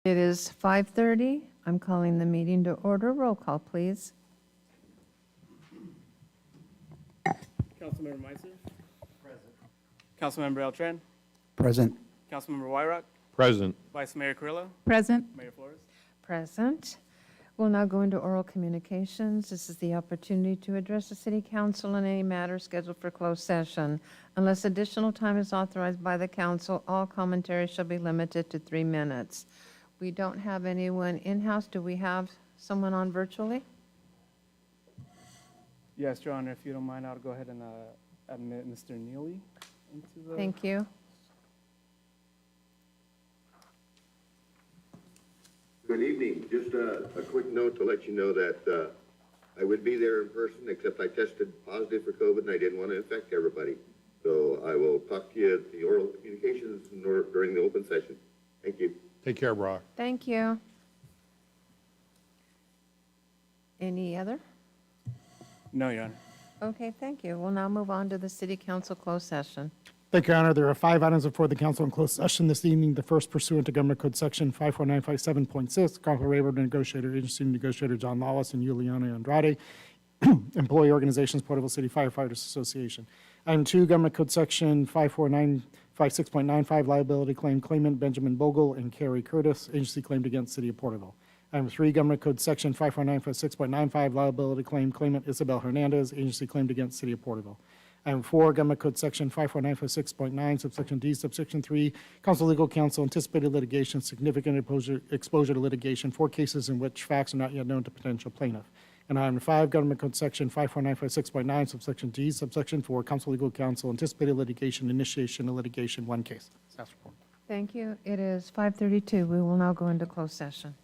It is 5:30. I'm calling the meeting to order. Roll call, please. Councilmember Meiser. Present. Councilmember Eltran. Present. Councilmember Wyrock. Present. Vice Mayor Carrillo. Present. Mayor Flores. Present. We'll now go into oral communications. This is the opportunity to address the City Council on any matter scheduled for closed session. Unless additional time is authorized by the council, all commentary shall be limited to 3 minutes. We don't have anyone in-house. Do we have someone on virtually? Yes, Your Honor, if you don't mind, I'll go ahead and admit Mr. Neely into the... Thank you. Good evening. Just a quick note to let you know that I would be there in person, except I tested positive for COVID and I didn't want to infect everybody. So I will talk to you at the oral communications during the open session. Thank you. Take care, Brock. Thank you. Any other? No, Your Honor. Okay, thank you. We'll now move on to the City Council closed session. Thank you, Your Honor. There are 5 items before the council in closed session this evening. The first, pursuant to Government Code Section 54957.6, conflict waiver to negotiator, agency negotiator John Lawless and Juliana Andrade, employee organizations, Porterville City Firefighters Association. Item 2, Government Code Section 54956.95, liability claim, claimant Benjamin Bogle and Carrie Curtis, agency claimed against City of Porterville. Item 3, Government Code Section 54956.95, liability claim, claimant Isabel Hernandez, agency claimed against City of Porterville. Item 4, Government Code Section 54956.9, subsection D, subsection 3, Council Legal Counsel, anticipated litigation, significant exposure to litigation, 4 cases in which facts are not yet known to potential plaintiff. And item 5, Government Code Section 54956.9, subsection D, subsection 4, Council Legal Counsel, anticipated litigation, initiation of litigation, 1 case. Staff's report. Thank you. It is 5:32. We will now go into closed session.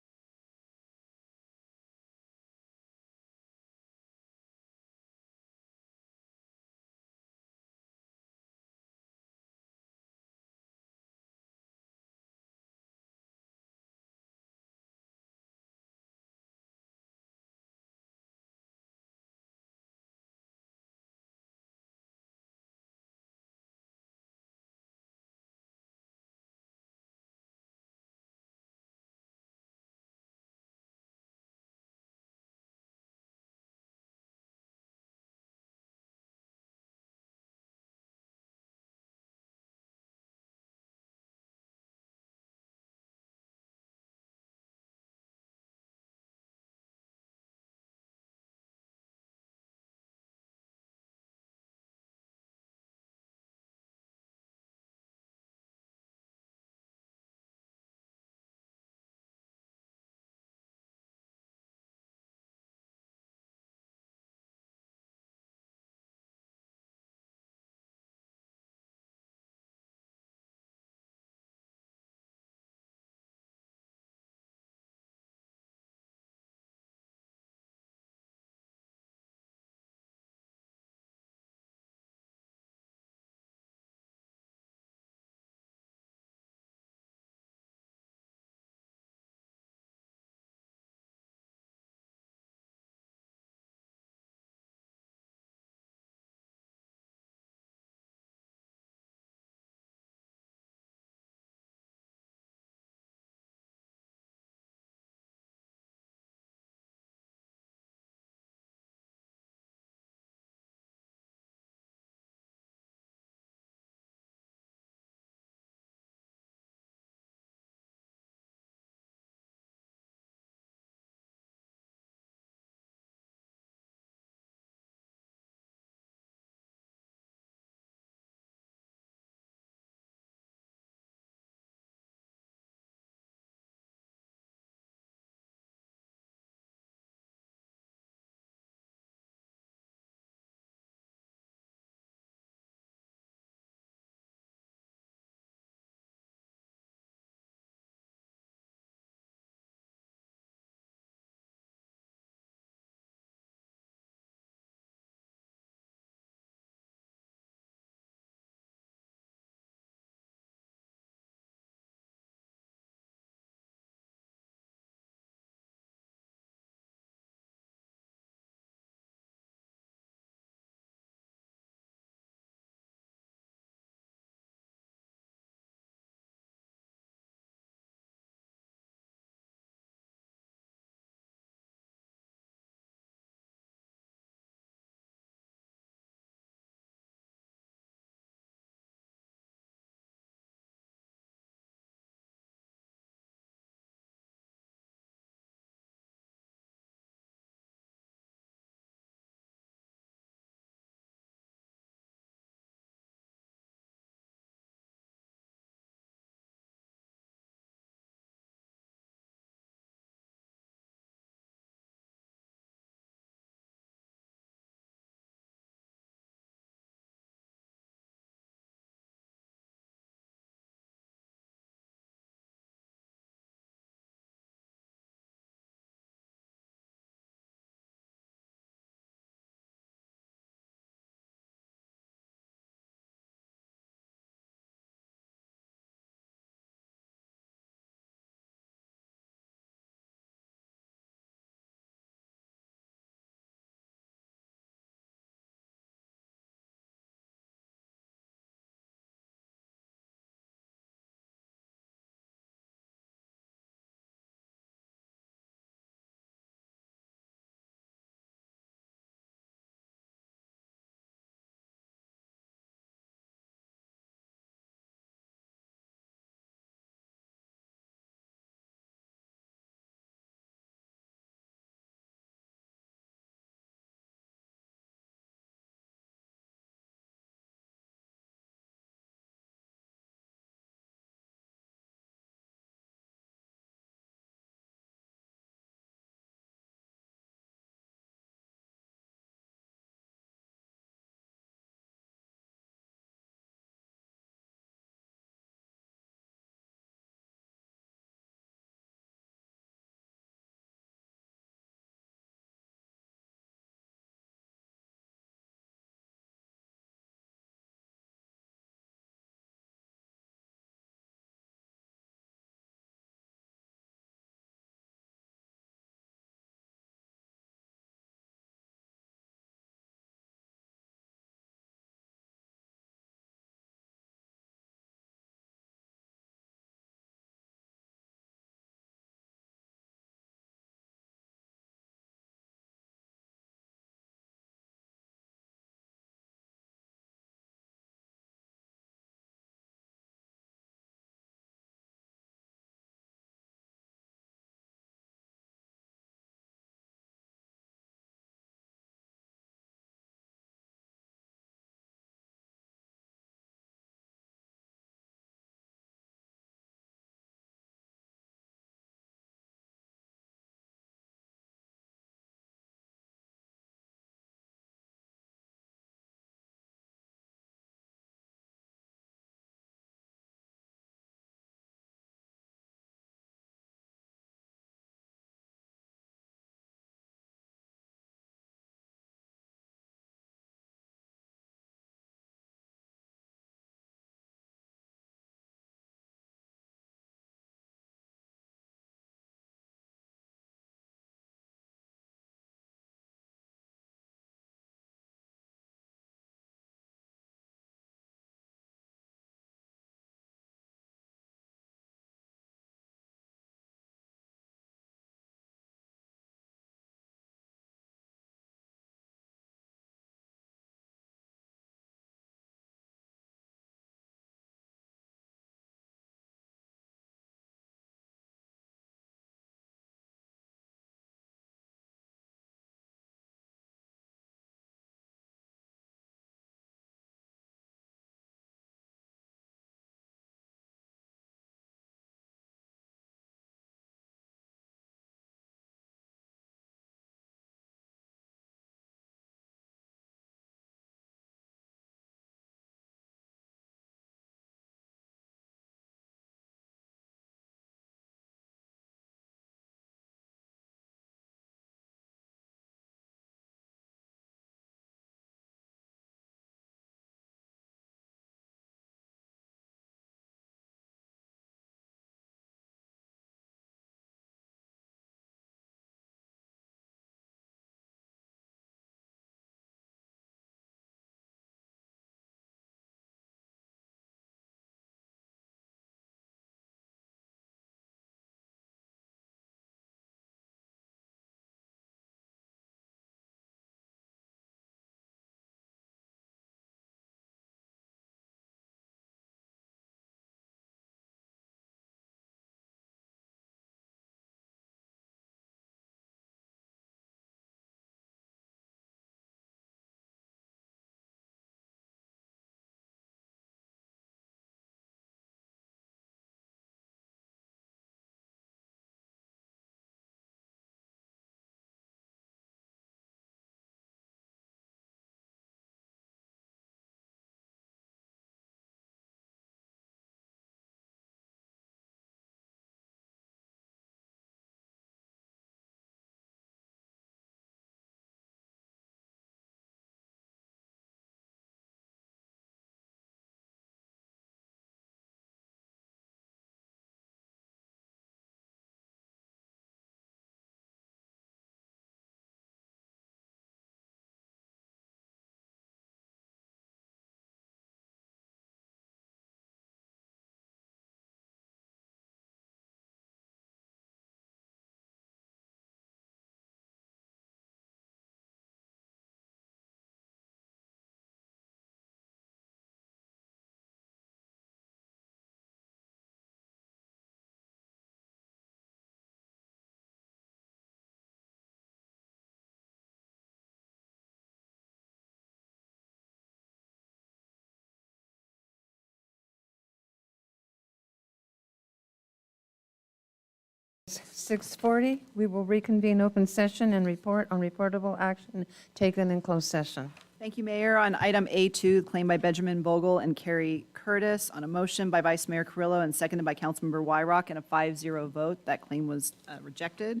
6:40, we will reconvene open session and report on reportable action taken in closed session. Thank you, Mayor. On item A2, claim by Benjamin Vogel and Carrie Curtis, on a motion by Vice Mayor Carrillo and seconded by Councilmember Wyrock, and a 5-0 vote, that claim was rejected.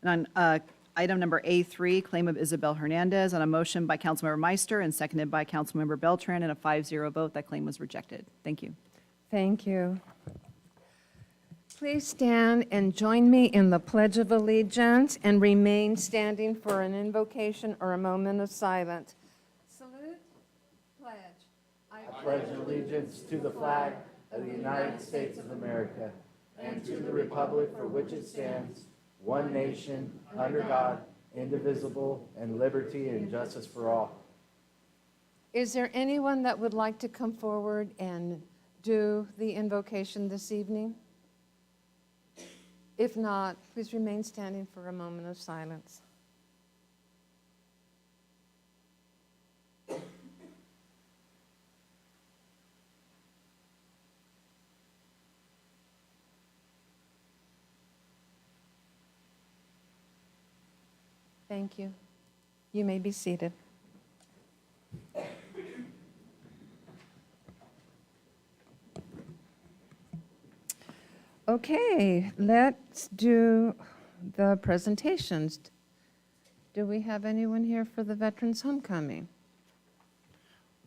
And on item number A3, claim of Isabel Hernandez, on a motion by Councilmember Meister and seconded by Councilmember Beltran, and a 5-0 vote, that claim was rejected. Thank you. Thank you. Please stand and join me in the Pledge of Allegiance and remain standing for an invocation or a moment of silence. Salute, pledge. I pledge allegiance to the flag of the United States of America and to the republic for which it stands, one nation, under God, indivisible, and liberty and justice for all. Is there anyone that would like to come forward and do the invocation this evening? If not, please remain standing for a moment of silence. Thank you. You may be seated. Okay, let's do the presentations. Do we have anyone here for the Veterans Homecoming?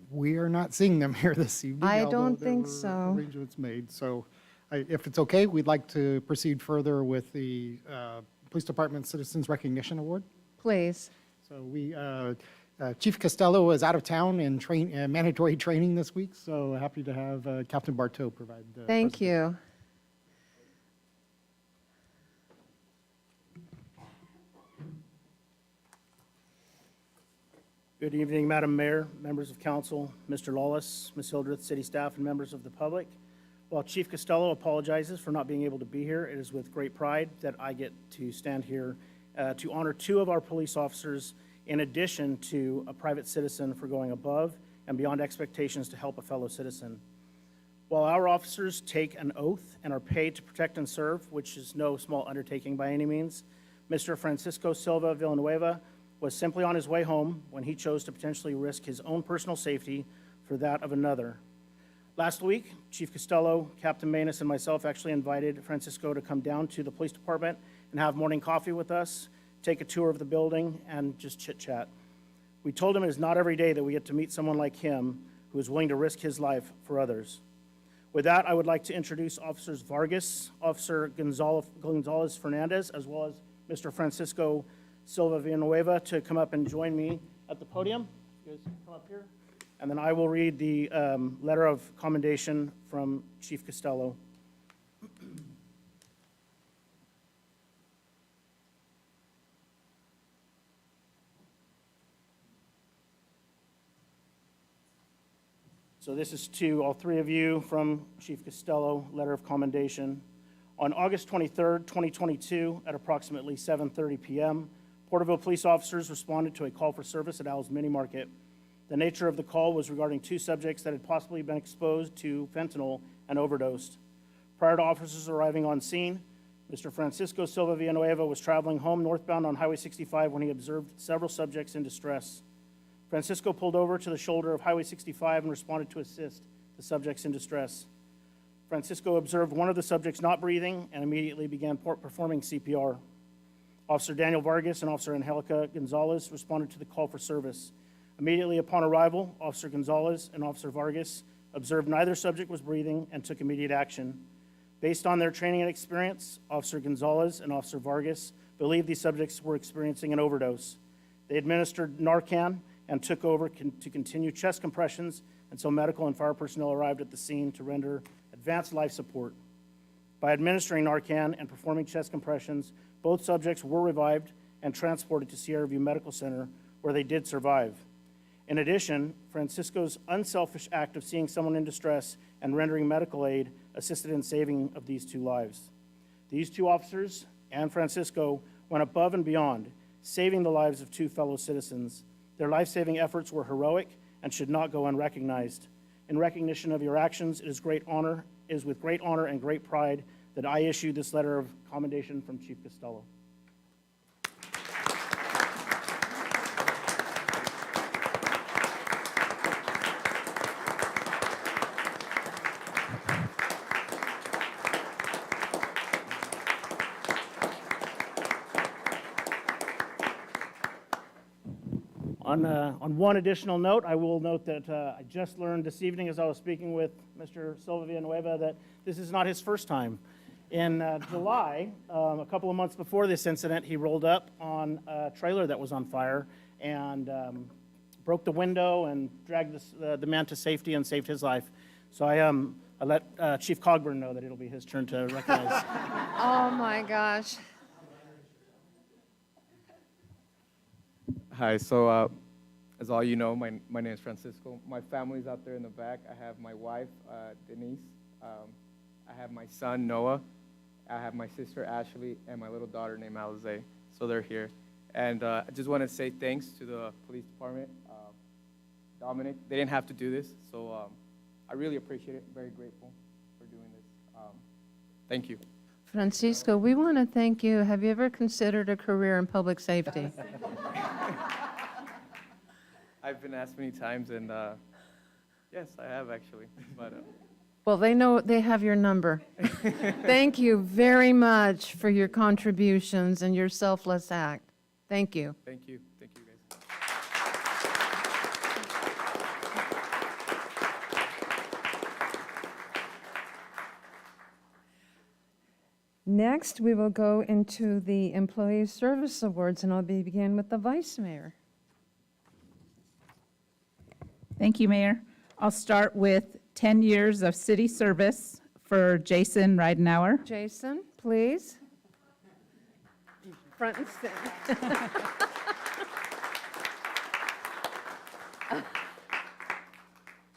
We are not seeing them here this evening. I although don't there think were so. Arrangements made. So if it's okay, we'd like to proceed further with the Police Department Citizens Recognition Award. Please. So Chief Costello is out of town in mandatory training this week, so happy to have Captain Bartow provide the Thank presentation. you. Good evening, Madam Mayor, members of council, Mr. Lawless, Ms. Hildreth, city staff, and members of the public. While Chief Costello apologizes for not being able to be here, it is with great pride that I get to stand here to honor two of our police officers in addition to a private citizen for going above and beyond expectations to help a fellow citizen. While our officers take an oath and are paid to protect and serve, which is no small undertaking by any means, Mr. Francisco Silva Villanueva was simply on his way home when he chose to potentially risk his own personal safety for that of another. Last week, Chief Costello, Captain Manus, and myself actually invited Francisco to come down to the police department and have morning coffee with us, take a tour of the building, and just chit-chat. We told him it is not every day that we get to meet someone like him who is willing to risk his life for others. With that, I would like to introduce Officers Vargas, Officer Gonzalez Fernandez, as well as Mr. Francisco Silva Villanueva to come up and join me at the podium. You guys come up here. And then I will read the letter of commendation from Chief Costello. So this is to all three of you from Chief Costello, letter of commendation. On August 23rd, 2022, at approximately 7:30 p.m., Porterville police officers responded to a call for service at Al's Mini Market. The nature of the call was regarding two subjects that had possibly been exposed to fentanyl and overdosed. Prior to officers arriving on scene, Mr. Francisco Silva Villanueva was traveling home northbound on Highway 65 when he observed several subjects in distress. Francisco pulled over to the shoulder of Highway 65 and responded to assist the subjects in distress. Francisco observed one of the subjects not breathing and immediately began performing CPR. Officer Daniel Vargas and Officer Angelica Gonzalez responded to the call for service. Immediately upon arrival, Officer Gonzalez and Officer Vargas observed neither subject was breathing and took immediate action. Based on their training and experience, Officer Gonzalez and Officer Vargas believed these subjects were experiencing an overdose. They administered Narcan and took over to continue chest compressions until medical and fire personnel arrived at the scene to render advanced life support. By administering Narcan and performing chest compressions, both subjects were revived and transported to Sierra View Medical Center, where they did survive. In addition, Francisco's unselfish act of seeing someone in distress and rendering medical aid assisted in saving of these two lives. These two officers and Francisco went above and beyond, saving the lives of two fellow citizens. Their life-saving efforts were heroic and should not go unrecognized. In recognition of your actions, it is with great honor and great pride that I issue this letter of commendation from Chief Costello. On one additional note, I will note that I just learned this evening as I was speaking with Mr. Silva Villanueva that this is not his first time. In July, a couple of months before this incident, he rolled up on a trailer that was on fire and broke the window and dragged the man to safety and saved his life. So I let Chief Cogburn know that it'll be his turn to recognize. Oh, my gosh. Hi, so as all you know, my name is Francisco. My family's out there in the back. I have my wife, Denise. I have my son, Noah. I have my sister, Ashley, and my little daughter named Alize. So they're here. And I just want to say thanks to the police department. Dominic, they didn't have to do this, so I really appreciate it. Very grateful for doing this. Thank you. Francisco, we want to thank you. Have you ever considered a career in public safety? I've been asked many times, and yes, I have actually. But Well, they know, they have your number. Thank you very much for your contributions and your selfless act. Thank you. thank you guys. Next, we will go into the Employee Service Awards, and I'll begin with the Vice Mayor. Thank you, Mayor. I'll start with 10 years of city service for Jason Ridenauer. Jason, please. Front and center.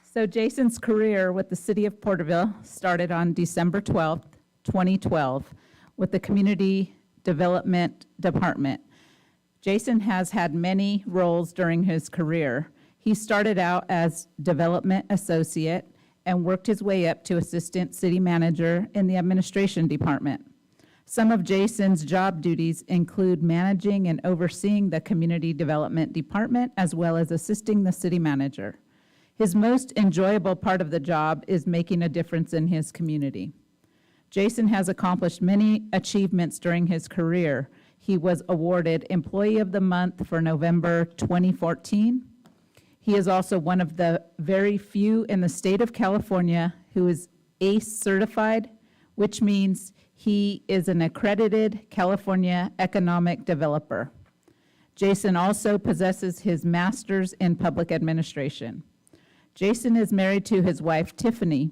So Jason's career with the city of Porterville started on December 12th, 2012, with the Community Development Department. Jason has had many roles during his career. He started out as development associate and worked his way up to assistant city manager in the administration department. Some of Jason's job duties include managing and overseeing the community development department, as well as assisting the city manager. His most enjoyable part of the job is making a difference in his community. Jason has accomplished many achievements during his career. He was awarded Employee of the Month for November 2014. He is also one of the very few in the state of California who is ACE certified, which means he is an accredited California economic developer. Jason also possesses his master's in public administration. Jason is married to his wife, Tiffany.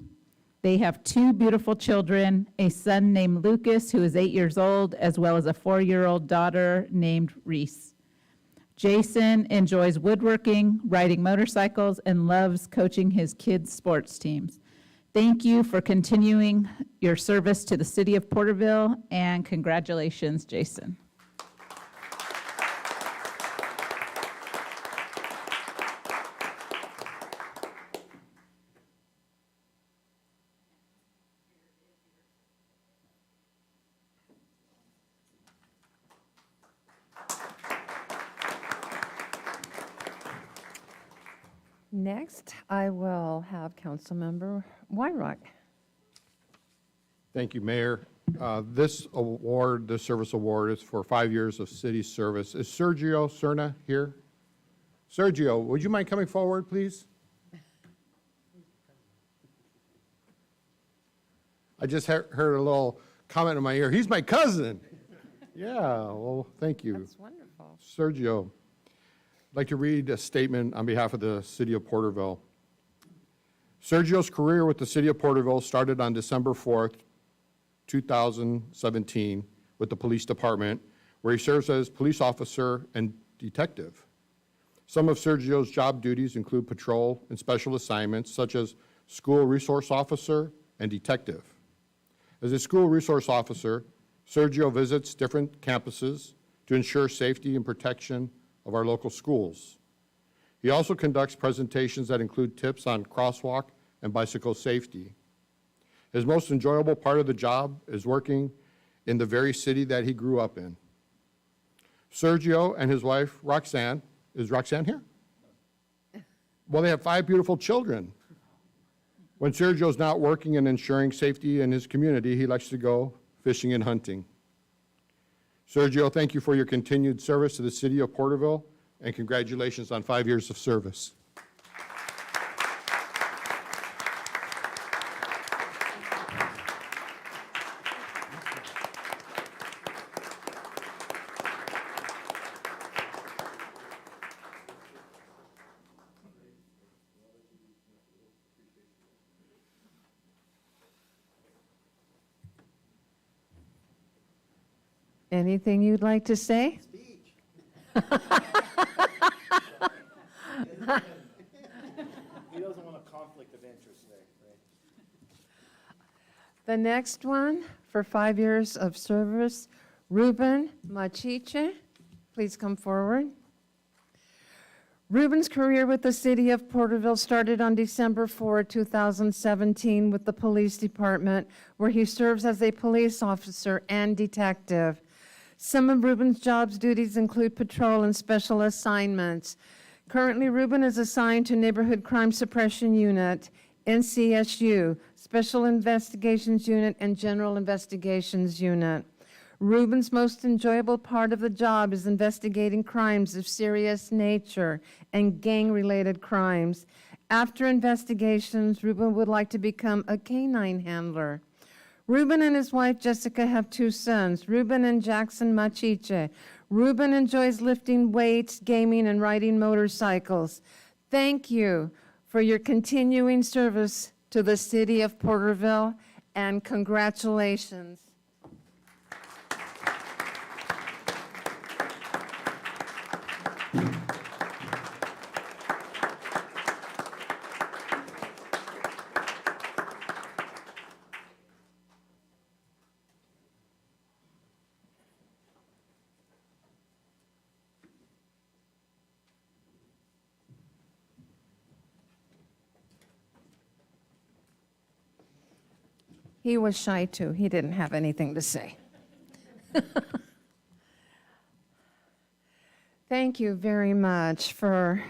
They have 2 beautiful children, a son named Lucas, who is 8 years old, as well as a 4-year-old daughter named Reese. Jason enjoys woodworking, riding motorcycles, and loves coaching his kids' sports teams. Thank you for continuing your service to the city of Porterville, and congratulations, Jason. Next, I will have Councilmember Wyrock. Thank you, Mayor. This award, this service award, is for 5 years of city service. Is Sergio Cerna here? Sergio, would you mind coming forward, please? I just heard a little comment in my ear. He's my cousin. Yeah, well, thank you. That's wonderful. Sergio, I'd like to read a statement on behalf of the city of Porterville. Sergio's career with the city of Porterville started on December 4th, 2017 with the police department, where he serves as police officer and detective. Some of Sergio's job duties include patrol and special assignments, such as school resource officer and detective. As a school resource officer, Sergio visits different campuses to ensure safety and protection of our local schools. He also conducts presentations that include tips on crosswalk and bicycle safety. His most enjoyable part of the job is working in the very city that he grew up in. Sergio and his wife, Roxanne, is Roxanne here? Well, they have 5 beautiful children. When Sergio's not working and ensuring safety in his community, he likes to go fishing and hunting. Sergio, thank you for your continued service to the city of Porterville, and congratulations on 5 years of service. Anything you'd like to say? He doesn't want a conflict of interest there, right? The next one, for 5 years of service, Ruben Machiche. Please come forward. Ruben's career with the city of Porterville started on December 4, 2017 with the police department, where he serves as a police officer and detective. Some of Ruben's job's duties include patrol and special assignments. Currently, Ruben is assigned to Neighborhood Crime Suppression Unit, NCSU, Special Investigations Unit, and General Investigations Unit. Ruben's most enjoyable part of the job is investigating crimes of serious nature and gang-related crimes. After investigations, Ruben would like to become a canine handler. Ruben and his wife Jessica have 2 sons, Ruben and Jackson Machiche. Ruben enjoys lifting weights, gaming, and riding motorcycles. Thank you for your continuing service to the city of Porterville, and congratulations. He was shy too. He didn't have anything to say. Thank you very much for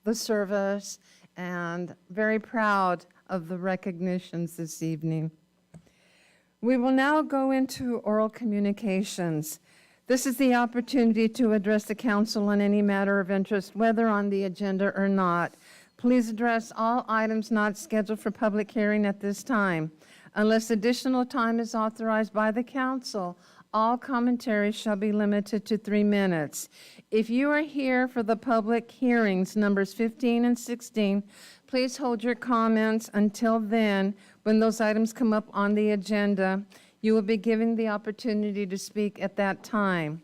the service, and very proud of the recognitions this evening. We will now go into oral communications. This is the opportunity to address the council on any matter of interest, whether on the agenda or not. Please address all items not scheduled for public hearing at this time. Unless additional time is authorized by the council, all commentary shall be limited to 3 minutes. If you are here for the public hearings, numbers 15 and 16, please hold your comments until then. When those items come up on the agenda, you will be given the opportunity to speak at that time.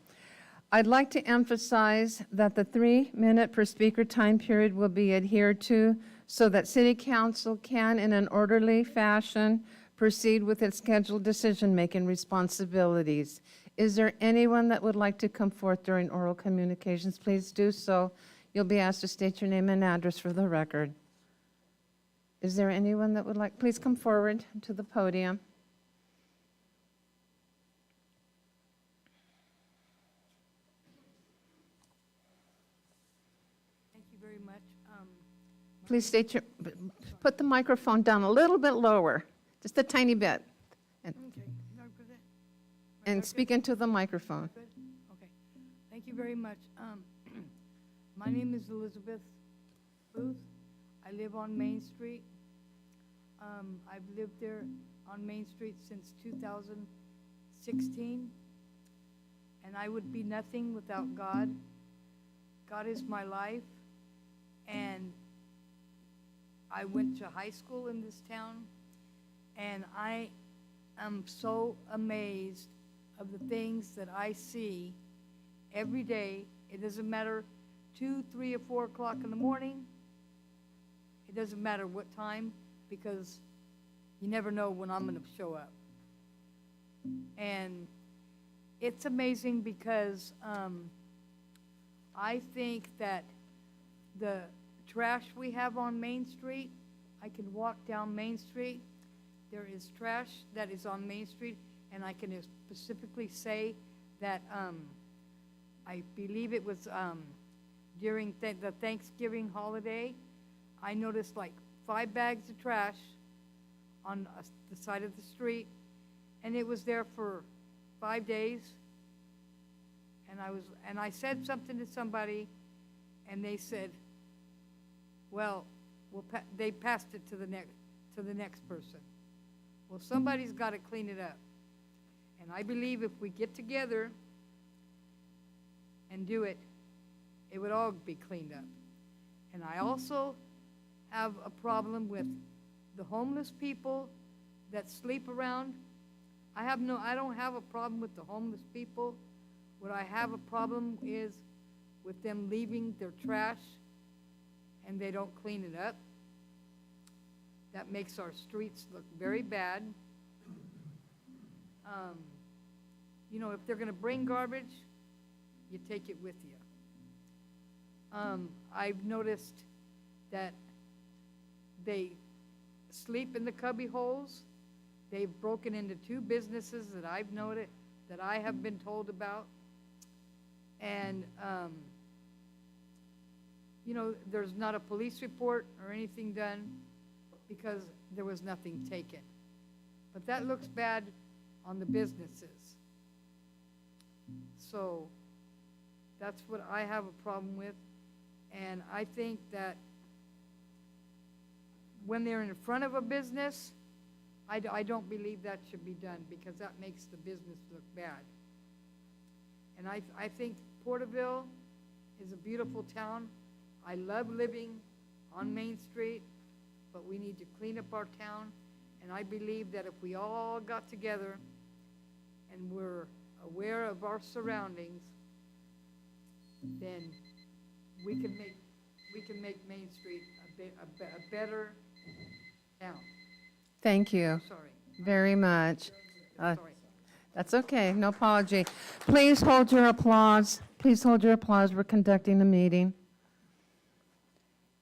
I'd like to emphasize that the 3-minute per speaker time period will be adhered to so that City Council can, in an orderly fashion, proceed with its scheduled decision-making responsibilities. Is there anyone that would like to come forth during oral communications? Please do so. You'll be asked to state your name and address for the record. Is there anyone that would like, please come forward to the podium. Thank you very much. Please state your, put the microphone down a little bit lower, just a tiny bit, Okay. No, good. and speak into the microphone. Good? Okay. Thank you very much. My name is Elizabeth Booth. I live on Main Street. I've lived there on Main Street since 2016, and I would be nothing without God. God is my life, and I went to high school in this town, and I am so amazed of the things that I see every day. It doesn't matter 2, 3, or 4 o'clock in the morning. It doesn't matter what time, because you never know when I'm going to show up. And it's amazing because I think that the trash we have on Main Street, I can walk down Main Street there is trash that is on Main Street, and I can specifically say that, I believe it was, during the Thanksgiving holiday, I noticed like 5 bags of trash on the side of the street, and it was there for 5 days. And I said something to somebody, and they said, well, they passed it to the next person. Well, somebody's got to clean it up. And I believe if we get together and do it, it would all be cleaned up. And I also have a problem with the homeless people that sleep around. I don't have a problem with the homeless people. What I have a problem is with them leaving their trash and they don't clean it up. That makes our streets look very bad. You know, if they're gonna bring garbage, you take it with you. I've noticed that they sleep in the cubby holes. They've broken into 2 businesses that I've noted, that I have been told about. And, you know, there's not a police report or anything done because there was nothing taken. But that looks bad on the businesses. So that's what I have a problem with. And I think that when they're in front of a business, I don't believe that should be done because that makes the business look bad. And I think Porterville is a beautiful town. I love living on Main Street, but we need to clean up our town. And I believe that if we all got together and were aware of our surroundings, then we can make Main Street a better town. Thank you Sorry. very much. Sorry. That's okay, no apology. Please hold your applause. Please hold your applause. We're conducting the meeting.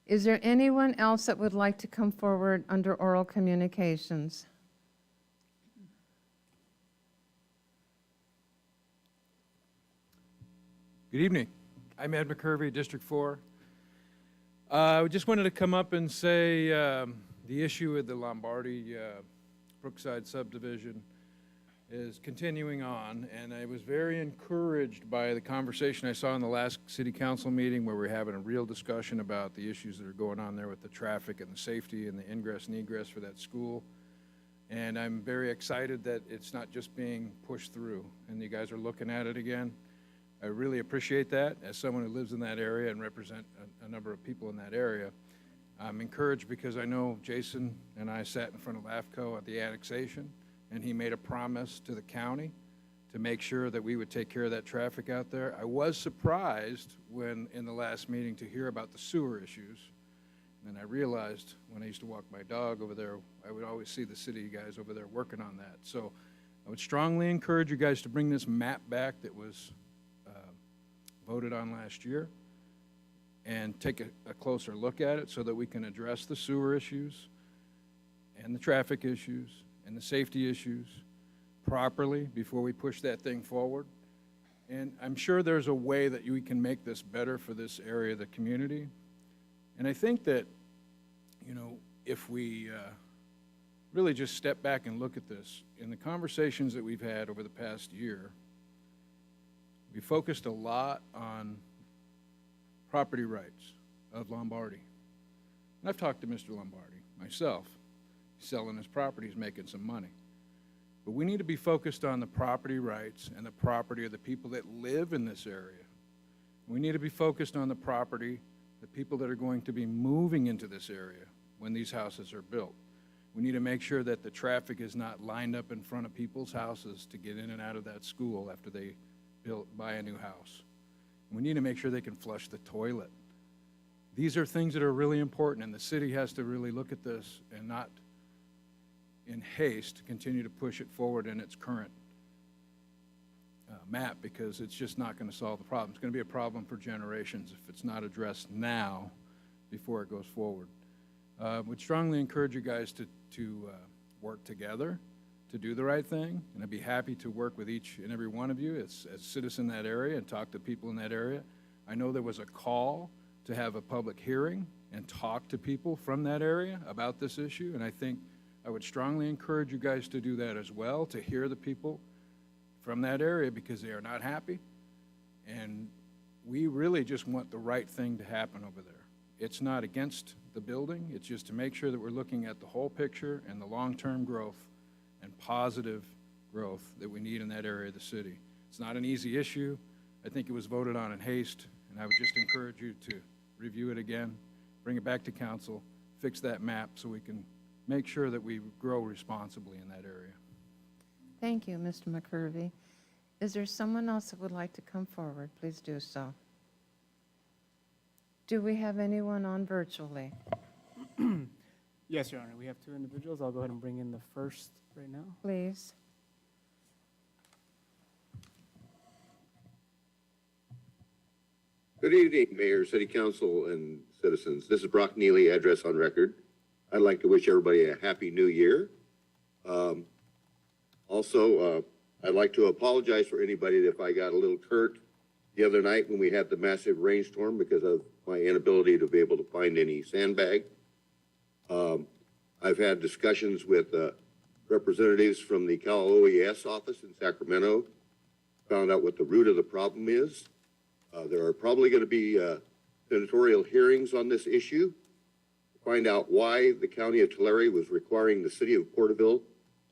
Is there anyone else that would like to come forward under oral communications? Good evening. I'm Ed McCurvey, District 4. I just wanted to come up and say the issue with the Lombardi Brookside subdivision is continuing on, and I was very encouraged by the conversation I saw in the last city council meeting where we're having a real discussion about the issues that are going on there with the traffic and the safety and the ingress and egress for that school. And I'm very excited that it's not just being pushed through and you guys are looking at it again. I really appreciate that as someone who lives in that area and represent a number of people in that area. I'm encouraged because I know Jason and I sat in front of LAFCO at the annexation, and he made a promise to the county to make sure that we would take care of that traffic out there. I was surprised when, in the last meeting, to hear about the sewer issues. And I realized when I used to walk my dog over there, I would always see the city guys over there working on that. So I would strongly encourage you guys to bring this map back that was voted on last year and take a closer look at it so that we can address the sewer issues and the traffic issues and the safety issues properly before we push that thing forward. And I'm sure there's a way that we can make this better for this area of the community. And I think that, you know, if we really just step back and look at this, in the conversations that we've had over the past year, we focused a lot on property rights of Lombardi. And I've talked to Mr. Lombardi myself. He's selling his property, he's making some money. But we need to be focused on the property rights and the property of the people that live in this area. We need to be focused on the property, the people that are going to be moving into this area when these houses are built. We need to make sure that the traffic is not lined up in front of people's houses to get in and out of that school after they buy a new house. We need to make sure they can flush the toilet. These are things that are really important, and the city has to really look at this and not in haste continue to push it forward in its current map, because it's just not going to solve the problem. It's going to be a problem for generations if it's not addressed now before it goes forward. Would strongly encourage you guys to work together to do the right thing, and I'd be happy to work with each and every one of you as citizens in that area and talk to people in that area. I know there was a call to have a public hearing and talk to people from that area about this issue, and I think I would strongly encourage you guys to do that as well, to hear the people from that area because they are not happy, and we really just want the right thing to happen over there. It's not against the building, it's just to make sure that we're looking at the whole picture and the long-term growth and positive growth that we need in that area of the city. It's not an easy issue. I think it was voted on in haste, and I would just encourage you to review it again, bring it back to council, fix that map so we can make sure that we grow responsibly in that area. Thank you, Mr. McCurvey. Is there someone else that would like to come forward? Please do so. Do we have anyone on virtually? Yes, Your Honor, we have 2 individuals. I'll go ahead and bring in the first right now. Please. Good evening, Mayor, City Council, and citizens. This is Brock Neely, address on record. I'd like to wish everybody a happy new year. I'd like to apologize for anybody if I got a little curt the other night when we had the massive rainstorm because of my inability to be able to find any sandbag. I've had discussions with representatives from the Cal OES office in Sacramento, found out what the root of the problem is. There are probably going to be senatorial hearings on this issue to find out why the county of Tulare was requiring the city of Porterville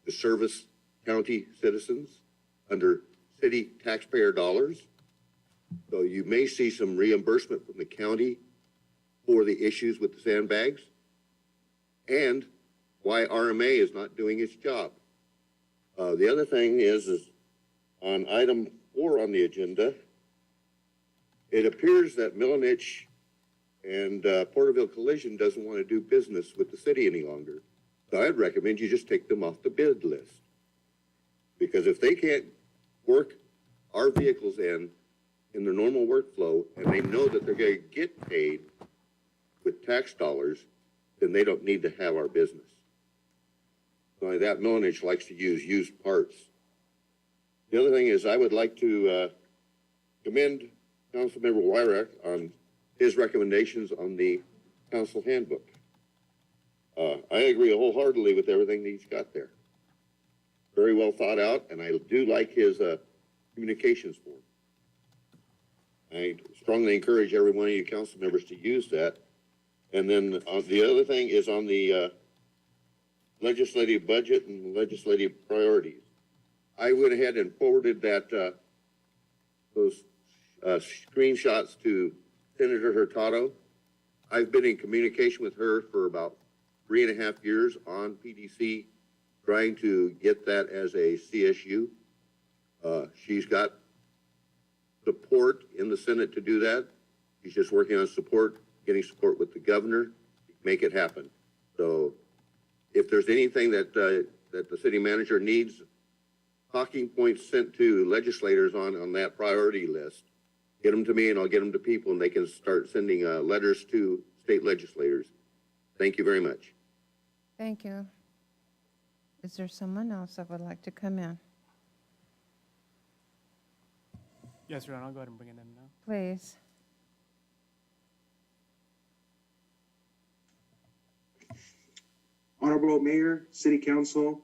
to service county citizens under city taxpayer dollars. So you may see some reimbursement from the county for the issues with the sandbags and why RMA is not doing its job. The other thing is on item 4 on the agenda, it appears that Milanich and Porterville Collision doesn't want to do business with the city any longer. So I'd recommend you just take them off the bid list. Because if they can't work our vehicles in their normal workflow, and they know that they're going to get paid with tax dollars, then they don't need to have our business. Only that Milanich likes to use used parts. The other thing is I would like to commend Councilmember Wyrick on his recommendations on the council handbook. I agree wholeheartedly with everything that he's got there. Very well thought out, and I do like his communications form. I strongly encourage every one of you council members to use that. And then the other thing is on the legislative budget and legislative priorities. I went ahead and forwarded that those screenshots to Senator Hurtado. I've been in communication with her for about 3.5 years on PDC, trying to get that as a CSU. She's got support in the Senate to do that. She's just working on getting support with the governor to make it happen. So if there's anything that the city manager needs talking points sent to legislators on that priority list, get them to me and I'll get them to people and they can start sending letters to state legislators. Thank you very much. Thank you. Is there someone else that would like to come in? Yes, Your Honor, I'll go ahead and bring it in now. Please. Honorable Mayor, City Council,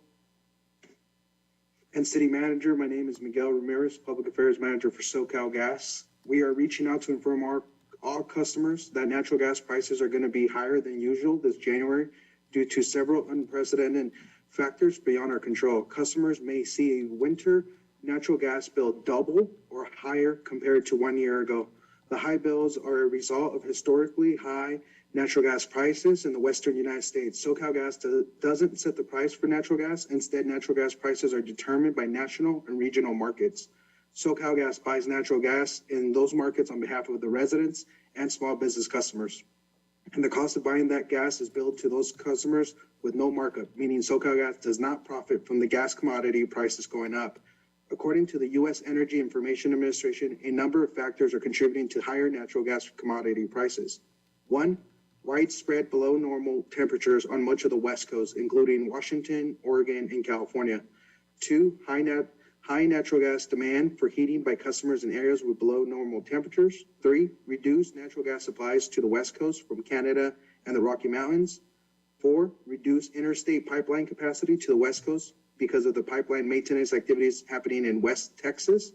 and City Manager, my name is Miguel Ramirez, Public Affairs Manager for SoCal Gas. We are reaching out to inform all customers that natural gas prices are going to be higher than usual this January due to several unprecedented factors beyond our control. Customers may see a winter natural gas bill double or higher compared to 1 year ago. The high bills are a result of historically high natural gas prices in the western United States. SoCal Gas doesn't set the price for natural gas. Instead, natural gas prices are determined by national and regional markets. SoCal Gas buys natural gas in those markets on behalf of the residents and small business customers. And the cost of buying that gas is billed to those customers with no markup, meaning SoCal Gas does not profit from the gas commodity prices going up. According to the U.S. Energy Information Administration, a number of factors are contributing to higher natural gas commodity prices. One, widespread below normal temperatures on much of the West Coast, including Washington, Oregon, and California. 2, high natural gas demand for heating by customers in areas with below normal temperatures. 3, reduced natural gas supplies to the West Coast from Canada and the Rocky Mountains. 4, reduced interstate pipeline capacity to the West Coast because of the pipeline maintenance activities happening in West Texas.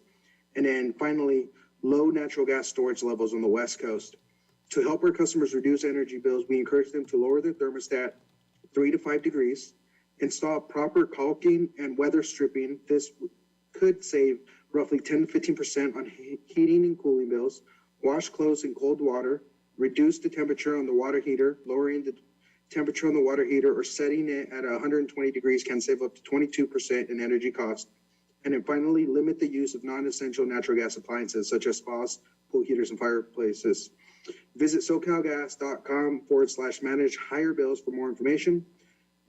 And then finally, low natural gas storage levels on the West Coast. To help our customers reduce energy bills, we encourage them to lower their thermostat 3 to 5 degrees, install proper caulking and weather stripping. This could save roughly 10 to 15% on heating and cooling bills, wash clothes in cold water, reduce the temperature on the water heater. Lowering the temperature on the water heater or setting it at 120 degrees can save up to 22% in energy cost. And then finally, limit the use of non-essential natural gas appliances such as spas, pool heaters, and fireplaces. Visit SoCalGas.com/manage higher bills for more information.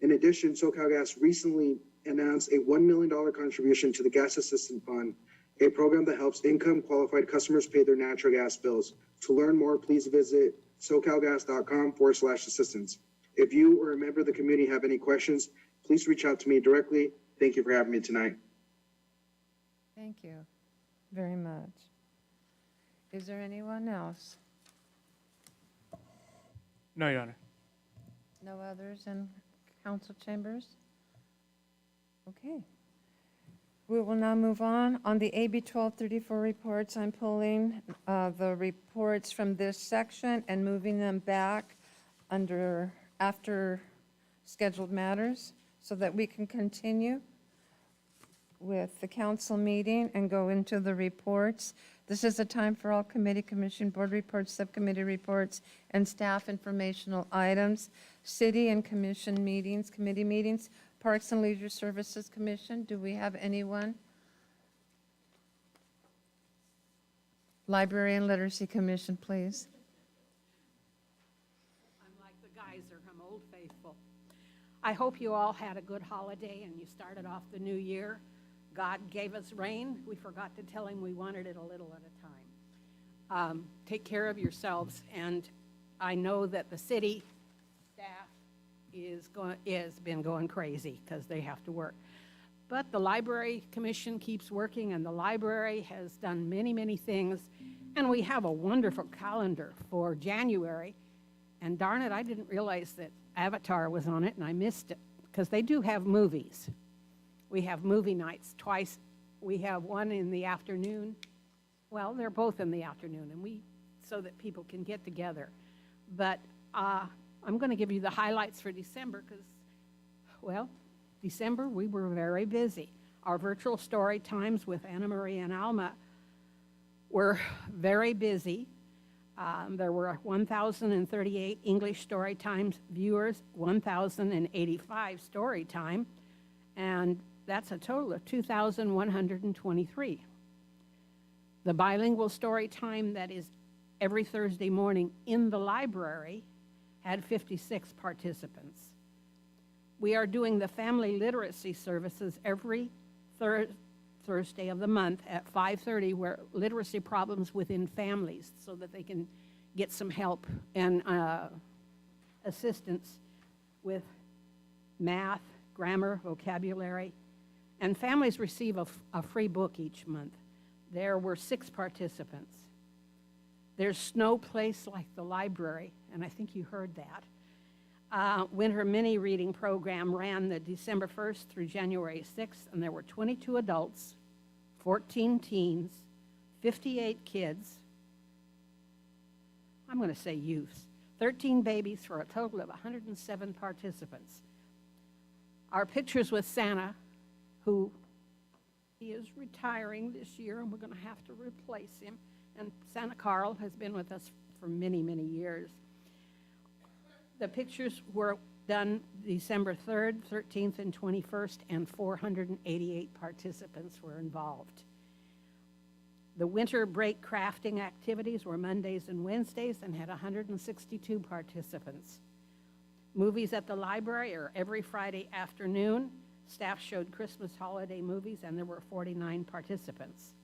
In addition, SoCalGas recently announced a $1 million contribution to the Gas Assistance Fund, a program that helps income-qualified customers pay their natural gas bills. To learn more, please visit SoCalGas.com/assistance. If you or a member of the community have any questions, please reach out to me directly. Thank you for having me tonight. Thank you very much. Is there anyone else? No, Your Honor. No others in council chambers? Okay. We will now move on. On the AB 1234 reports, I'm pulling the reports from this section and moving them back after scheduled matters so that we can continue with the council meeting and go into the reports. This is a time for all committee, commission, board reports, subcommittee reports, and staff informational items, city and commission meetings, committee meetings, Parks and Leisure Services Commission. Do we have anyone? Library and Literacy Commission, please. I'm like the geyser, I'm Old Faithful. I hope you all had a good holiday and you started off the new year. God gave us rain. We forgot to tell him we wanted it a little at a time. Take care of yourselves, and I know that the city staff is been going crazy because they have to work. But the Library Commission keeps working, and the library has done many, many things, and we have a wonderful calendar for January. And darn it, I didn't realize that Avatar was on it, and I missed it, because they do have movies. We have movie nights twice. We have one in the afternoon. Well, they're both in the afternoon, and so that people can get together. But I'm going to give you the highlights for December because, well, December we were very busy. Our virtual story times with Anna Marie and Alma were very busy. There were 1,038 English story times viewers, 1,085 story time, and that's a total of 2,123. The bilingual story time that is every Thursday morning in the library had 56 participants. We are doing the family literacy services every Thursday of the month at 5:30, where literacy problems within families so that they can get some help and assistance with math, grammar, vocabulary. And families receive a free book each month. There were 6 participants. There's no place like the library, and I think you heard that. Winter mini reading program ran the December 1st through January 6th, and there were 22 adults, 14 teens, 58 kids, I'm going to say youths, 13 babies for a total of 107 participants. Our pictures with Santa, who he is retiring this year, and we're going to have to replace him. And Santa Carl has been with us for many, many years. The pictures were done December 3rd, 13th, and 21st, and 488 participants were involved. The winter break crafting activities were Mondays and Wednesdays and had 162 participants. Movies at the library are every Friday afternoon. Staff showed Christmas holiday movies, and there were 49 participants.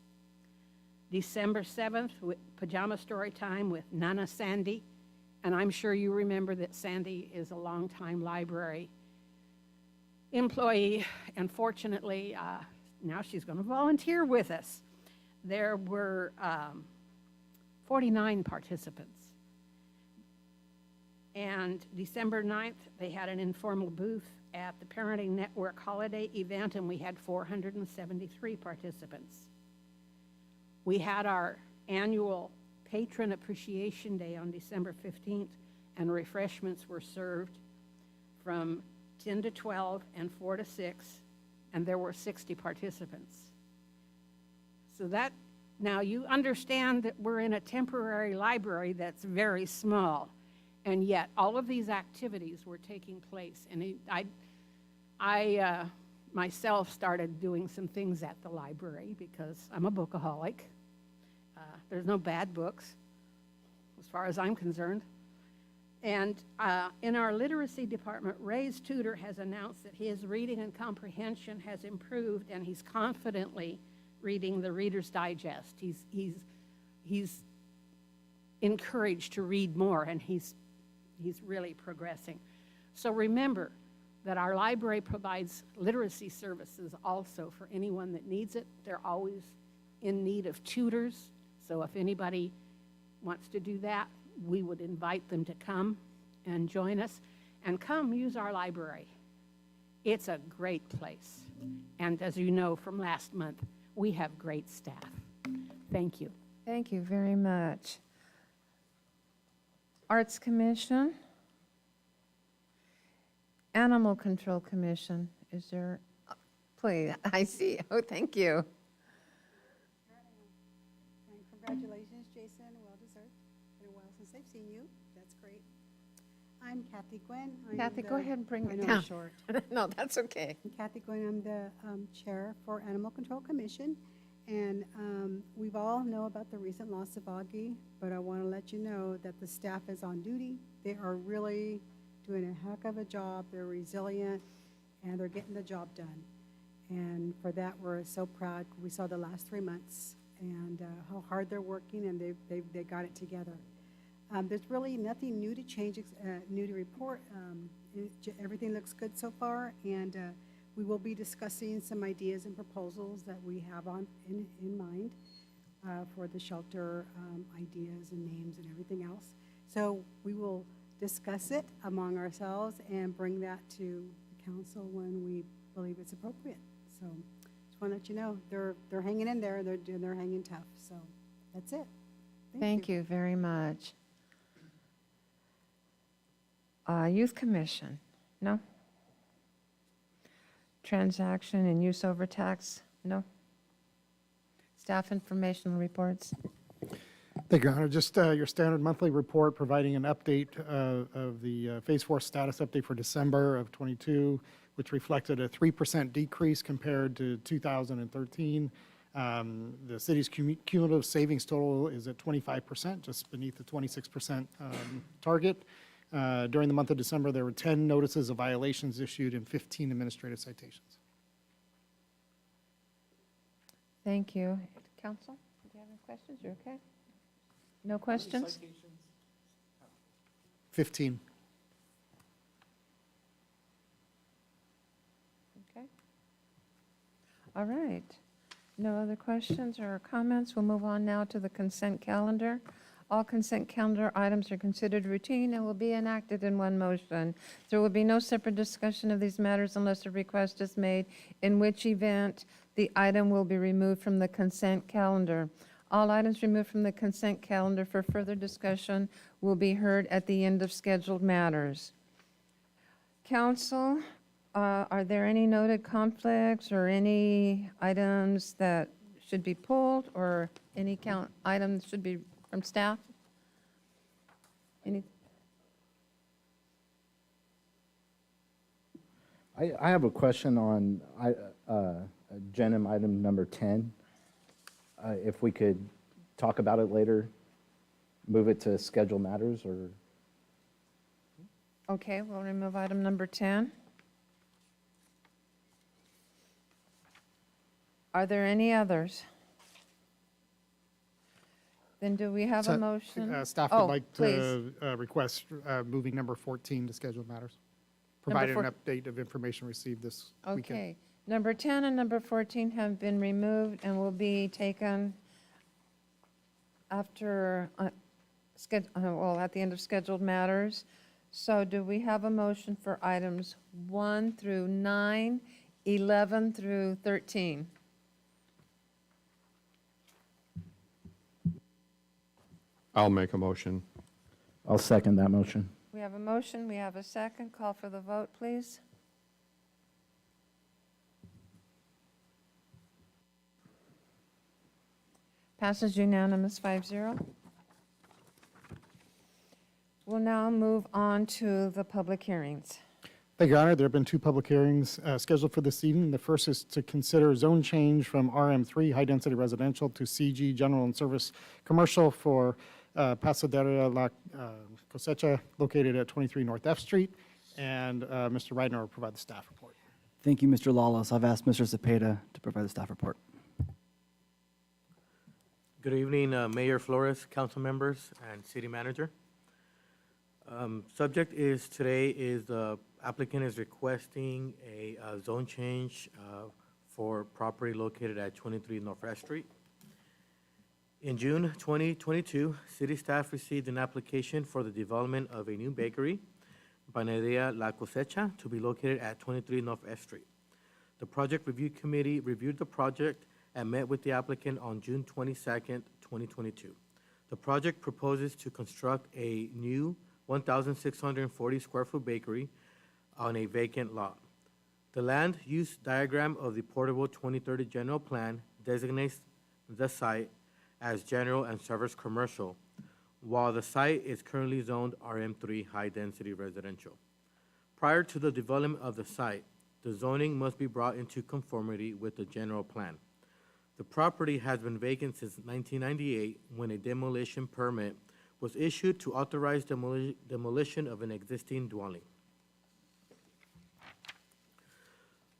December 7th, pajama story time with Nana Sandy And I'm sure you remember that Sandy is a longtime library employee, and fortunately, now she's going to volunteer with us. There were 49 participants. And December 9th, they had an informal booth at the Parenting Network holiday event, and we had 473 participants. We had our annual Patron Appreciation Day on December 15th, and refreshments were served from 10 to 12 and 4 to 6, and there were 60 participants. So that, now you understand that we're in a temporary library that's very small, and yet all of these activities were taking place. And I myself started doing some things at the library because I'm a bookaholic. There's no bad books, as far as I'm concerned. And in our literacy department, Ray's tutor has announced that his reading and comprehension has improved, and he's confidently reading the Reader's Digest. He's encouraged to read more, and he's really progressing. So remember that our library provides literacy services also for anyone that needs it. They're always in need of tutors. So if anybody wants to do that, we would invite them to come and join us, and come use our library. It's a great place. And as you know from last month, we have great staff. Thank you. Thank you very much. Arts Commission. Animal Control Commission, is there, please, I see, oh, thank you. And congratulations, Jason, well deserved. Been a while since I've seen you. That's great. I'm Kathy Gwen. Kathy, go ahead and bring I it know down. I'm short. No, that's okay. I'm Kathy Gwen, I'm the chair for Animal Control Commission. And we've all know about the recent loss of Augie, but I want to let you know that the staff is on duty. They are really doing a heck of a job. They're resilient, and they're getting the job done. And for that, we're so proud. We saw the last 3 months and how hard they're working, and they got it together. There's really nothing new to change, new to report. Everything looks good so far, and we will be discussing some ideas and proposals that we have in mind for the shelter ideas and names and everything else. So we will discuss it among ourselves and bring that to the council when we believe it's appropriate. So just want to let you know they're hanging in there. They're hanging tough. So that's it. Thank you very much. Youth Commission, no? Transaction and use overtax, no? Staff informational reports. Thank you, Your Honor. Just your standard monthly report providing an update of the Phase 4 status update for December of '22, which reflected a 3% decrease compared to 2013. The city's cumulative savings total is at 25%, just beneath the 26% target. During the month of December, there were 10 notices of violations issued and 15 administrative citations. Thank you. Council, do you have any questions? You're okay? No questions? 15. Okay. All right. No other questions or comments? We'll move on now to the consent calendar. All consent calendar items are considered routine and will be enacted in one motion. There will be no separate discussion of these matters unless a request is made, in which event the item will be removed from the consent calendar. All items removed from the consent calendar for further discussion will be heard at the end of scheduled matters. Council, are there any noted conflicts or any items that should be pulled or any items should be from staff? Any? I have a question on agenda item number 10. If we could talk about it later, move it to schedule matters, or? Okay, we'll remove item number 10. Are there any others? Then do we have a motion? Staff Oh, would like please. to request moving number 14 to scheduled matters, provided an update of information received this weekend. Okay. Number 10 and number 14 have been removed and will be taken after, well, at the end of scheduled matters. So do we have a motion for items 1 through 9, 11 through 13? I'll make a motion. I'll second that motion. We have a motion, we have a second. Call for the vote, please. Passes unanimous 5-0. We'll now move on to the public hearings. Thank you, Your Honor. There have been 2 public hearings scheduled for this evening. The first is to consider zone change from RM3 High Density Residential to CG General and Service Commercial for Pasadena La Cosecha, located at 23 North F Street. And Mr. Reitner will provide the staff report. Thank you, Mr. Lawless. I've asked Mr. Cepeda to provide the staff report. Good evening, Mayor Flores, council members, and city manager. Subject is today is the applicant is requesting a zone change for property located at 23 North F Street. In June 2022, city staff received an application for the development of a new bakery, Panaderia La Cosecha, to be located at 23 North F Street. The project review committee reviewed the project and met with the applicant on June 22nd, 2022. The project proposes to construct a new 1,640 square foot bakery on a vacant lot. The land use diagram of the Porterville 2030 general plan designates the site as general and service commercial, while the site is currently zoned RM3 high density residential. Prior to the development of the site, the zoning must be brought into conformity with the general plan. The property has been vacant since 1998, when a demolition permit was issued to authorize demolition of an existing dwelling.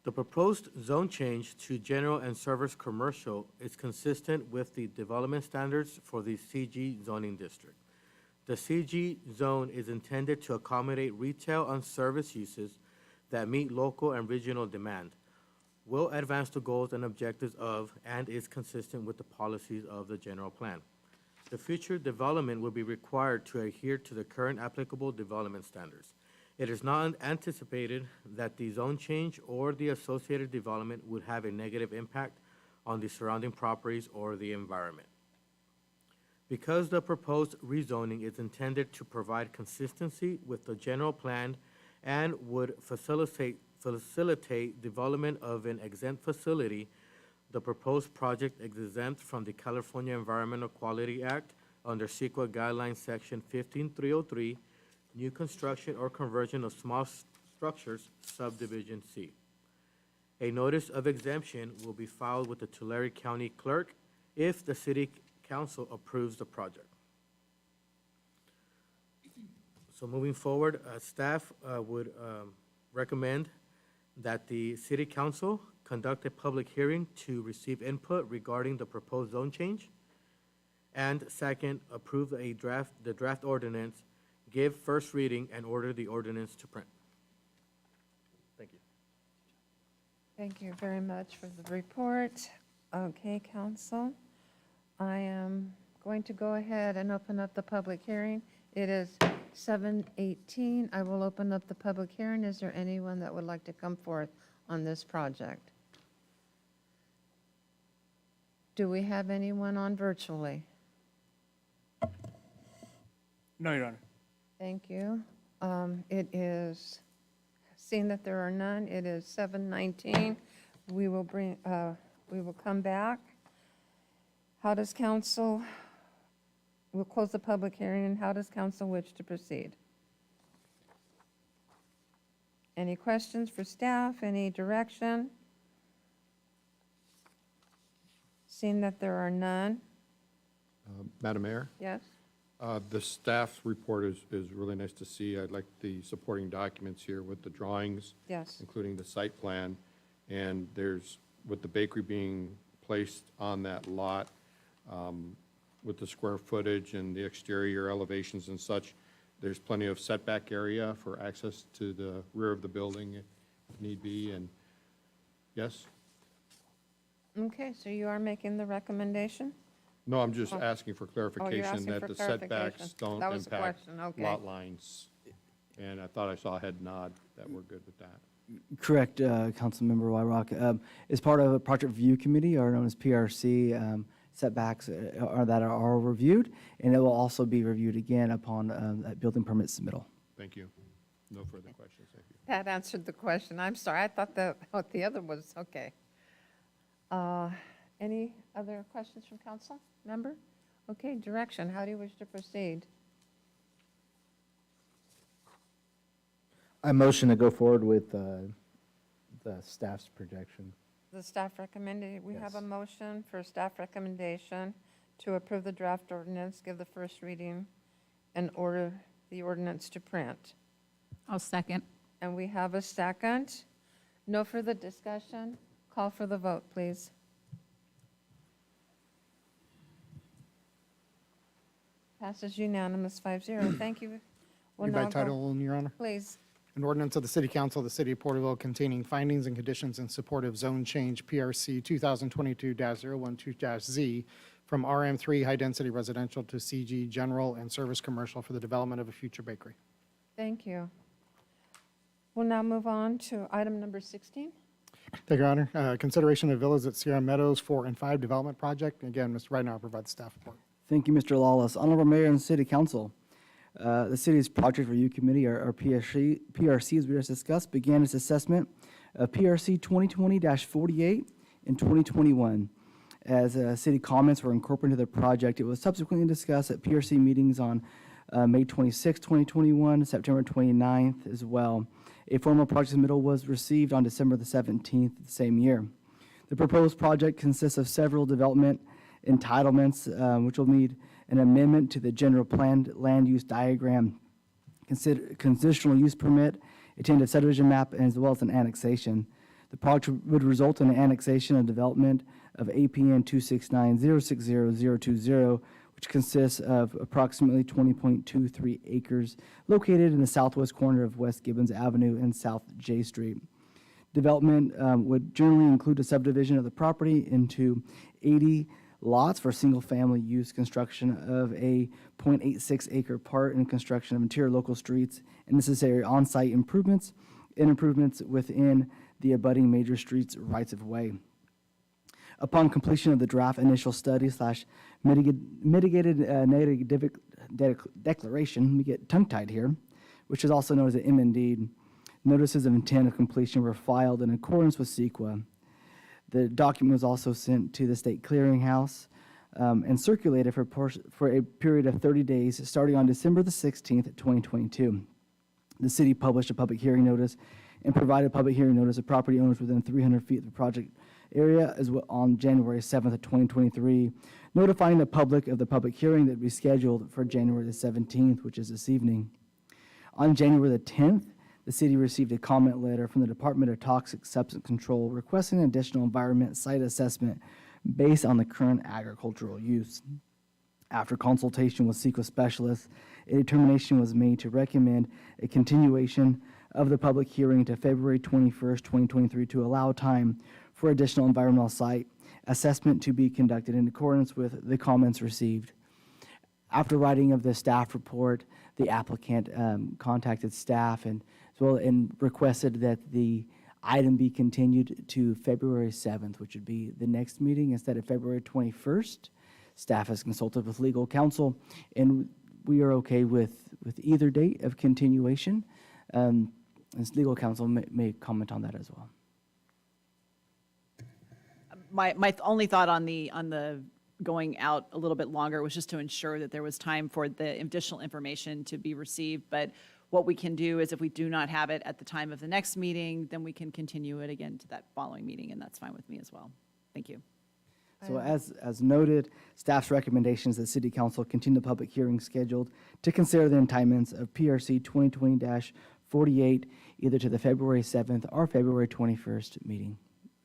The proposed zone change to general and service commercial is consistent with the development standards for the CG zoning district. The CG zone is intended to accommodate retail and service uses that meet local and regional demand, will advance the goals and objectives of, and is consistent with the policies of the general plan. The future development will be required to adhere to the current applicable development standards. It is not anticipated that the zone change or the associated development would have a negative impact on the surrounding properties or the environment. Because the proposed rezoning is intended to provide consistency with the general plan and would facilitate development of an exempt facility, the proposed project is exempt from the California Environmental Quality Act under CEQA Guidelines Section 15303, New Construction or Conversion of Small Structures, Subdivision C. A notice of exemption will be filed with the Tulare County Clerk if the City Council approves the project. So moving forward, staff would recommend that the City Council conduct a public hearing to receive input regarding the proposed zone change. And second, approve the draft ordinance, give first reading, and order the ordinance to print. Thank you. Thank you very much for the report. Okay, council. I am going to go ahead and open up the public hearing. It is 7:18. I will open up the public hearing. Is there anyone that would like to come forth on this project? Do we have anyone on virtually? No, Your Honor. Thank you. It is, seeing that there are none, it is 7:19. We will come back. How does council, we'll close the public hearing, and how does council wish to proceed? Any questions for staff? Any direction? Seeing that there are none, Madam Mayor? yes? The staff's report is really nice to see. I'd like the supporting documents here with the drawings. Yes. Including the site plan. And there's, with the bakery being placed on that lot, with the square footage and the exterior elevations and such, there's plenty of setback area for access to the rear of the building if need be, and yes? Okay, so you are making the recommendation? No, I'm just asking for clarification asking that for the setbacks clarification. don't That was the impact question, okay. lot lines. And I thought I saw a head nod that we're good with that. Correct, Councilmember Wyrock. As part of a project review committee, or known as PRC, setbacks that are reviewed, and it will also be reviewed again upon that building permit submittal. Thank you. No further questions, thank you. That answered the question. I'm sorry, I thought the other was, okay. Any other questions from council member? Okay, direction, how do you wish to proceed? I motion to go forward with the staff's projection. The staff recommended, we have a Yes. motion for staff recommendation to approve the draft ordinance, give the first reading, and order the ordinance to print. I'll second. And we have a second. No further discussion. Call for the vote, please. Passes unanimous 5-0. Thank you. We'll Read by now go- title only, Your Honor. Please. An ordinance of the City Council of the City of Porterville containing findings and conditions in support of zone change PRC 2022-012-Z from RM3 High Density Residential to CG General and Service Commercial for the development of a future bakery. Thank you. We'll now move on to item number 16. Thank you, Your Honor. Consideration of Villas at Sierra Meadows 4 and 5 Development Project. Again, Mr. Ridenour will provide the staff report. Thank you, Mr. Lawless. Honorable Mayor and City Council, the city's Project Review Committee, or PRC, as we just discussed, began its assessment of PRC 2020-48 in 2021. As city comments were incorporated into the project, it was subsequently discussed at PRC meetings on May 26, 2021, September 29th as well. A formal project submittal was received on December the 17th the same year. The proposed project consists of several development entitlements, which will need an amendment to the general planned land use diagram, conditional use permit, attended subdivision map, as well as an annexation. The project would result in an annexation and development of APN 269-060-020, which consists of approximately 20.23 acres located in the southwest corner of West Gibbons Avenue and South J Street. Development would generally include a subdivision of the property into 80 lots for single-family use, construction of a 0.86 acre part, and construction of interior local streets and necessary on-site improvements and improvements within the abutting major streets rights-of-way. Upon completion of the draft initial study / mitigated negative declaration, let me get tongue-tied here, which is also known as an M&D, notices of intent of completion were filed in accordance with CEQA. The document was also sent to the State Clearinghouse and circulated for a period of 30 days, starting on December the 16th, 2022. The city published a public hearing notice and provided public hearing notice of property owners within 300 feet of the project area as well on January 7th of 2023, notifying the public of the public hearing that would be scheduled for January the 17th, which is this evening. On January the 10th, the city received a comment letter from the Department of Toxic Substance Control requesting additional environment site assessment based on the current agricultural use. After consultation with CEQA specialists, a determination was made to recommend a continuation of the public hearing to February 21st, 2023 to allow time for additional environmental site assessment to be conducted in accordance with the comments received. After writing of the staff report, the applicant contacted staff and requested that the item be continued to February 7th, which would be the next meeting instead of February 21st. Staff has consulted with legal counsel, and we are okay with either date of continuation. As legal counsel may comment on that as well. My only thought on the going out a little bit longer was just to ensure that there was time for the additional information to be received. But what we can do is if we do not have it at the time of the next meeting, then we can continue it again to that following meeting, and that's fine with me as well. Thank you. So as noted, staff's recommendations that City Council continue the public hearing scheduled to consider the indictments of PRC 2020-48 either to the February 7th or February 21st meeting.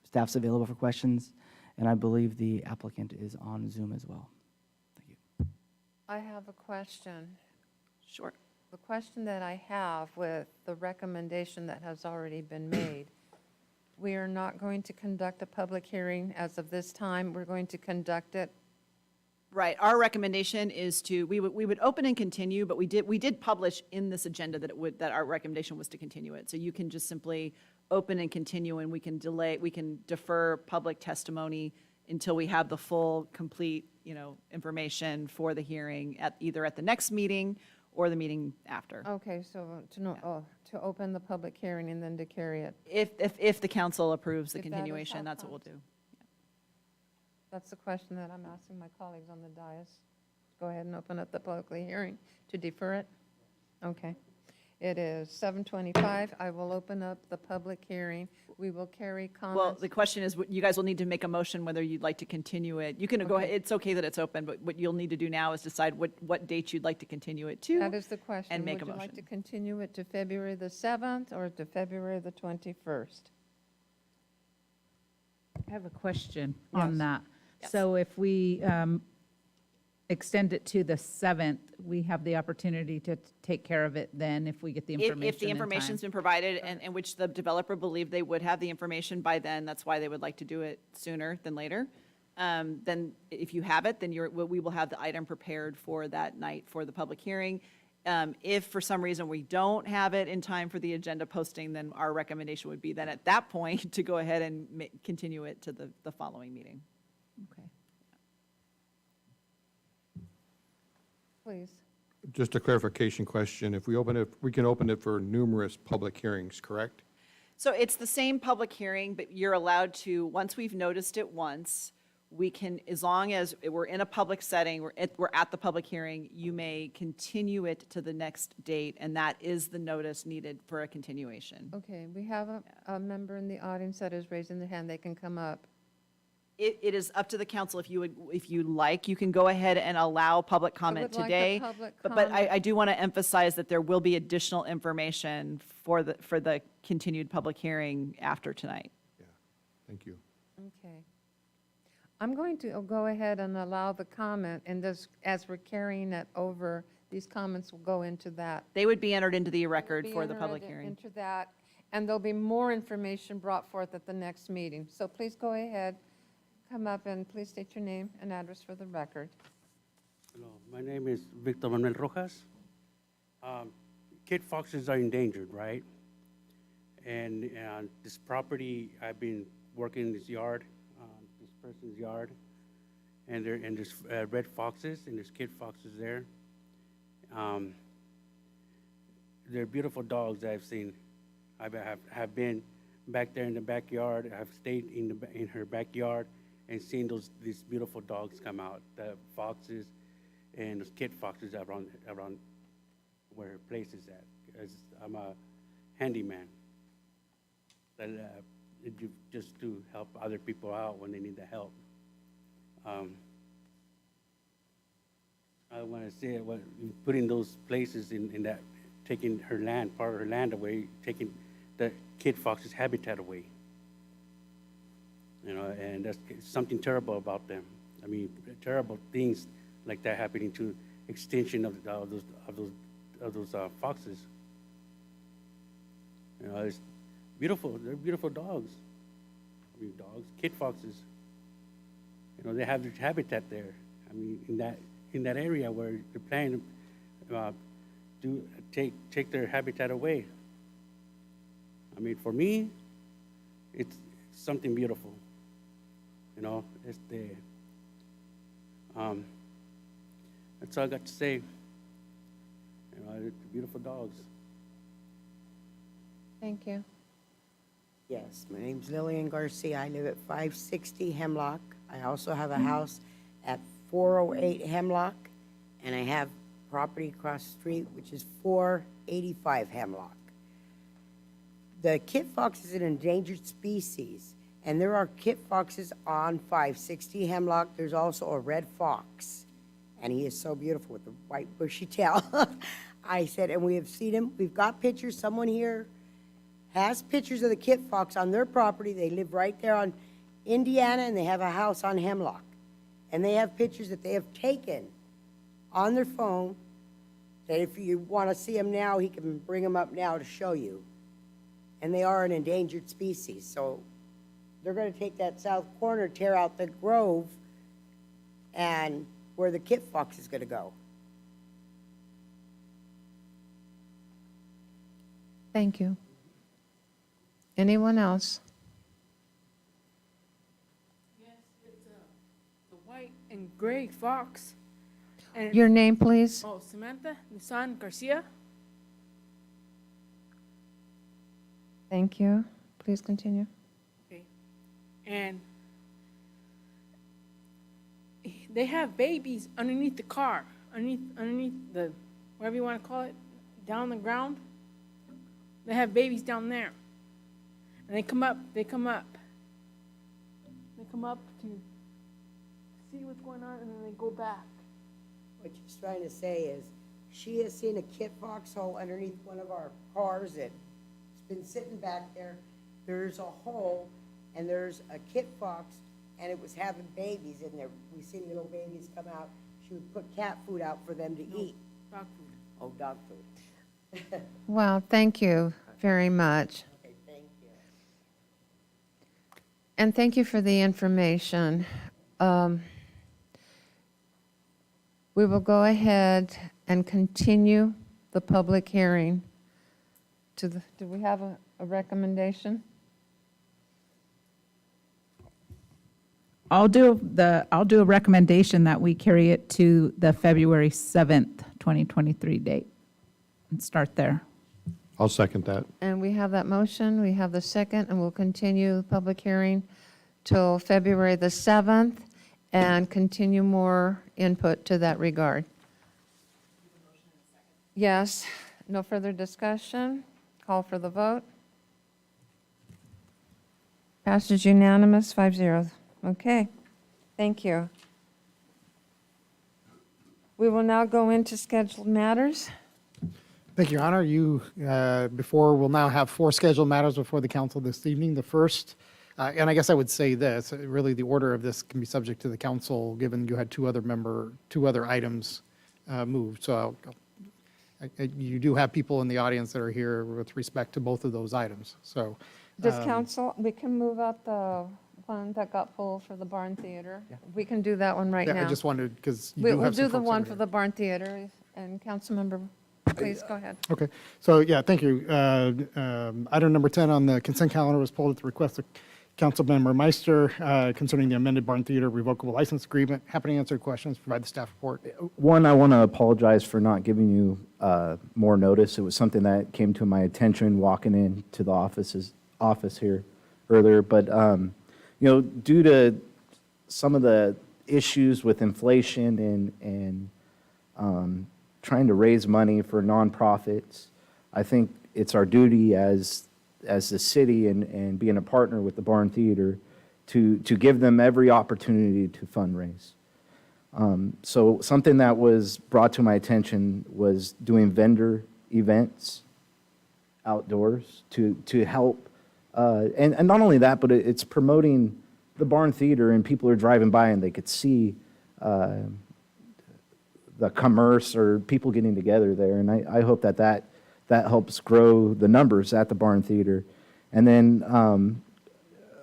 Staff's available for questions, and I believe the applicant is on Zoom as well. Thank you. I have a question. Sure. The question that I have with the recommendation that has already been made, we are not going to conduct a public hearing as of this time. We're going to conduct it. Right, our recommendation is we would open and continue, but we did publish in this agenda that our recommendation was to continue it. So you can just simply open and continue, and we can defer public testimony until we have the full, complete, information for the hearing either at the next meeting or the meeting after. Okay, so to open the public hearing and then to carry it. If the council approves the If that is continuation, how that's what we'll do. That's the question that I'm asking my colleagues on the dais. Go ahead and open up the public hearing to defer it. Okay. It is 7:25. I will open up the public hearing. We will carry Well, comments. the question is, you guys will need to make a motion whether you'd like to continue it. You can go ahead, it's okay that it's open, but what you'll need to do now is decide what date you'd like to continue it to. That is the question. and make a Would you like to motion. continue it to February the 7th or to February the 21st? I have a question on Yes. that. Yes. So if we extend it to the 7th, we have the opportunity to take care of it then if we get the information If the in information's time. been provided and which the developer believed they would have the information by then, that's why they would like to do it sooner than later. Then if you have it, then we will have the item prepared for that night for the public hearing. If for some reason we don't have it in time for the agenda posting, then our recommendation would be then at that point to go ahead and continue it to the following meeting. Okay. Please. Just a clarification question. If we open it, we can open it for numerous public hearings, correct? So it's the same public hearing, but you're allowed to, once we've noticed it once, we can, as long as we're in a public setting, we're at the public hearing, you may continue it to the next date, and that is the notice needed for a continuation. Okay, we have a member in the audience that is raising their hand. They can come up. It is up to the council if you like. You can go ahead and allow public comment would like the today. public But comment. I do want to emphasize that there will be additional information for the continued public hearing after tonight. Thank you. Okay. I'm going to go ahead and allow the comment, and as we're carrying it over, these comments will go into that. They would be entered into the record Be for the entered public hearing. Into that, and there'll be more information brought forth at the next meeting. So please go ahead, come up, and please state your name and address for the record. Hello, my name is Victor Manuel Rojas. Kid foxes are endangered, right? And this property, I've been working in this yard, this person's yard, and there's red foxes and there's kid foxes there. They're beautiful dogs I've seen. I have been back there in the backyard. I've stayed in her backyard and seen these beautiful dogs come out, the foxes and those kid foxes around where her place is at. Because I'm a handyman, just to help other people out when they need the help. I want to say putting those places in that, taking her land, part of her land away, taking the kid fox's habitat away. And that's something terrible about them. I mean, terrible things like that happening to extinction of those foxes. It's beautiful. They're beautiful dogs. I mean, dogs, kid foxes. They have their habitat there. I mean, in that area where they're planning to take their habitat away. I mean, for me, it's something beautiful. It's the, that's all I got to say. They're beautiful dogs. Thank you. Yes, my name's Lillian Garcia. I live at 560 Hemlock. I also have a house at 408 Hemlock, and I have property across the street, which is 485 Hemlock. The kit fox is an endangered species, and there are kit foxes on 560 Hemlock. There's also a red fox, and he is so beautiful with the white bushy tail. I said, and we have seen him. We've got pictures. Someone here has pictures of the kit fox on their property. They live right there on Indiana, and they have a house on Hemlock. And they have pictures that they have taken on their phone that if you want to see them now, he can bring them up now to show you. And they are an endangered species, so they're going to take that south corner, tear out the grove, and where the kit fox is going to go. Thank you. Anyone else? Yes, it's the white and gray fox. And Your name, please? Oh, Samantha Nisan Garcia. Thank you. Please continue. Okay. And they have babies underneath the car, underneath the, whatever you want to call it, down the ground. They have babies down there. And they come up to see what's going on, and then they go back. What she's trying to say is, she has seen a kit foxhole underneath one of our cars that's been sitting back there. There's a hole, and there's a kit fox, and it was having babies in there. We seen little babies come out. She would put cat food out for them to eat. Dog food. Oh, dog food. Well, thank you very much. Okay, thank you. And thank you for the information. We will go ahead and continue the public hearing to the, do we have a recommendation? I'll do a recommendation that we carry it to the February 7th, 2023 date and start there. I'll second that. And we have that motion, we have the second, and we'll continue the public hearing till February the 7th and continue more input to that regard. Yes, no further discussion. Call for the vote. Passes unanimous, 5-0. Okay, thank you. We will now go into scheduled matters. Thank you, Your Honor. We'll now have 4 scheduled matters before the council this evening. The first, and I guess I would say this, really the order of this can be subject to the council, given you had two other items moved. So you do have people in the audience that are here with respect to both of those items. So Does council, we can move out the one that got pulled for the barn theater? We can do that one right now. I just wanted, because you do We'll have some do the folks one over for here. the barn theater, and Councilmember, please go ahead. Okay, so yeah, thank you. Item number 10 on the consent calendar was pulled at the request of Councilmember Meister concerning the amended barn theater revocable license agreement. Happy to answer questions, provide the staff report. One, I want to apologize for not giving you more notice. It was something that came to my attention walking into the office here earlier. But, due to some of the issues with inflation and trying to raise money for nonprofits, I think it's our duty as the city and being a partner with the Barn Theater to give them every opportunity to fundraise. So something that was brought to my attention was doing vendor events outdoors to help. And not only that, but it's promoting the Barn Theater, and people are driving by and they could see the commerce or people getting together there. And I hope that helps grow the numbers at the Barn Theater. And then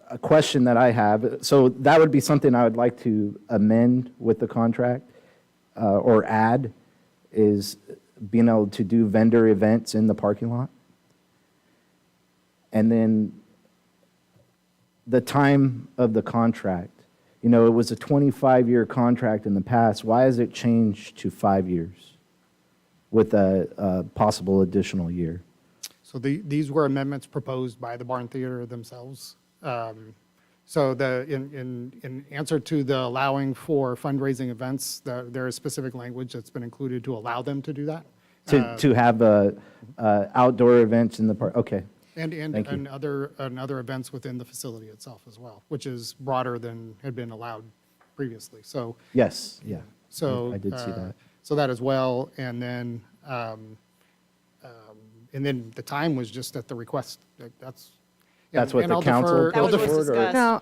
a question that I have, so that would be something I would like to amend with the contract or add, is being able to do vendor events in the parking lot. And then the time of the contract. It was a 25-year contract in the past. Why has it changed to 5 years with a possible additional year? So these were amendments proposed by the Barn Theater themselves. So in answer to the allowing for fundraising events, there is specific language that's been included to allow them to do that. To have outdoor events in the park, okay. And Thank you. other events within the facility itself as well, which is broader than had been allowed previously. So Yes, yeah. So I did see that. So that as well, and then the time was just at the request. That's what the council That was what's discussed. No,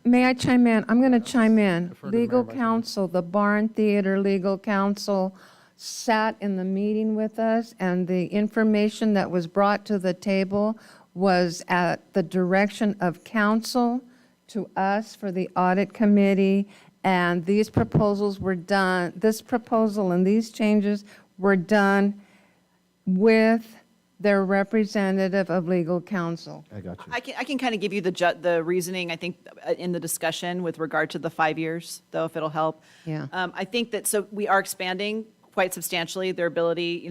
may I chime in? I'm going to chime in. Defer to the Legal mayor, Vice Mayor. counsel, the Barn Theater legal counsel sat in the meeting with us, and the information that was brought to the table was at the direction of council to us for the audit committee, and these proposals were done, this proposal and these changes were done with their representative of legal counsel. I got you. I can kind of give you the reasoning, I think, in the discussion with regard to the 5 years, though, if it'll help. Yeah. I think that, so we are expanding quite substantially their ability,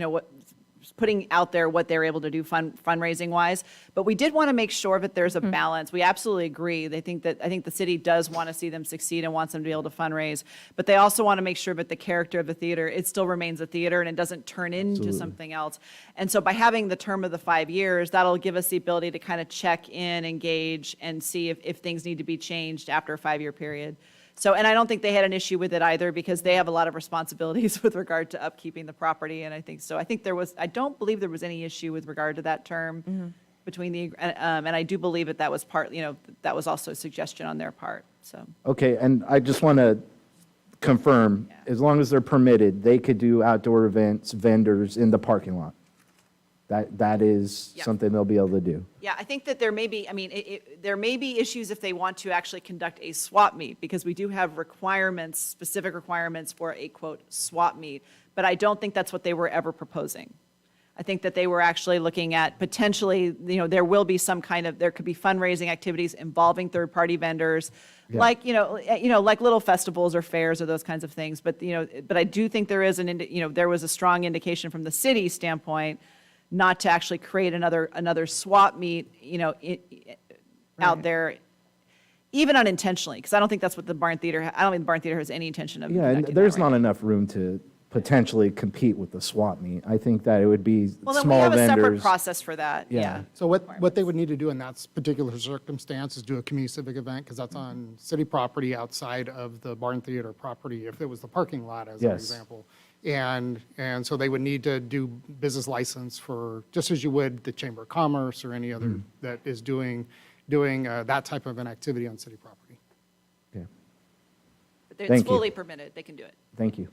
putting out there what they're able to do fundraising wise. But we did want to make sure that there's a balance. We absolutely agree. I think the city does want to see them succeed and wants them to be able to fundraise. But they also want to make sure that the character of the theater, it still remains a theater and it doesn't turn into something else. And so by having the term of the 5 years, that'll give us the ability to kind of check in, engage, and see if things need to be changed after a 5-year period. So, and I don't think they had an issue with it either, because they have a lot of responsibilities with regard to upkeeping the property, and I think I don't believe there was any issue with regard to that term between and I do believe that was that was also a suggestion on their part, so. Okay, and I just want to confirm, as long as they're permitted, they could do outdoor events, vendors in the parking lot. That is Yeah. something they'll be able to do. Yeah, I think that there may be, there may be issues if they want to actually conduct a swap meet, because we do have requirements, specific requirements for a, quote, swap meet, but I don't think that's what they were ever proposing. I think that they were actually looking at potentially, there will be there could be fundraising activities involving third-party vendors, Yeah. like, like little festivals or fairs or those kinds of things, but, but I do think there is there was a strong indication from the city standpoint not to actually create another swap meet, out there, even unintentionally, because I don't think that's what I don't think the Barn Theater has any intention of Yeah, and conducting there's that not right enough room to potentially compete with the swap meet. I think that it would be now. Well, then we small have a separate vendors. process for that, yeah. So what they would need to do in that particular circumstance is do a community civic event, because that's on city property outside of the Barn Theater property, if it was the parking lot, as an Yes. example. And so they would need to do business license for, just as you would the Chamber of Commerce or any other that is doing that type of an activity on city property. Okay, But it's Thank you. fully permitted, they can do it. thank you.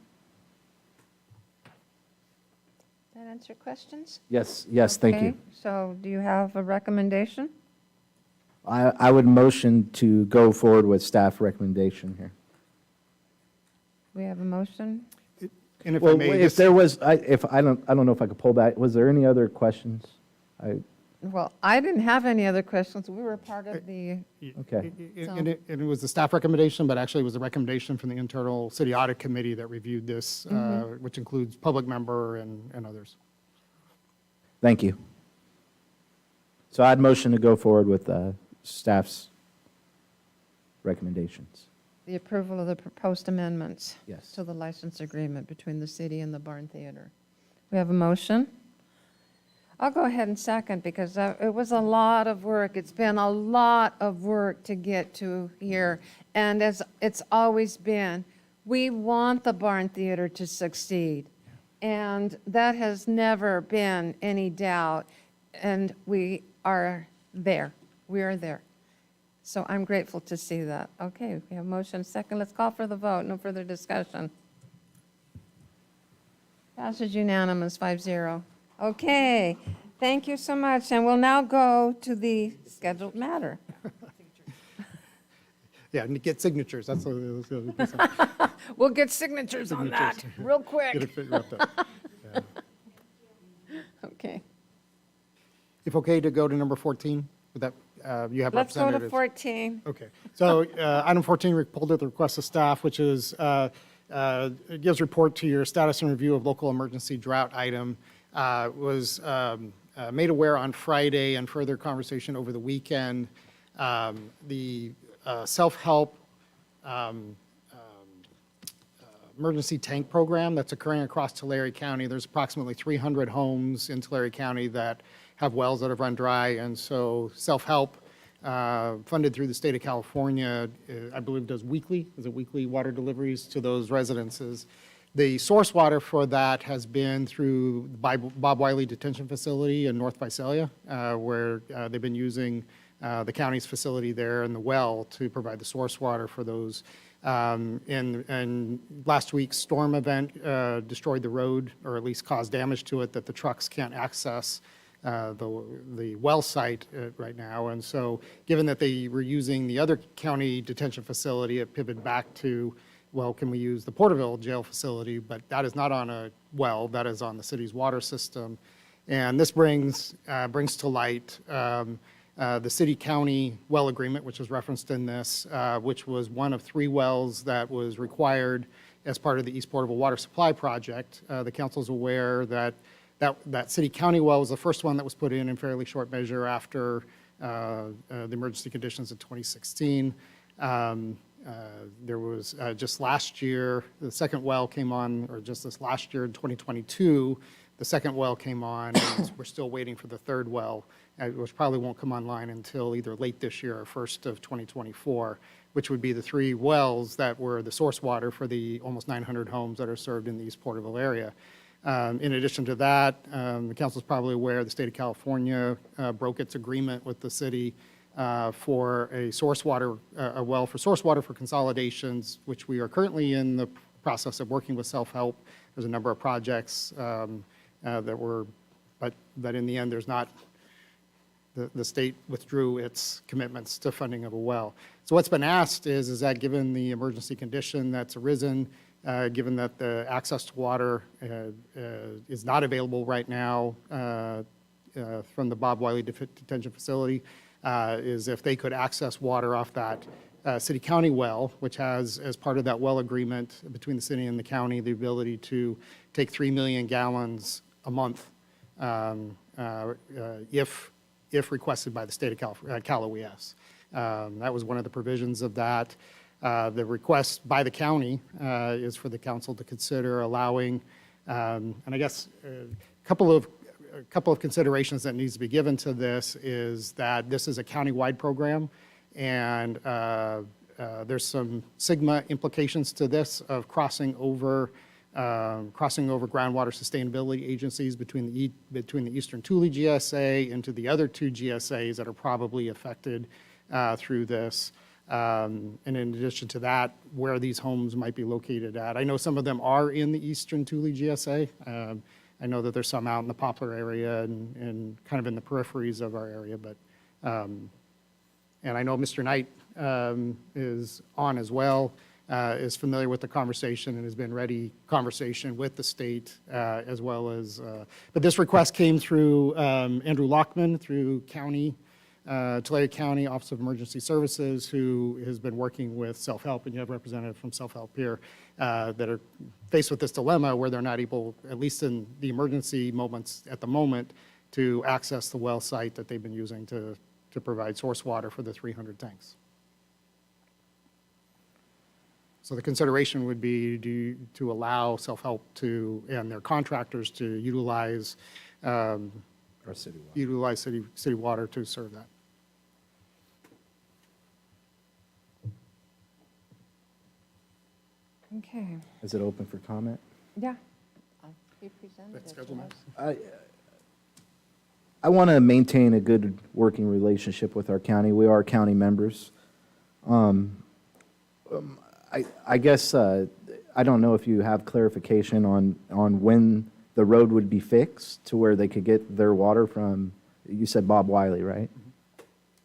That answer questions? Yes, thank you. Okay, so do you have a recommendation? I would motion to go forward with staff recommendation here. We have a motion? And if I Well, may, if this- there was, I don't know if I could pull back, was there any other questions? Well, I didn't have any other questions. We were part of the, Okay. And it was the staff recommendation, but actually it was a recommendation from the internal city audit committee that reviewed this, which includes public member and others. Thank you. So I'd motion to go forward with staff's recommendations. the approval of the proposed amendments Yes. to the license agreement between the city and the Barn Theater. We have a motion. I'll go ahead and second, because it was a lot of work. It's been a lot of work to get to here. And as it's always been, we want the Barn Theater to succeed. And that has never been any doubt. And we are there. We are there. So I'm grateful to see that. Okay, we have motion second. Let's call for the vote. No further discussion. Passes unanimous, 5-0. Okay, thank you so much. And we'll now go to the scheduled matter. Yeah, and get signatures, that's what it was. We'll get signatures on that Signatures. real Get quick. it wrapped up. Okay, If okay to go to number 14, would that, you have let's go to representatives? 14. Okay, so item 14, we pulled at the request of staff, which is, it gives report to your status and review of local emergency drought item. Was made aware on Friday and further conversation over the weekend. The self-help emergency tank program that's occurring across Tulare County. There's approximately 300 homes in Tulare County that have wells that have run dry, and so self-help, funded through the state of California, I believe does weekly water deliveries to those residences. The source water for that has been through Bob Wiley Detention Facility in North Visalia, where they've been using the county's facility there and the well to provide the source water for those And last week's storm event destroyed the road, or at least caused damage to it that the trucks can't access the well site right now. And so given that they were using the other county detention facility, it pivoted back to, well, can we use the Porterville jail facility? But that is not on a well, that is on the city's water system. And this brings to light the city-county well agreement, which was referenced in this, which was one of 3 wells that was required as part of the East Porterville Water Supply Project. The council's aware that city-county well was the first one that was put in fairly short measure after the emergency conditions in 2016. There was just last year, the second well came on, or just this last year in 2022, the second well came on, and we're still waiting for the third well, which probably won't come online until either late this year or first of 2024, which would be the 3 wells that were the source water for the almost 900 homes that are served in the East Porterville area. In addition to that, the council is probably aware the state of California broke its agreement with the city for a source water, a well for source water for consolidations, which we are currently in the process of working with self-help. There's a number of projects but in the end, there's not, the state withdrew its commitments to funding of a well. So what's been asked is that given the emergency condition that's arisen, given that the access to water is not available right now from the Bob Wiley Detention Facility, is if they could access water off that city-county well, which has, as part of that well agreement between the city and the county, the ability to take 3 million gallons a month if requested by the state of Cal OES. That was one of the provisions of that. The request by the county is for the council to consider allowing, and I guess a couple of considerations that needs to be given to this is that this is a county-wide program, and there's some SGMA implications to this of crossing over groundwater sustainability agencies between the Eastern Tule GSA into the other 2 GSAs that are probably affected through this. And in addition to that, where these homes might be located at. I know some of them are in the Eastern Tule GSA. I know that there's some out in the Poplar area and kind of in the peripheries of our area, but, and I know Mr. Knight is on as well, is familiar with the conversation and has been ready conversation with the state as well as, but this request came through Andrew Lockman through county, Tulare County Office of Emergency Services, who has been working with self-help, and you have a representative from self-help here, that are faced with this dilemma where they're not able, at least in the emergency moments at the moment, to access the well site that they've been using to provide source water for the 300 tanks. So the consideration would be to allow self-help and their contractors to utilize city water to serve that. Okay, Is it open for comment? yeah. He presented Let's it to schedule us. I want to maintain a good working relationship with our county. We are county members. I guess, I don't know if you have clarification on when the road would be fixed to where they could get their water from, you said Bob Wiley, right?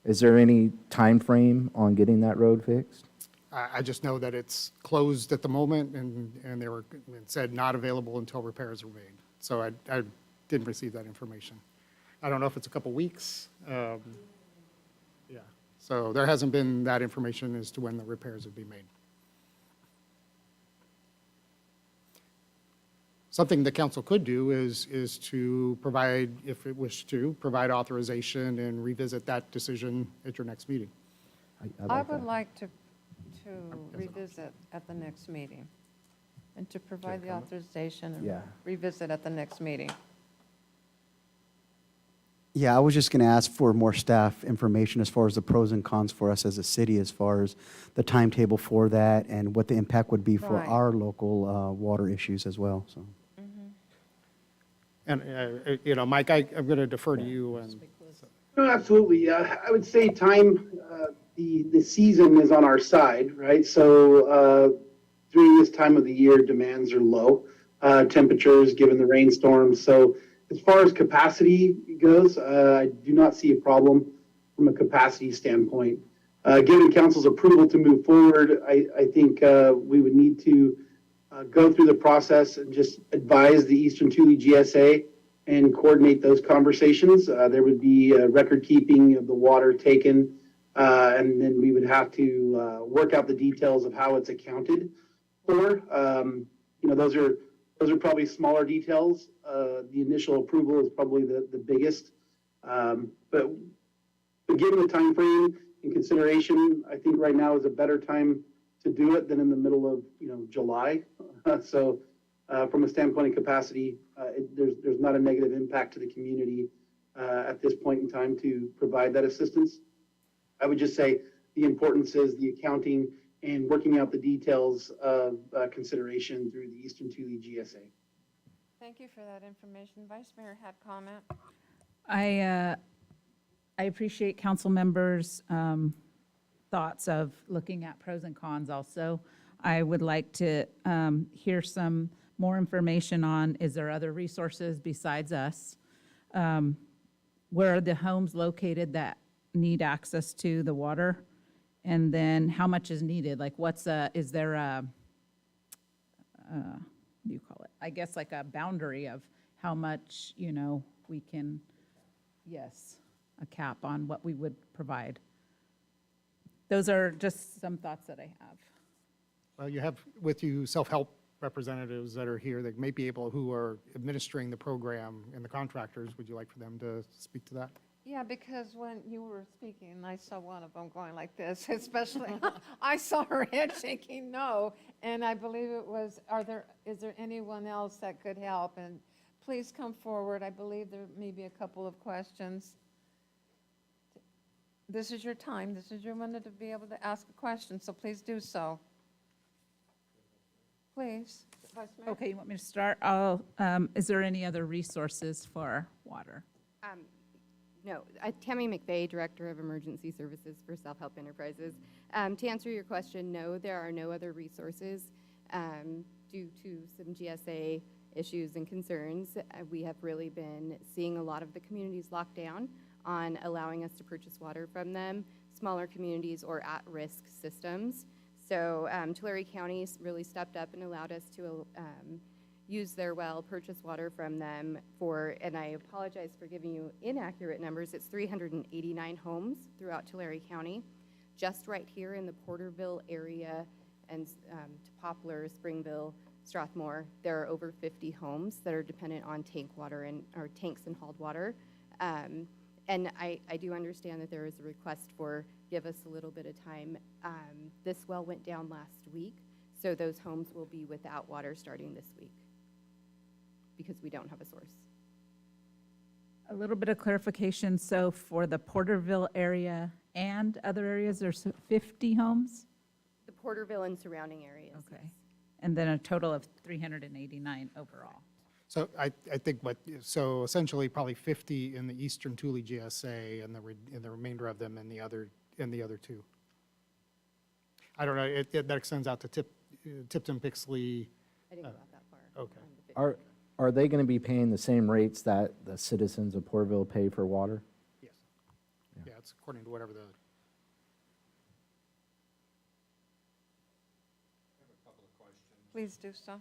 Is there any time frame on getting that road fixed? I just know that it's closed at the moment, and it said not available until repairs are made. So I didn't receive that information. I don't know if it's a couple weeks. Yeah. So there hasn't been that information as to when the repairs would be made. Something the council could do is to provide, if it wished to, provide authorization and revisit that decision at your next meeting. I would like to revisit at the next meeting and to provide the authorization and Yeah. revisit at the next meeting. Yeah, I was just going to ask for more staff information as far as the pros and cons for us as a city, as far as the timetable for that and what the impact would be for Right. our local water issues as well, so. And, Mike, I'm going to defer to you. And No, absolutely. I would say time, the season is on our side, right? So during this time of the year, demands are low, temperatures given the rainstorms. So as far as capacity goes, I do not see a problem from a capacity standpoint. Given council's approval to move forward, I think we would need to go through the process and just advise the Eastern Thule GSA and coordinate those conversations. There would be record keeping of the water taken, and then we would have to work out the details of how it's accounted for. Those are probably smaller details. The initial approval is probably the biggest. But given the time frame and consideration, I think right now is a better time to do it than in the middle of July. So from a standpoint of capacity, there's not a negative impact to the community at this point in time to provide that assistance. I would just say the importance is the accounting and working out the details of consideration through the Eastern Thule GSA. Thank you for that information. Vice Mayor had comment. I appreciate council members' thoughts of looking at pros and cons also. I would like to hear some more information on, is there other resources besides us? Where are the homes located that need access to the water? And then how much is needed? Like is there a, what do you call it? I guess like a boundary of how much, we can, yes, a cap on what we would provide. Those are just some thoughts that I have. Well, you have with you self-help representatives that are here that may be able, who are administering the program and the contractors. Would you like for them to speak to that? Yeah, because when you were speaking, I saw one of them going like this, especially, I saw her head shaking no, and I believe it was, is there anyone else that could help? And please come forward. I believe there may be a couple of questions. This is your time. This is your minute to be able to ask a question, so please do so. Please. Vice Mayor? Okay, you want me to start? Is there any other resources for water? No, Tammy McVeigh, Director of Emergency Services for Self-Help Enterprises. To answer your question, no, there are no other resources. Due to some GSA issues and concerns, we have really been seeing a lot of the communities locked down on allowing us to purchase water from them, smaller communities or at-risk systems. So Tulare County really stepped up and allowed us to use their well, purchase water from them and I apologize for giving you inaccurate numbers, it's 389 homes throughout Tulare County. Just right here in the Porterville area and to Poplar, Springville, Strathmore, there are over 50 homes that are dependent on or tanks and hauled water. And I do understand that there is a request for give us a little bit of time. This well went down last week, so those homes will be without water starting this week because we don't have a source. A little bit of clarification. So for the Porterville area and other areas, there's 50 homes? The Porterville and surrounding areas. Okay. And then a total of 389 overall. So I think so essentially probably 50 in the Eastern Thule GSA and the remainder of them in the other two. I don't know, that extends out to Tipton, Pixley. I didn't go out that far. Okay. Are they going to be paying the same rates that the citizens of Porterville pay for water? Yes. Yeah, it's according to whatever the. Please do so.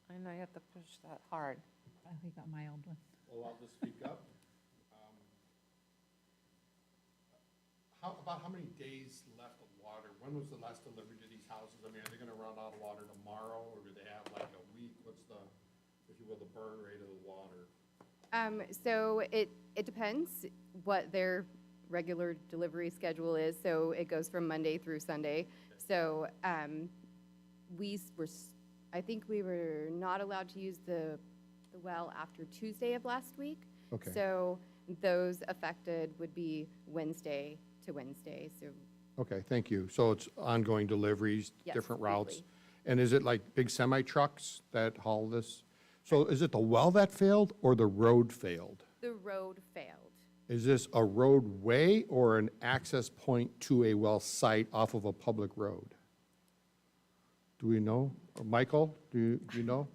I know you have to push that hard. I think got my old one. Well, I'll just speak up. About how many days left of water? When was the last delivery to these houses? I mean, are they gonna run out of water tomorrow, or do they have like a week? What's the, if you will, the burn rate of the water? So it depends what their regular delivery schedule is. So it goes from Monday through Sunday. So I think we were not allowed to use the well after Tuesday of last week. Okay. So those affected would be Wednesday to Wednesday. So Okay, thank you. So it's ongoing deliveries, Yes, different routes? weekly. And is it like big semi-trucks that haul this? So is it the well that failed or the road failed? the road failed. Is this a roadway or an access point to a well site off of a public road? Do we know? Or Michael, do you know?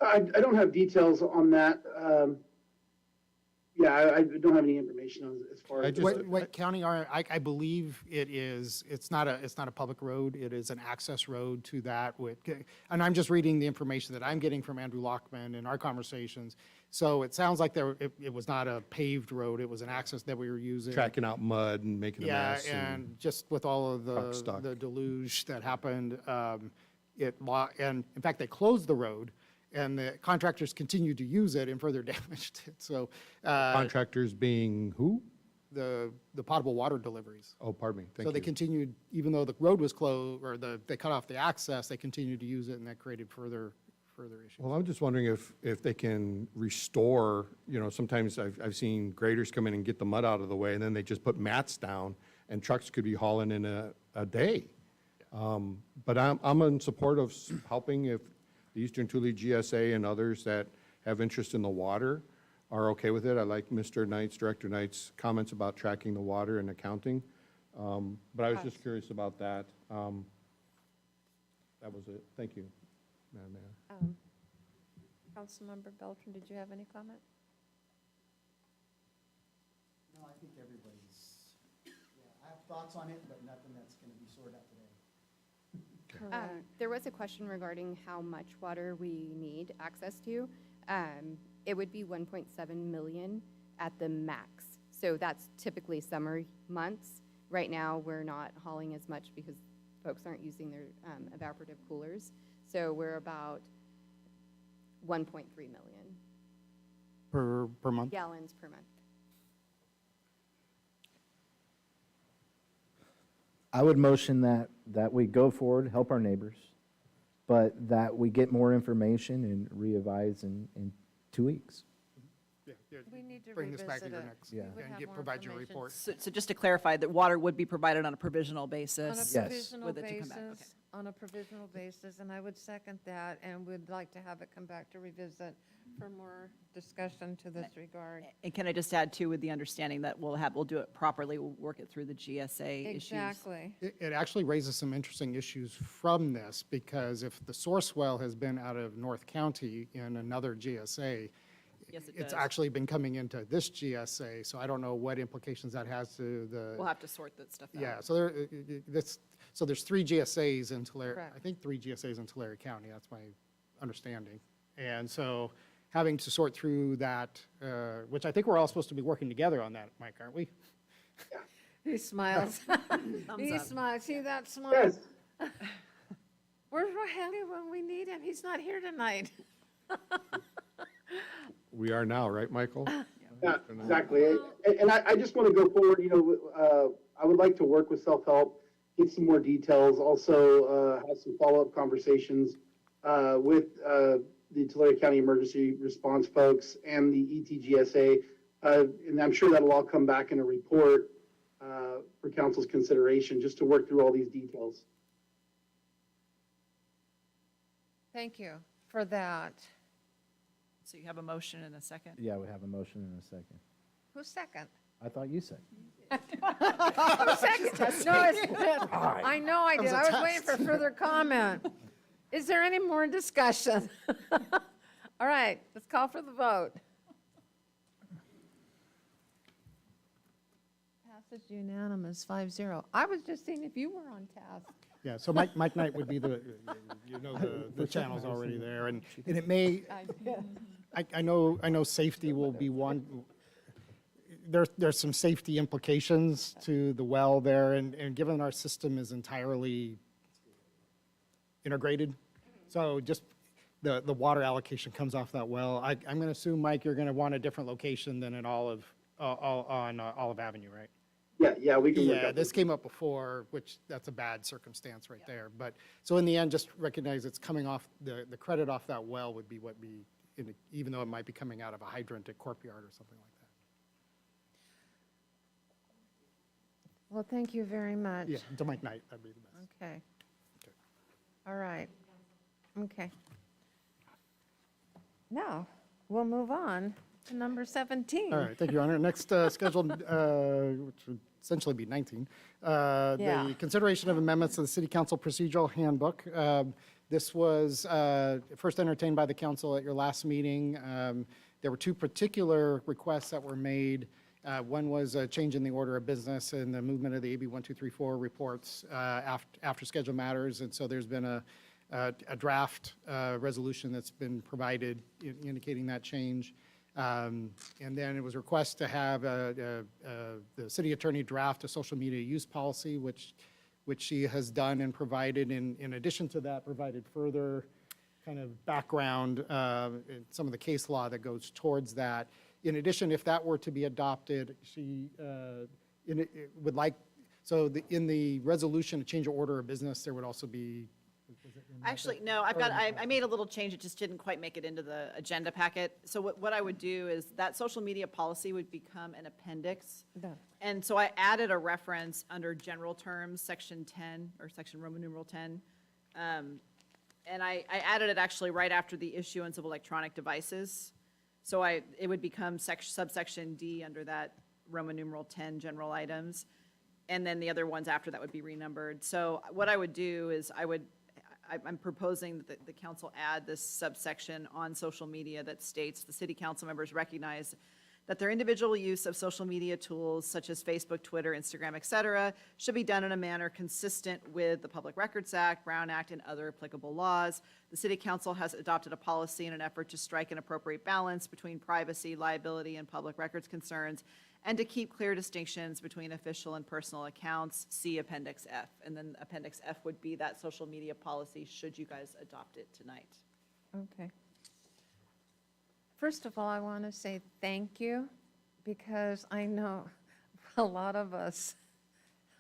I don't have details on that. Yeah, I don't have any information on as far as. What county are, I believe it's not a public road, it is an access road to that and I'm just reading the information that I'm getting from Andrew Lockman in our conversations. So it sounds like it was not a paved road, it was an access that we were using. Tracking out mud and making a mess. Yeah, and just with all of trucks stuck. the deluge that happened, and in fact, they closed the road, and the contractors continued to use it and further damaged it, so. Contractors being who? The potable water deliveries. Oh, pardon me, thank So you. they continued, even though the road was closed, or they cut off the access, they continued to use it, and that created further issues. Well, I'm just wondering if they can restore, sometimes I've seen graders come in and get the mud out of the way, and then they just put mats down, and trucks could be hauling in a day. But I'm in support of helping if the Eastern Tule GSA and others that have interest in the water are okay with it. I like Mr. Knight's, Director Knight's comments about tracking the water and accounting. But I was just curious about that. That was it. Thank you, Madam Mayor. Councilmember Beltran, did you have any comment? No, I think everybody's, I have thoughts on it, but nothing that's going to be sorted out today. There was a question regarding how much water we need access to. It would be 1.7 million at the max. So that's typically summer months. Right now, we're not hauling as much because folks aren't using their evaporative coolers. So we're about 1.3 million Per month? gallons per month. I would motion that we go forward, help our neighbors, but that we get more information and re-advise in 2 weeks. We need to Bring this back revisit to your it. next, We Yeah. would have and more provide your information. report. So just to clarify, that water would be provided on a provisional On a basis? Yes. provisional With it to come back, basis, on a provisional basis, and I would second that, and would like to have it come back to revisit for more discussion to this regard. And can I just add too, with the understanding that we'll do it properly, we'll work it through the GSA issues? Exactly. It actually raises some interesting issues from this, because if the source well has been out of North County in another GSA, Yes, it it's does. actually been coming into this GSA, so I don't know what implications that has to the. We'll have to sort that stuff out. Yeah, so there's 3 GSAs in Tulare, Correct. I think 3 GSAs in Tulare County, that's my understanding. And so having to sort through that, which I think we're all supposed to be working together on that, Mike, aren't we? He smiles. He up. smiles. See that smile? Yes. Where's Rogelio when we need him? He's not here tonight. We are now, right, Michael? Yeah, exactly. And I just want to go forward, I would like to work with self-help, get some more details, also have some follow-up conversations with the Tulare County Emergency Response folks and the ETGSA. And I'm sure that'll all come back in a report for council's consideration, just to work through all these details. Thank you for that. So you have a motion and a second? Yeah, we have a motion in a second. Who's second? I thought you said. Who's second? No, I know I did. I was waiting for further comment. Is there any more discussion? All right, let's call for the vote. Passes unanimous, 5-0. I was just seeing if you were on task. Yeah, so Mike Knight would be the channel's already there, and it may, I know safety will be one. There's some safety implications to the well there, and given our system is entirely integrated, so just the water allocation comes off that well. I'm going to assume, Mike, you're going to want a different location than in on Olive Avenue, right? Yeah, we can work Yeah, out this came up before, which that's a bad circumstance right there. But, so in the end, just recognize it's coming off, the credit off that well would be even though it might be coming out of a hydrant at Courtyard or something like that. Well, thank you very much. Yeah, to Mike Knight, that'd be the best. Okay. All right. Okay. Now, we'll move on to number 17. All right, thank you, Your Honor. Next scheduled, which would essentially be 19, Yeah. the consideration of amendments to the City Council Procedural Handbook. This was first entertained by the council at your last meeting. There were two particular requests that were made. One was a change in the order of business and the movement of the AB 1234 reports after scheduled matters. And so there's been a draft resolution that's been provided indicating that change. And then it was a request to have the city attorney draft a social media use policy, which she has done and provided. In addition to that, provided further kind of background in some of the case law that goes towards that. In addition, if that were to be adopted, she would like, so in the resolution to change the order of business, there would also be. Actually, no, I made a little change, it just didn't quite make it into the agenda packet. So what I would do is that social media policy would become an appendix. And so I added a reference under general terms, section 10, or section Roman numeral 10. And I added it actually right after the issuance of electronic devices. So it would become subsection D under that Roman numeral 10 general items. And then the other ones after that would be renumbered. So what I would do is I'm proposing that the council add this subsection on social media that states the city council members recognize that their individual use of social media tools such as Facebook, Twitter, Instagram, et cetera, should be done in a manner consistent with the Public Records Act, Brown Act, and other applicable laws. The city council has adopted a policy in an effort to strike an appropriate balance between privacy, liability, and public records concerns, and to keep clear distinctions between official and personal accounts. See Appendix F. And then Appendix F would be that social media policy, should you guys adopt it tonight. Okay. First of all, I want to say thank you, because I know a lot of us,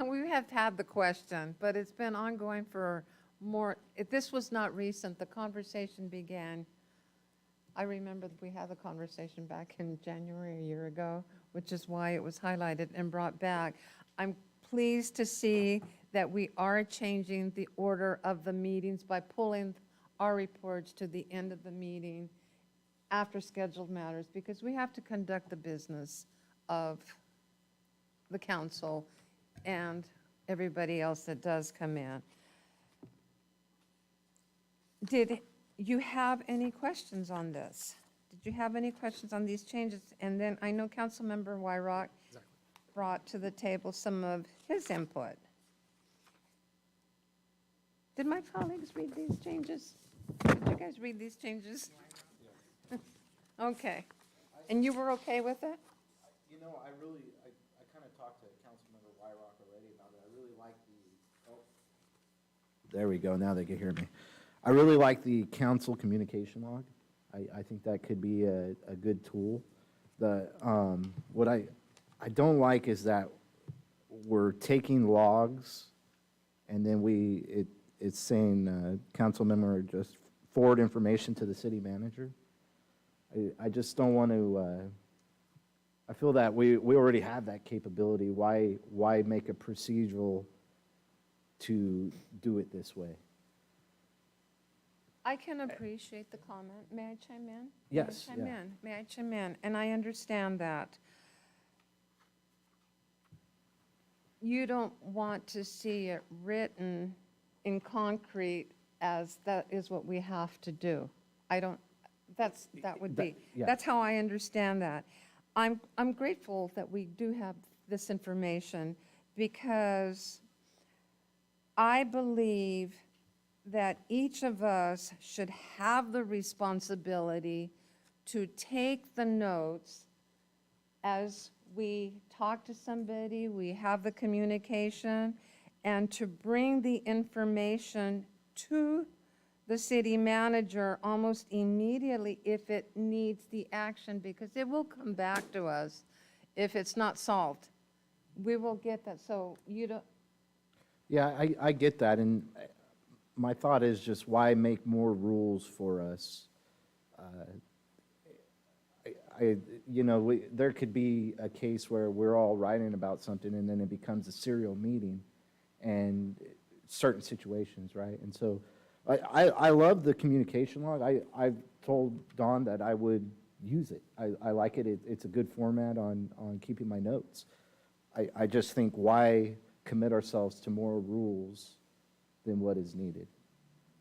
we have had the question, but it's been ongoing for more, this was not recent, the conversation began, I remember that we had the conversation back in January, a year ago, which is why it was highlighted and brought back. I'm pleased to see that we are changing the order of the meetings by pulling our reports to the end of the meeting after scheduled matters, because we have to conduct the business of the council and everybody else that does come in. Did you have any questions on this? Did you have any questions on these changes? And then I know Councilmember Wyrock brought to the table some of his input. Did my colleagues read these changes? Did you guys read these changes? Okay. And you were okay with it? You know, I kind of talked to Councilmember Wyrock already about it. I really like there we go, now they can hear me. I really like the council communication log. I think that could be a good tool. What I don't like is that we're taking logs and then it's saying council member just forward information to the city manager. I just don't want to, I feel that we already have that capability. Why make a procedural to do it this way? I can appreciate the comment. May I chime in? Yes, May I chime yeah. in? May I chime in? And I understand that. You don't want to see it written in concrete as that is what we have to do. I don't, that would be, yeah. that's how I understand that. I'm grateful that we do have this information, because I believe that each of us should have the responsibility to take the notes as we talk to somebody, we have the communication, and to bring the information to the city manager almost immediately if it needs the action, because it will come back to us if it's not solved. We will get that, so you don't. Yeah, I get that, and my thought is just why make more rules for us? There could be a case where we're all writing about something and then it becomes a serial meeting and certain situations, right? And so I love the communication log. I've told Dawn that I would use it. I like it. It's a good format on keeping my notes. I just think, why commit ourselves to more rules than what is needed?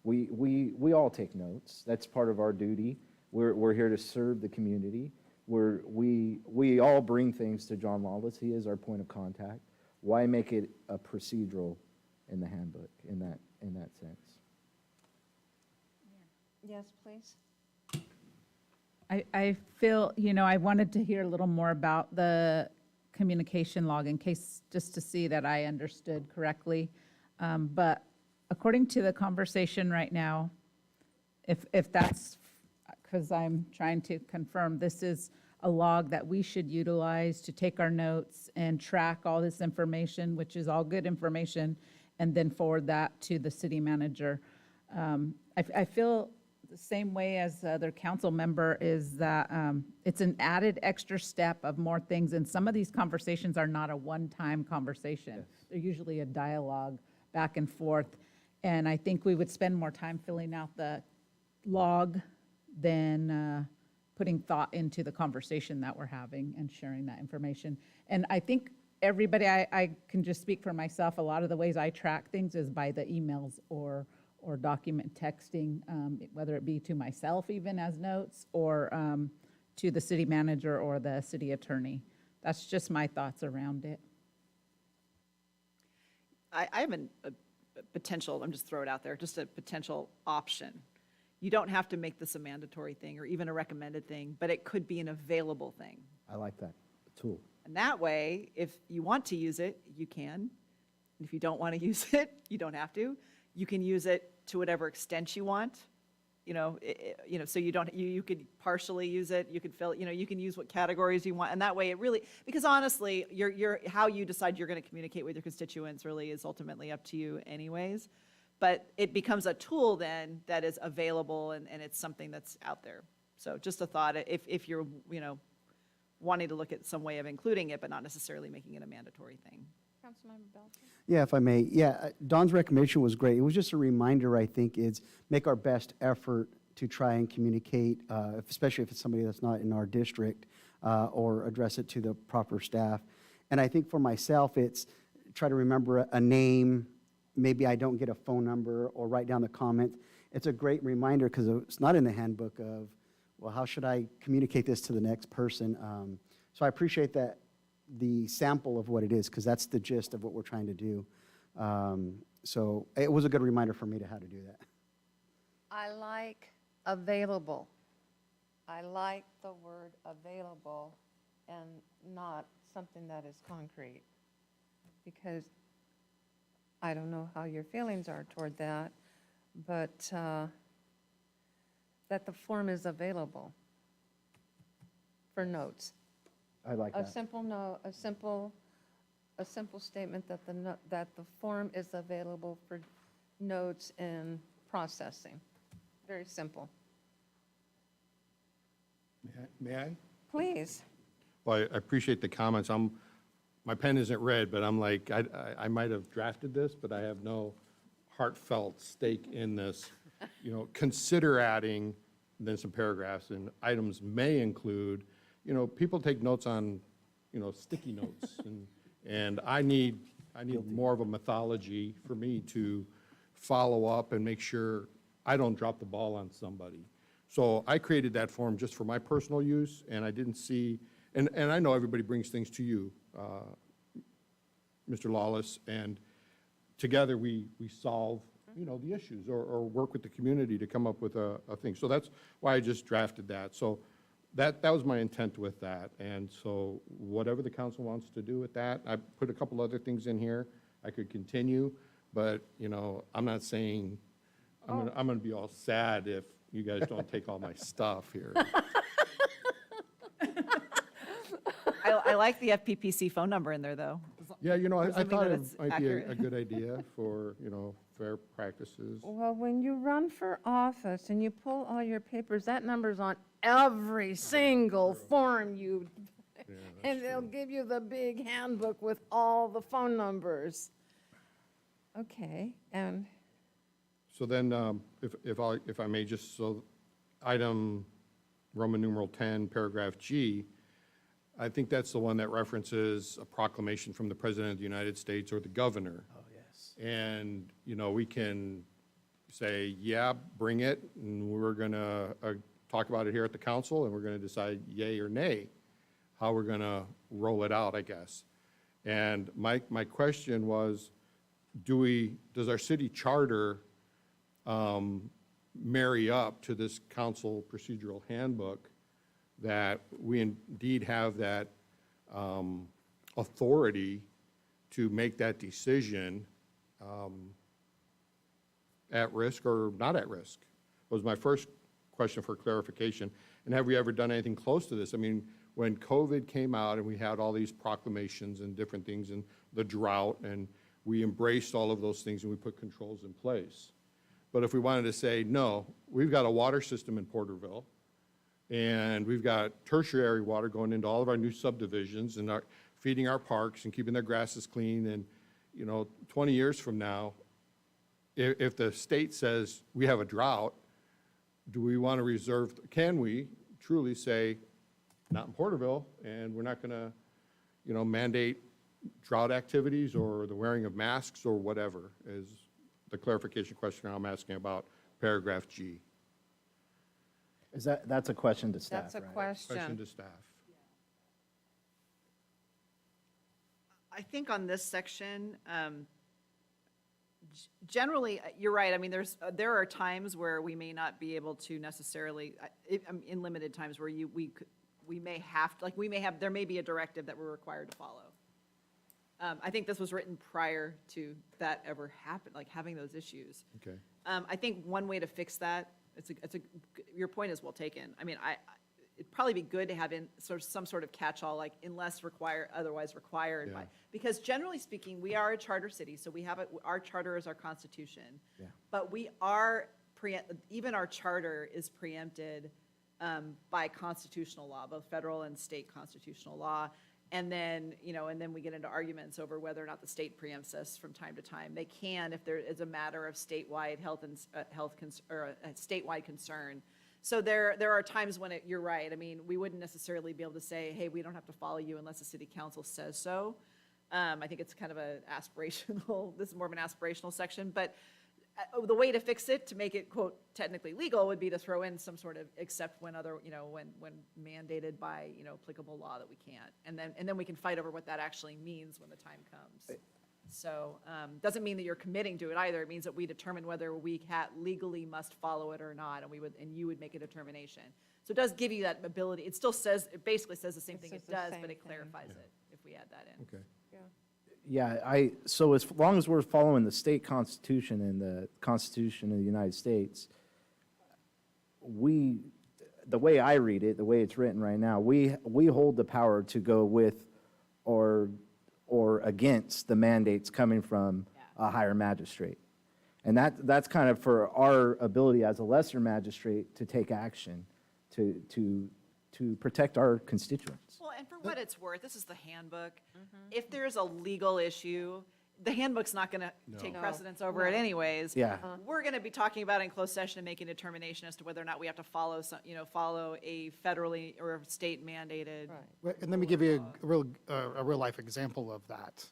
We all take notes. That's part of our duty. We're here to serve the community. We all bring things to John Lawless. He is our point of contact. Why make it a procedural in the handbook in that sense? Yes, please. I feel, I wanted to hear a little more about the communication log in case, just to see that I understood correctly. But according to the conversation right now, if that's, because I'm trying to confirm, this is a log that we should utilize to take our notes and track all this information, which is all good information, and then forward that to the city manager. I feel the same way as the other council member, is that it's an added extra step of more things, and some of these conversations are not a one-time conversation. Yes. They're usually a dialogue back and forth, and I think we would spend more time filling out the log than putting thought into the conversation that we're having and sharing that information. And I think everybody, I can just speak for myself, a lot of the ways I track things is by the emails or document texting, whether it be to myself even as notes, or to the city manager or the city attorney. That's just my thoughts around it. I have a potential, I'm just throwing it out there, just a potential option. You don't have to make this a mandatory thing or even a recommended thing, but it could be an available thing. I like that tool. And that way, if you want to use it, you can. And if you don't want to use it, you don't have to. You can use it to whatever extent you want. So you could partially use it. You could fill, you can use what categories you want. And that way it really, because honestly, how you decide you're going to communicate with your constituents really is ultimately up to you anyways. But it becomes a tool then that is available, and it's something that's out there. So just a thought, if you're, wanting to look at some way of including it, but not necessarily making it a mandatory thing. Councilmember Belton? Yeah, if I may. Yeah, Don's recommendation was great. It was just a reminder, I think, is make our best effort to try and communicate, especially if it's somebody that's not in our district, or address it to the proper staff. And I think for myself, it's try to remember a name. Maybe I don't get a phone number, or write down the comment. It's a great reminder because it's not in the handbook of, well, how should I communicate this to the next person? So I appreciate that, the sample of what it is, because that's the gist of what we're trying to do. So it was a good reminder for me to how to do that. I like available. I like the word available and not something that is concrete, because I don't know how your feelings are toward that, but that the form is available for notes. I like A that. simple note, a simple statement that the form is available for notes and processing. Very simple. May I? Please. Well, I appreciate the comments. My pen isn't red, but I'm like, I might have drafted this, but I have no heartfelt stake in this. Consider adding, then some paragraphs, and items may include, people take notes on, sticky notes, and I need more of a methodology for me to follow up and make sure I don't drop the ball on somebody. So I created that form just for my personal use, and I didn't see, and I know everybody brings things to you, Mr. Lawless, and together we solve, the issues, or work with the community to come up with a thing. So that's why I just drafted that. So that was my intent with that. And so whatever the council wants to do with that, I put a couple other things in here. I could continue, but, I'm not saying, I'm gonna be all sad if you guys don't take all my stuff here. I like the FPPC phone number in there, though. Yeah, I Something thought that it it's might be accurate. a good idea for, fair practices. Well, when you run for office and you pull all your papers, that number's on every single form you, and they'll give you the big handbook with all the phone numbers. Okay, and So then, if I may, just so item Roman numeral 10, paragraph G, I think that's the one that references a proclamation from the President of the United States or the governor. Oh, yes. And, you know, we can say, yeah, bring it, and we're going to talk about it here at the council, and we're going to decide yay or nay, how we're going to roll it out, I guess. And my question was, does our city charter marry up to this council procedural handbook that we indeed have that authority to make that decision at risk or not at risk? Was my first question for clarification. And have we ever done anything close to this? I mean, when COVID came out and we had all these proclamations and different things and the drought, and we embraced all of those things and we put controls in place. But if we wanted to say, no, we've got a water system in Porterville, and we've got tertiary water going into all of our new subdivisions and feeding our parks and keeping their grasses clean, and, you know, 20 years from now, if the state says we have a drought, do we want to reserve, can we truly say, not in Porterville, and we're not going to, you know, mandate drought activities or the wearing of masks or whatever, is the clarification question I'm asking about paragraph G. That's a question to staff, That's a right? Question question. to staff. I think on this section, generally, you're right. I mean, there are times where we may not be able to necessarily, in limited times where we may have, like, there may be a directive that we're required to follow. I think this was written prior to that ever happen, like having those issues. Okay. I think one way to fix that, your point is well taken. I mean, it'd probably be good to have some sort of catch-all, like unless required, otherwise required. Yeah. Because generally speaking, we are a charter city, so we have our charter is our constitution. Yeah. But we are, even our charter is preempted by constitutional law, both federal and state constitutional law. And then, you know, and then we get into arguments over whether or not the state preempts us from time to time. They can if there is a matter of statewide or a statewide concern. So there are times when you're right. I mean, we wouldn't necessarily be able to say, hey, we don't have to follow you unless the city council says so. I think it's kind of an aspirational, this is more of an aspirational section, but the way to fix it, to make it, quote, technically legal, would be to throw in some sort of, except when other, you know, when mandated by, you know, applicable law that we can't. And then we can fight over what that actually means when the time comes. So, doesn't mean that you're committing to it either. It means that we determine whether we legally must follow it or not, and you would make a determination. So it does give you that ability. It still says, it basically says the same thing it does, but it clarifies it if we add that in. Okay. Yeah, so as long as we're following the state constitution and the Constitution of the United States, the way I read it, the way it's written right now, we hold the power to go with or against the mandates coming from a higher magistrate. And that's kind of for our ability as a lesser magistrate to take action to protect our constituents. Well, and for what it's worth, this is the handbook. If there's a legal issue, the handbook's not going to take precedence over it anyways. Yeah. We're going to be talking about it in closed session and making a determination as to whether or not we have to follow a federally or state mandated. Well, and let me give you a real life example of that.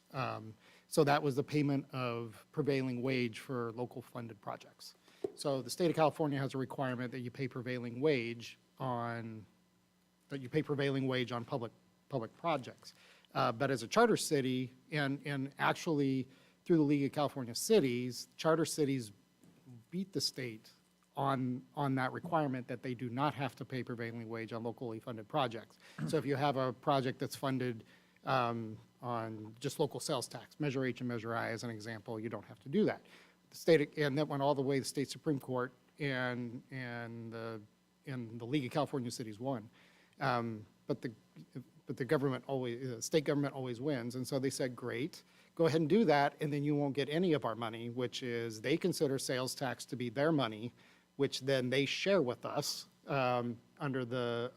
So that was the payment of prevailing wage for local funded projects. So the state of California has a requirement that you pay prevailing wage on public projects. But as a charter city, and actually through the League of California Cities, charter cities beat the state on that requirement that they do not have to pay prevailing wage on locally funded projects. So if you have a project that's funded on just local sales tax, Measure H and Measure I as an example, you don't have to do that. The state, and that went all the way to the state Supreme Court, and the League of California Cities won. But the government state government always wins. And so they said, great, go ahead and do that, and then you won't get any of our money, which is they consider sales tax to be their money, which then they share with us under the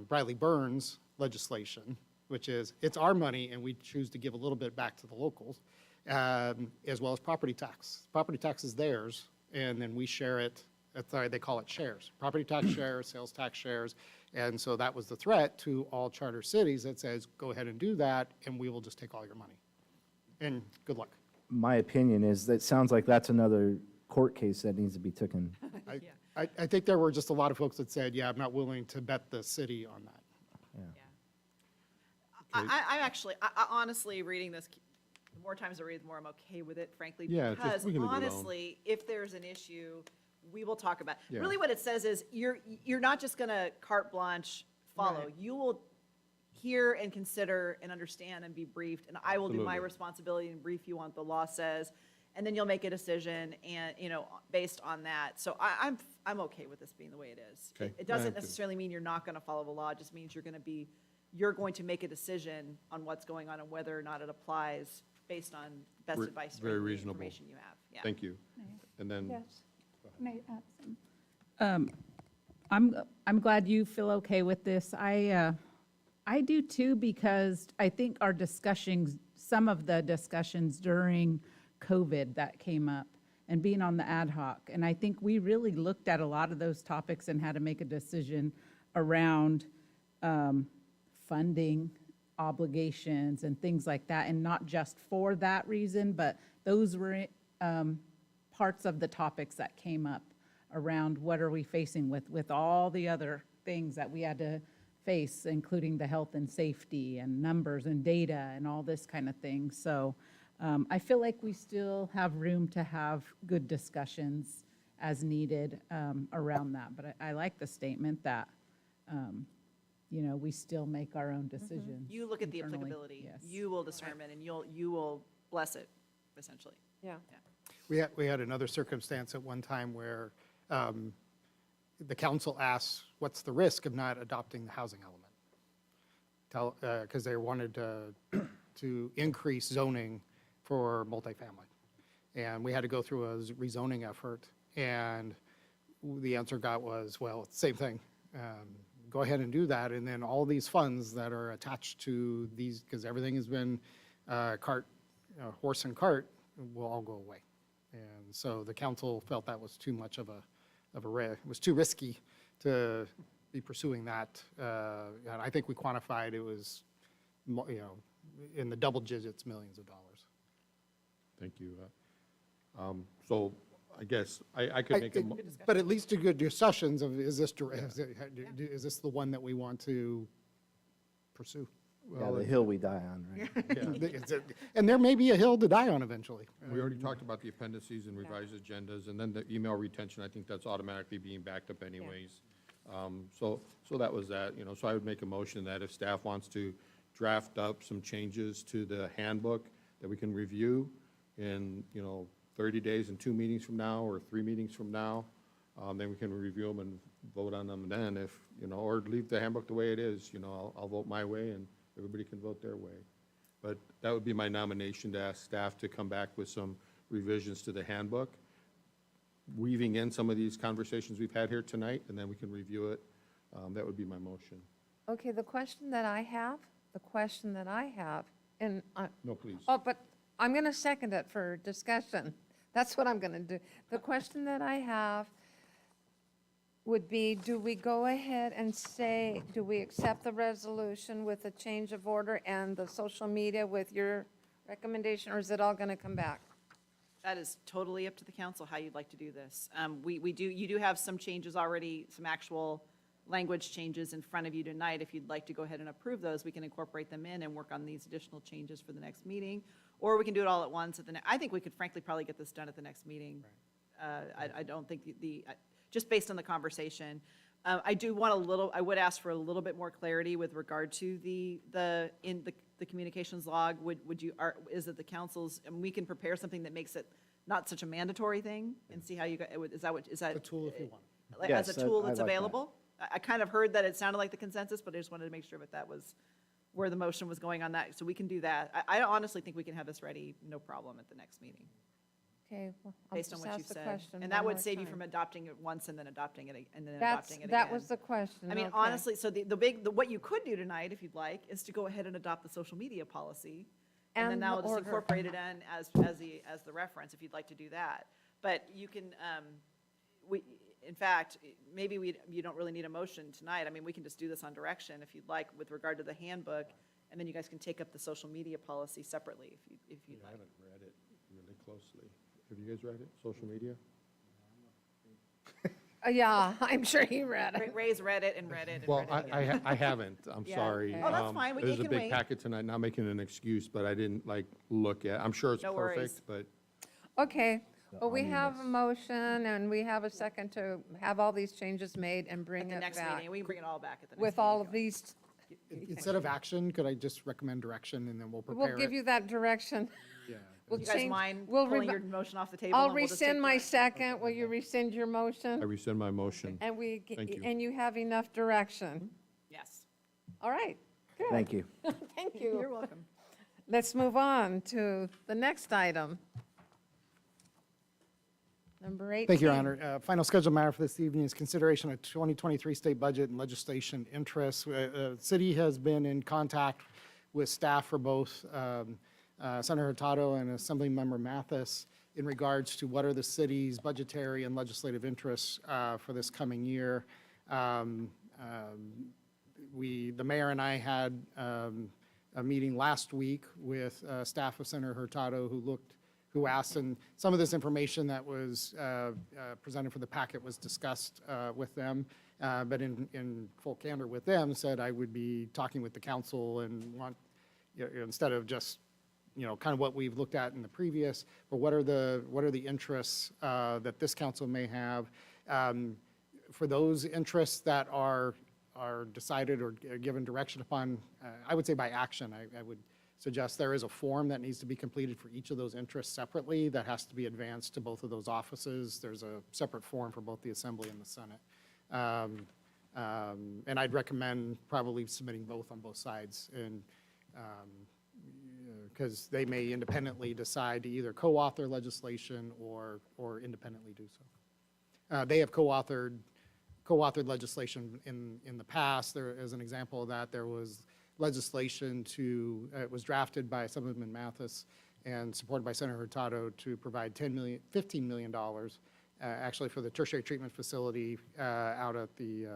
Briley-Burns legislation, which is it's our money and we choose to give a little bit back to the locals, as well as property tax. Property tax is theirs, and then we share it Sorry, they call it shares, property tax shares, sales tax shares. And so that was the threat to all charter cities that says, go ahead and do that, and we will just take all your money. And good luck. My opinion is that sounds like that's another court case that needs to be taken. I think there were just a lot of folks that said, yeah, I'm not willing to bet the city on that. I'm actually, I honestly, reading this, the more times I read, the more I'm okay with it, frankly. Yeah, it's just- Because we can leave it alone. honestly, if there's an issue, we will talk about it. Yeah. Really what it says is, you're not just gonna carte blanche follow. Right. You will hear and consider and understand and be briefed, and I will do my Absolutely. responsibility and brief you on what the law says, and then you'll make a decision and, based on that. So I'm okay with this being the way it is. Okay. It doesn't Yeah, good. necessarily mean you're not gonna follow the law, it just means you're going to make a decision on what's going on and whether or not it applies based on best advice Very or the reasonable. information you have. Yeah. Thank you. And then, Yes. May I add some? I'm glad you feel okay with this. I do too, because I think our discussions, some of the discussions during COVID that came up and being on the ad hoc, and I think we really looked at a lot of those topics and had to make a decision around funding obligations and things like that, and not just for that reason, but those were parts of the topics that came up around what are we facing with all the other things that we had to face, including the health and safety and numbers and data and all this kind of thing. So I feel like we still have room to have good discussions as needed around that. But I like the statement that, we still make our own decisions. You look at the internally. applicability, Yes. you will determine, and you will bless it, essentially. Yeah. We had another circumstance at one time where the council asked, what's the risk of not adopting the housing element? Because they wanted to increase zoning for multifamily. And we had to go through a rezoning effort, and the answer got was, well, it's the same thing. Go ahead and do that, and then all these funds that are attached to these, because everything has been horse and cart, will all go away. And so the council felt that was too much of a risk. It was too risky to be pursuing that. And I think we quantified it was, in the double digits, millions of dollars. thank you. So I guess I could make a, But at least a good discussions of, is this the one that we want to pursue? Yeah, the hill we die on, right? And there may be a hill to die on eventually. we already talked about the appendices and revised agendas, and then the email retention, I think that's automatically being backed up anyways. So that was that, so I would make a motion that if staff wants to draft up some changes to the handbook that we can review in, 30 days and 2 meetings from now, or 3 meetings from now, then we can review them and vote on them then if, or leave the handbook the way it is, I'll vote my way and everybody can vote their way. But that would be my nomination, to ask staff to come back with some revisions to the handbook, weaving in some of these conversations we've had here tonight, and then we can review it. That would be my motion. Okay, the question that I have, and No, please. oh, but I'm going to second it for discussion. That's what I'm going to do. The question that I have would be, do we go ahead and say, do we accept the resolution with a change of order and the social media with your recommendation, or is it all going to come back? That is totally up to the council how you'd like to do this. You do have some changes already, some actual language changes in front of you tonight. If you'd like to go ahead and approve those, we can incorporate them in and work on these additional changes for the next meeting. Or we can do it all at once at the I think we could frankly probably get this done at the next meeting. I don't think just based on the conversation. I do want I would ask for a little bit more clarity with regard to the communications log. Is it the council's, and we can prepare something that makes it not such a mandatory thing and see how you guys, is that? A tool if you want. As Yes, a tool I that's like that. available? I kind of heard that it sounded like the consensus, but I just wanted to make sure that was where the motion was going on that, so we can do that. I honestly think we can have this ready, no problem, at the next meeting, Okay, well, I'll based on just what ask you've the said. question And that one would more save you time. from adopting it once and then adopting it, and then That's, adopting it again. that was the question. I mean, okay. honestly, so what you could do tonight, if you'd like, is to go ahead and adopt the social media policy. And then And that the will just order. incorporate it in as the reference, if you'd like to do that. But you can, in fact, maybe you don't really need a motion tonight. I mean, we can just do this on direction if you'd like with regard to the handbook, and then you guys can take up the social media policy separately if you'd I like. haven't read it really closely. Have you guys read it, social media? Yeah, I'm sure he read it. Ray's read it and read it and Well, read it again. I haven't, I'm Yeah. sorry. Oh, that's fine. It There's a can big wait. packet tonight, not making an excuse, but I didn't look at, I'm sure it's No worries. perfect, but Okay, well, we have a motion and we have a second to have all these changes made and At bring the it next back. meeting, we can bring it all back at the next meeting. With all of these, Instead of action, could I just recommend direction and then we'll prepare it? we'll give you that direction. Yeah. We'll You guys change- mind we'll pulling revi- your motion off the table? I'll and we'll just take rescind my direction? second. Will you rescind your I motion? rescind my motion. And Thank you. and you have enough direction. Yes. All right, good. Thank you. Thank you. You're welcome. Let's move on to the next item. Number 18. Thank you, Your Honor. Final scheduled matter for this evening is consideration of 2023 state budget and legislation interests. City has been in contact with staff for both Senator Hurtado and Assemblymember Mathis in regards to what are the city's budgetary and legislative interests for this coming year. The mayor and I had a meeting last week with staff of Senator Hurtado who asked, and some of this information that was presented for the packet was discussed with them, but in full candor with them, said I would be talking with the council and want, instead of just, kind of what we've looked at in the previous, but what are the interests that this council may have? For those interests that are decided or given direction upon, I would say by action, I would suggest there is a form that needs to be completed for each of those interests separately that has to be advanced to both of those offices. There's a separate form for both the Assembly and the Senate. And I'd recommend probably submitting both on both sides, and because they may independently decide to either co-author legislation or independently do so. They have co-authored legislation in the past. There, as an example of that, there was legislation it was drafted by Assemblyman Mathis and supported by Senator Hurtado to provide $15 million, actually for the tertiary treatment facility out at the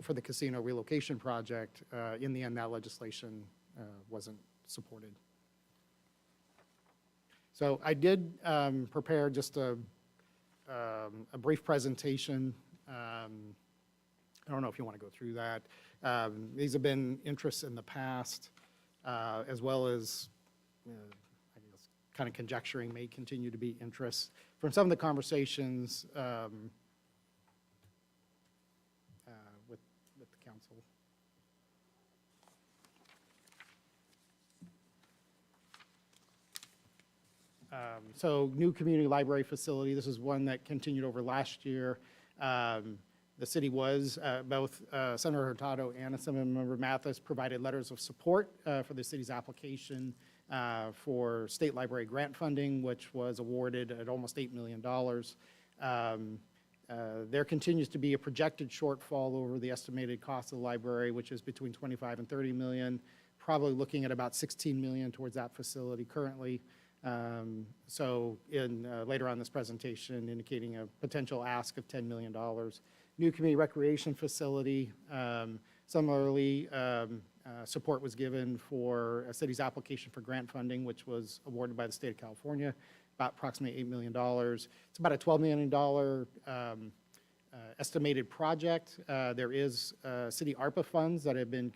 for the casino relocation project. In the end, that legislation wasn't supported. So I did prepare just a brief presentation. I don't know if you want to go through that. These have been interests in the past, as well as, I guess, kind of conjecturing may continue to be interests from some of the conversations with the council. So new community library facility, this is one that continued over last year. The city was, both Senator Hurtado and Assemblymember Mathis provided letters of support for the city's application for state library grant funding, which was awarded at almost $8 million. There continues to be a projected shortfall over the estimated cost of the library, which is between 25 and 30 million, probably looking at about 16 million towards that facility currently. So later on this presentation, indicating a potential ask of $10 million. New community recreation facility. Similarly, support was given for a city's application for grant funding, which was awarded by the state of California, about approximately $8 million. It's about a $12 million estimated project. There is city ARPA funds that have been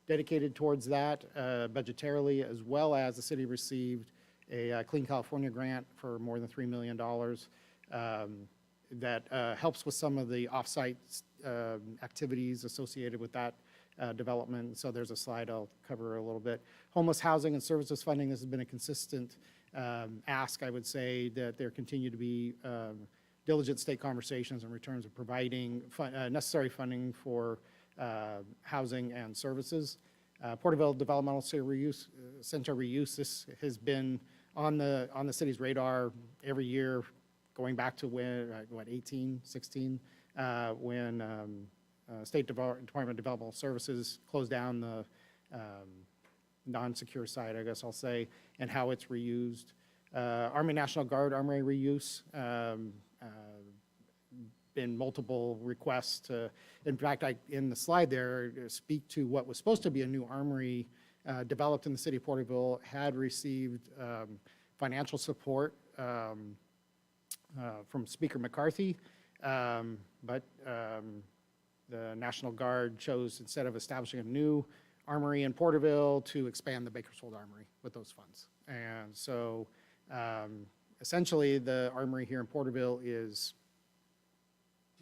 dedicated towards that budgetarily, as well as the city received a Clean California grant for more than $3 million that helps with some of the off-site activities associated with that development. So there's a slide I'll cover a little bit. Homeless housing and services funding, this has been a consistent ask, I would say, that there continue to be diligent state conversations in terms of providing necessary funding for housing and services. Porterville Developmental Center reuse, this has been on the city's radar every year, going back to when, 18, 16, when State Department of Developmental Services closed down the non-secure site, I guess I'll say, and how it's reused. Army National Guard armory reuse. been multiple requests to, in fact, in the slide there, speak to what was supposed to be a new armory developed in the city of Porterville, had received financial support from Speaker McCarthy, but the National Guard chose, instead of establishing a new armory in Porterville, to expand the Bakersfield Armory with those funds. And so essentially the armory here in Porterville is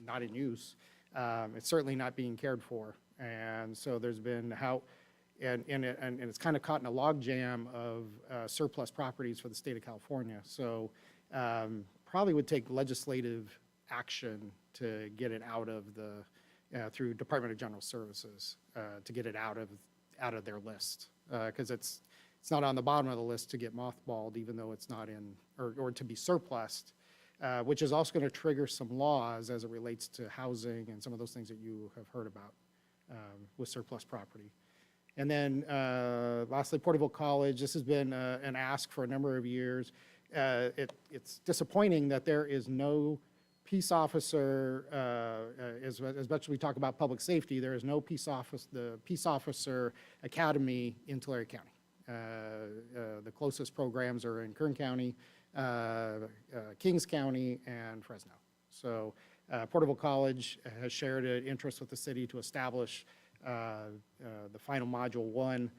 not in use. It's certainly not being cared for. And so there's been and it's kind of caught in a logjam of surplus properties for the state of California. So probably would take legislative action to get it out of the, through Department of General Services, to get it out of their list. Because it's not on the bottom of the list to get mothballed, even though it's not in, or to be surplused, which is also going to trigger some laws as it relates to housing and some of those things that you have heard about with surplus property. And then lastly, Porterville College. This has been an ask for a number of years. It's disappointing that there is no peace officer, as much as we talk about public safety, there is no the peace officer academy in Tulare County. The closest programs are in Kern County, Kings County, and Fresno. So Porterville College has shared an interest with the city to establish the final Module 1,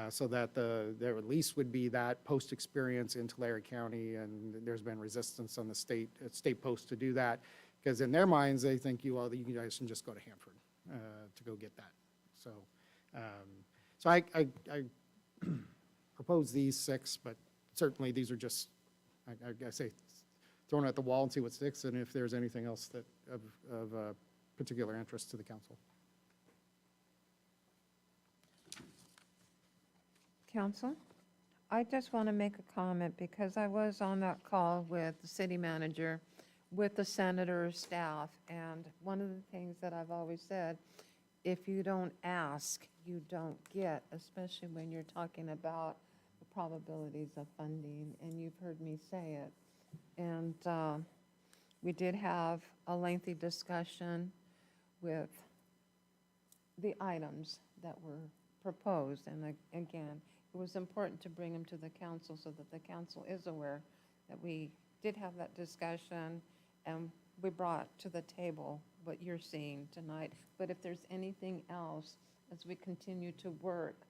so that there at least would be that post experience in Tulare County, and there's been resistance on the state post to do that, because in their minds they think you guys can just go to Hanford to go get that. So, so I propose these 6, but certainly these are just I say thrown at the wall and see what sticks, and if there's anything else that of particular interest to the council. Council, I just want to make a comment because I was on that call with the city manager, with the senator's staff, and one of the things that I've always said, if you don't ask, you don't get, especially when you're talking about the probabilities of funding, and you've heard me say it. And we did have a lengthy discussion with the items that were proposed, and again, it was important to bring them to the council so that the council is aware that we did have that discussion, and we brought to the table what you're seeing tonight. But if there's anything else, as we continue to work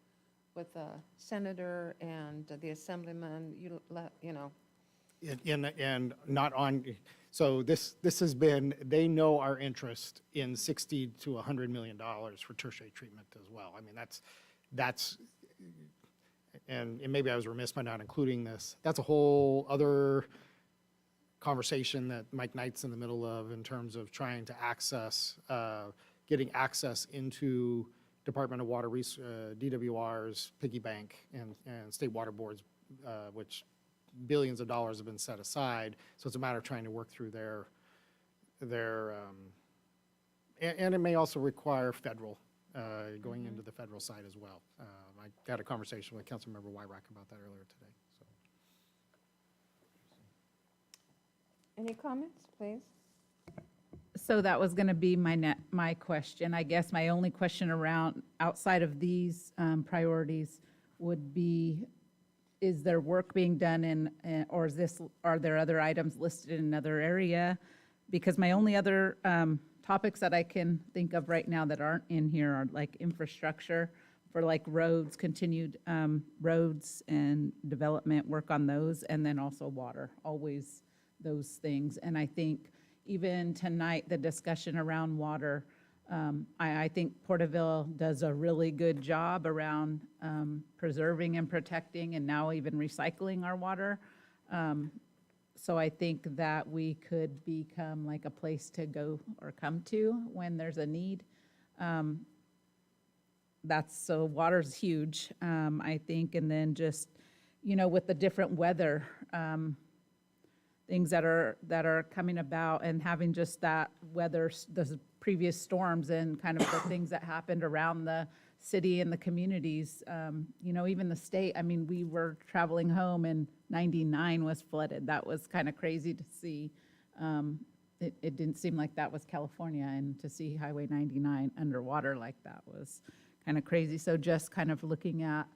with the senator and the assemblyman, you know. And not on, so this has been, they know our interest in $60 to $100 million for tertiary treatment as well. I mean, that's, and maybe I was remiss by not including this. That's a whole other conversation that Mike Knight's in the middle of in terms of trying to access, getting access into Department of Water, DWR's piggy bank and state water boards, which billions of dollars have been set aside. So it's a matter of trying to work through their and it may also require federal, going into the federal side as well. I had a conversation with Councilmember Wyrock about that earlier today. So. Any comments, please? So that was going to be my question. I guess my only question around outside of these priorities would be, is there work being done in, or are there other items listed in another area? Because my only other topics that I can think of right now that aren't in here are like infrastructure for like roads, continued roads and development, work on those, and then also water, always those things. And I think even tonight, the discussion around water, I think Porterville does a really good job around preserving and protecting and now even recycling our water. So I think that we could become like a place to go or come to when there's a need. So water's huge, I think, and then just, with the different weather, things that are coming about and having just that weather, the previous storms and kind of the things that happened around the city and the communities, even the state. I mean, we were traveling home and 99 was flooded. That was kind of crazy to see. it didn't seem like that was California, and to see Highway 99 underwater like that was kind of crazy. So just kind of looking at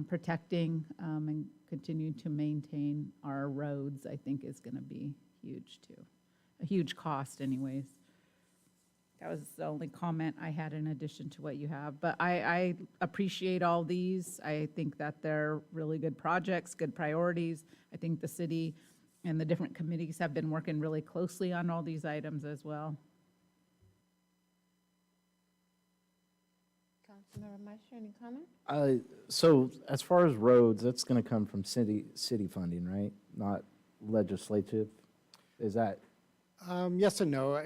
protecting and continuing to maintain our roads, I think is going to be huge too. A huge cost anyways. That was the only comment I had in addition to what you have. But I appreciate all these. I think that they're really good projects, good priorities. I think the city and the different committees have been working really closely on all these items as well. Councilmember Meister, any comment? So as far as roads, that's going to come from city funding, right? Not legislative? Is that? Yes and no.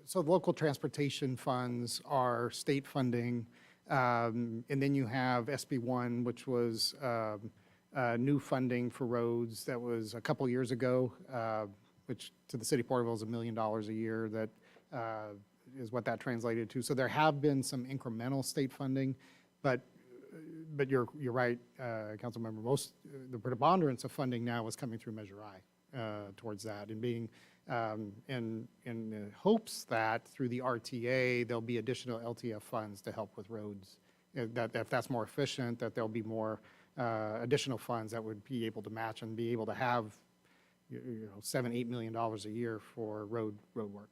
So local transportation funds are state funding, and then you have SB1, which was new funding for roads that was a couple years ago, which to the city of Porterville is $1 million a year. That is what that translated to. So there have been some incremental state funding, but you're right, Councilmember. The preponderance of funding now is coming through Measure I towards that, and being in the hopes that through the RTA there'll be additional LTF funds to help with roads. That if that's more efficient, that there'll be more additional funds that would be able to match and be able to have $7-8 million a year for road work.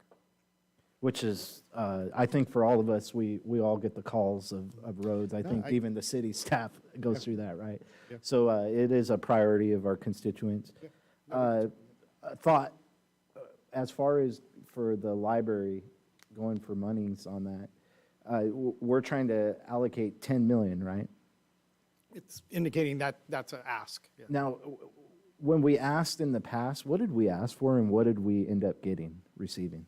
Which is, I think for all of us, we all get the calls of roads. I think even the city staff goes through that, right? Yeah. So it is a priority of our constituents. Yeah. Thought, as far as for the library, going for monies on that, we're trying to allocate 10 million, right? It's indicating that that's an ask. Yeah. Now, when we asked in the past, what did we ask for and what did we end up receiving?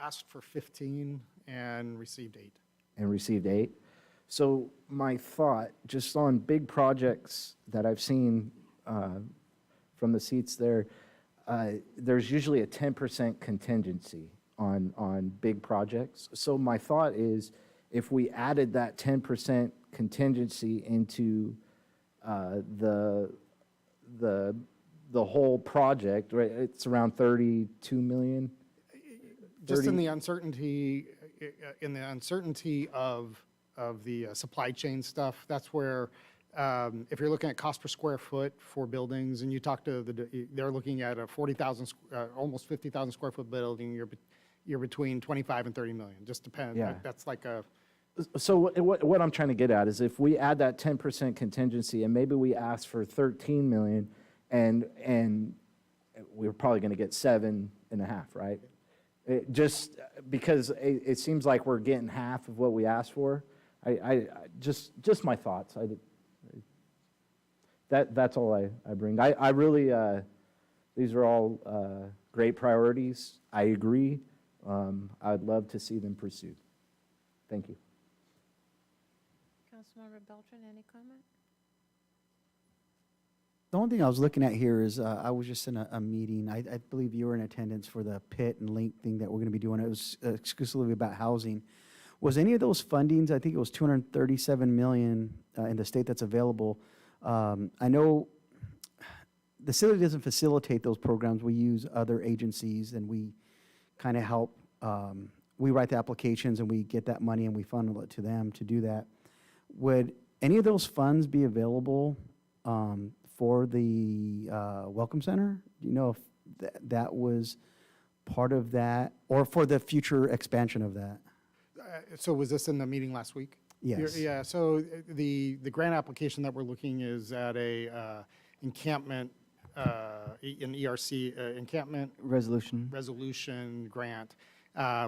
Asked for 15 and received 8. And received 8. So my thought, just on big projects that I've seen from the seats there, there's usually a 10% contingency on big projects. So my thought is, if we added that 10% contingency into the whole project, right? It's around 32 million. Just in the uncertainty of the supply chain stuff, that's where, if you're looking at cost per square foot for buildings, and you talk to they're looking at a 40,000, almost 50,000 square foot building, you're between 25 and 30 million. Just depends. Yeah. That's like a. So what I'm trying to get at is, if we add that 10% contingency and maybe we ask for 13 million, and we're probably going to get 7.5, right? Just because it seems like we're getting half of what we asked for. I just my thoughts. That's all I bring. I really, these are all great priorities. I agree. I'd love to see them pursued. Thank you. Councilmember Beltran, any comment? The only thing I was looking at here is, I was just in a meeting. I believe you were in attendance for the pit and link thing that we're going to be doing. It was exclusively about housing. Was any of those fundings, I think it was 237 million in the state that's available. I know the city doesn't facilitate those programs. We use other agencies, and we kind of help. We write the applications and we get that money and we funnel it to them to do that. Would any of those funds be available for the Welcome Center? Do you know if that was part of that, or for the future expansion of that? So was this in the meeting last week? Yes. Yeah, so the grant application that we're looking is at a encampment, an ERC, encampment resolution grant,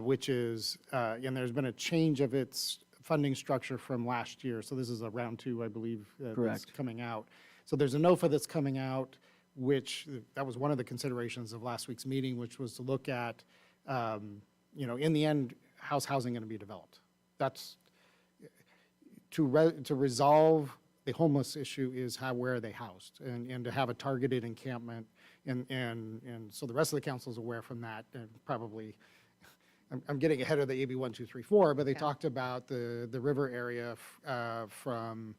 which is, and there's been a change of its funding structure from last year. So this is a round 2, I believe, that's coming out. So there's a NOFA that's coming out, which that was one of the considerations of last week's meeting, which was to look at, in the end, how's housing going to be developed? That's to resolve the homeless issue is where are they housed, and to have a targeted encampment, and so the rest of the council is aware from that, and probably. I'm getting ahead of the AB 1234, but they talked about the river area from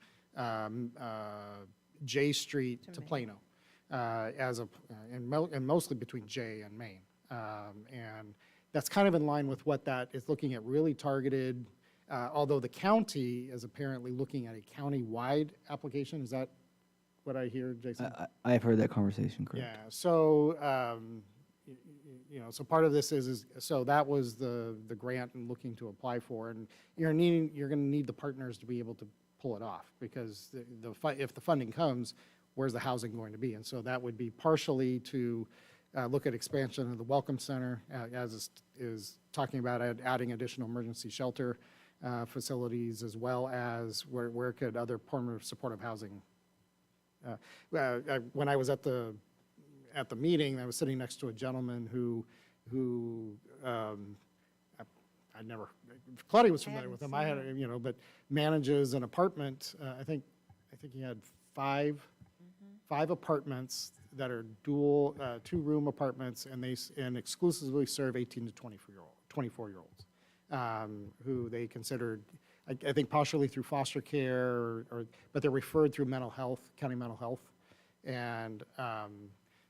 J Street to Plano, and mostly between J and Main. And that's kind of in line with what that is looking at, really targeted, although the county is apparently looking at a county-wide application. Is that what I hear, Jason? I've heard that conversation, correct? Yeah, so, so part of this so that was the grant I'm looking to apply for, and you're gonna need the partners to be able to pull it off, because if the funding comes, where's the housing going to be? And so that would be partially to look at expansion of the Welcome Center, as is talking about adding additional emergency shelter facilities, as well as where could other permanent supportive housing. When I was at the meeting, I was sitting next to a gentleman who I never, Claudia was familiar with him. I had, but manages an apartment. I think he had five apartments that are dual, two-room apartments, and exclusively serve 18 to 24-year-olds, who they considered, I think partially through foster care, but they're referred through mental health, county mental health. And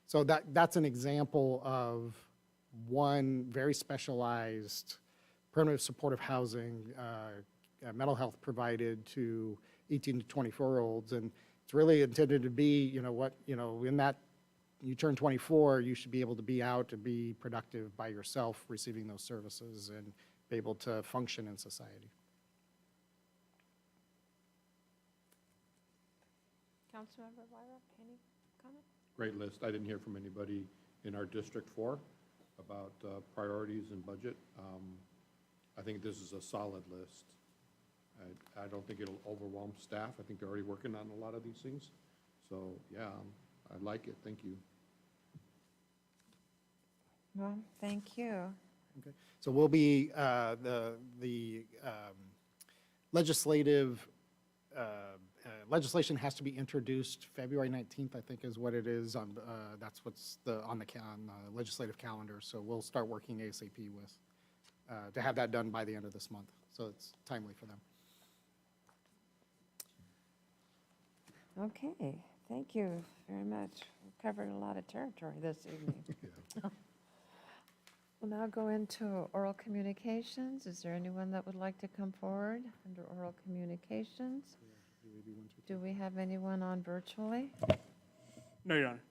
so that's an example of one very specialized permanent supportive housing, mental health provided to 18 to 24-year-olds. And it's really intended to be, in that you turn 24, you should be able to be out and be productive by yourself, receiving those services and be able to function in society. Councilmember Wyrock, any comment? Great list. I didn't hear from anybody in our District 4 about priorities and budget. I think this is a solid list. I don't think it'll overwhelm staff. I think they're already working on a lot of these things. So, yeah, I like it. Thank you. Well, thank you. Okay. So we'll be, the legislative, legislation has to be introduced February 19th, I think is what it is. That's what's on the legislative calendar. So we'll start working ASAP with, to have that done by the end of this month. So it's timely for them. Okay, thank you very much. We've covered a lot of territory this evening. We'll now go into oral communications. Is there anyone that would like to come forward under oral communications? Do we have anyone on virtually? No, Your Honor.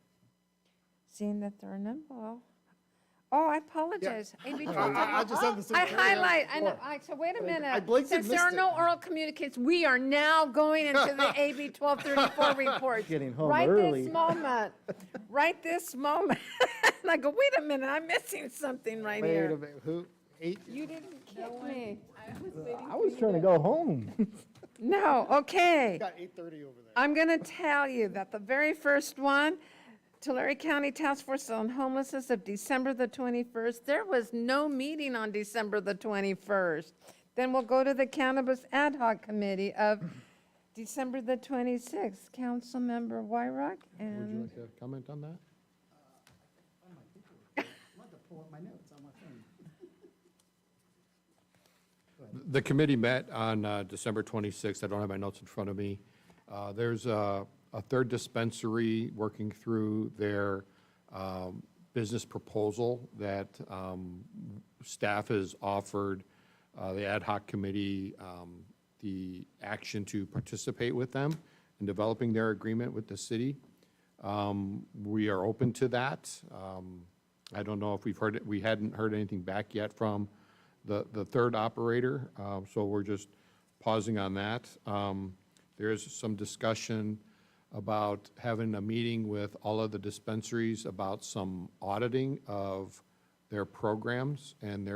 Seeing that there are none, well, oh, I apologize. AB 12. I just had the same I thing. highlight, I know, so wait a I minute. blinked and Since there are missed no oral communications, we are now going into the AB 1234 report. Getting home Right early. this moment, right this moment. And I go, wait a minute, I'm missing something right Wait a here. minute, who, 8? You didn't kick me. I was trying to go home. No, okay. Got 8:30 over there. I'm going to tell you that the very first one, Tulare County Task Force on Homelessness of December the 21st, there was no meeting on December the 21st. Then we'll go to the Cannabis Ad Hoc Committee of December the 26th. Councilmember Wyrock Would you and, like to comment on that? I want to pull up my notes on my phone. The committee met on December 26th. I don't have my notes in front of me. There's a third dispensary working through their business proposal that staff has offered the ad hoc committee the action to participate with them in developing their agreement with the city. We are open to that. I don't know if we hadn't heard anything back yet from the third operator, so we're just pausing on that. There is some discussion about having a meeting with all of the dispensaries about some auditing of their programs and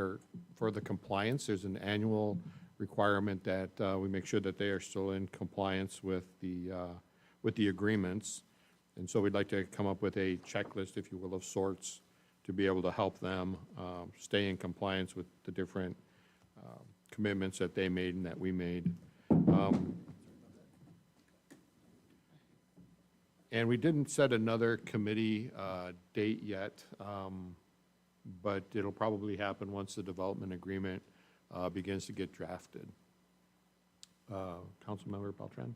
for the compliance. There's an annual requirement that we make sure that they are still in compliance with the agreements. And so we'd like to come up with a checklist, if you will, of sorts, to be able to help them stay in compliance with the different commitments that they made and that we made. And we didn't set another committee date yet, but it'll probably happen once the development agreement begins to get drafted. Councilmember Beltran?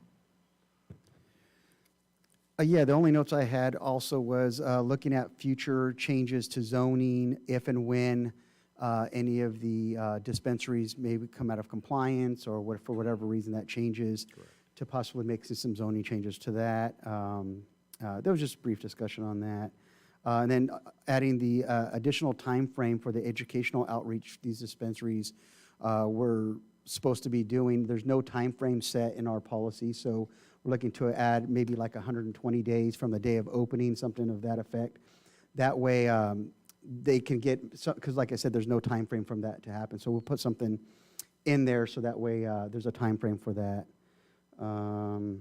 Yeah, the only notes I had also was looking at future changes to zoning, if and when any of the dispensaries maybe come out of compliance, or what, for whatever reason that changes, to possibly make some zoning changes to that. There was just a brief discussion on that. And then adding the additional time frame for the educational outreach these dispensaries were supposed to be doing. There's no time frame set in our policy, so we're looking to add maybe like 120 days from the day of opening, something of that effect. That way, they can get, because like I said, there's no time frame from that to happen. So we'll put something in there so that way there's a time frame for that. And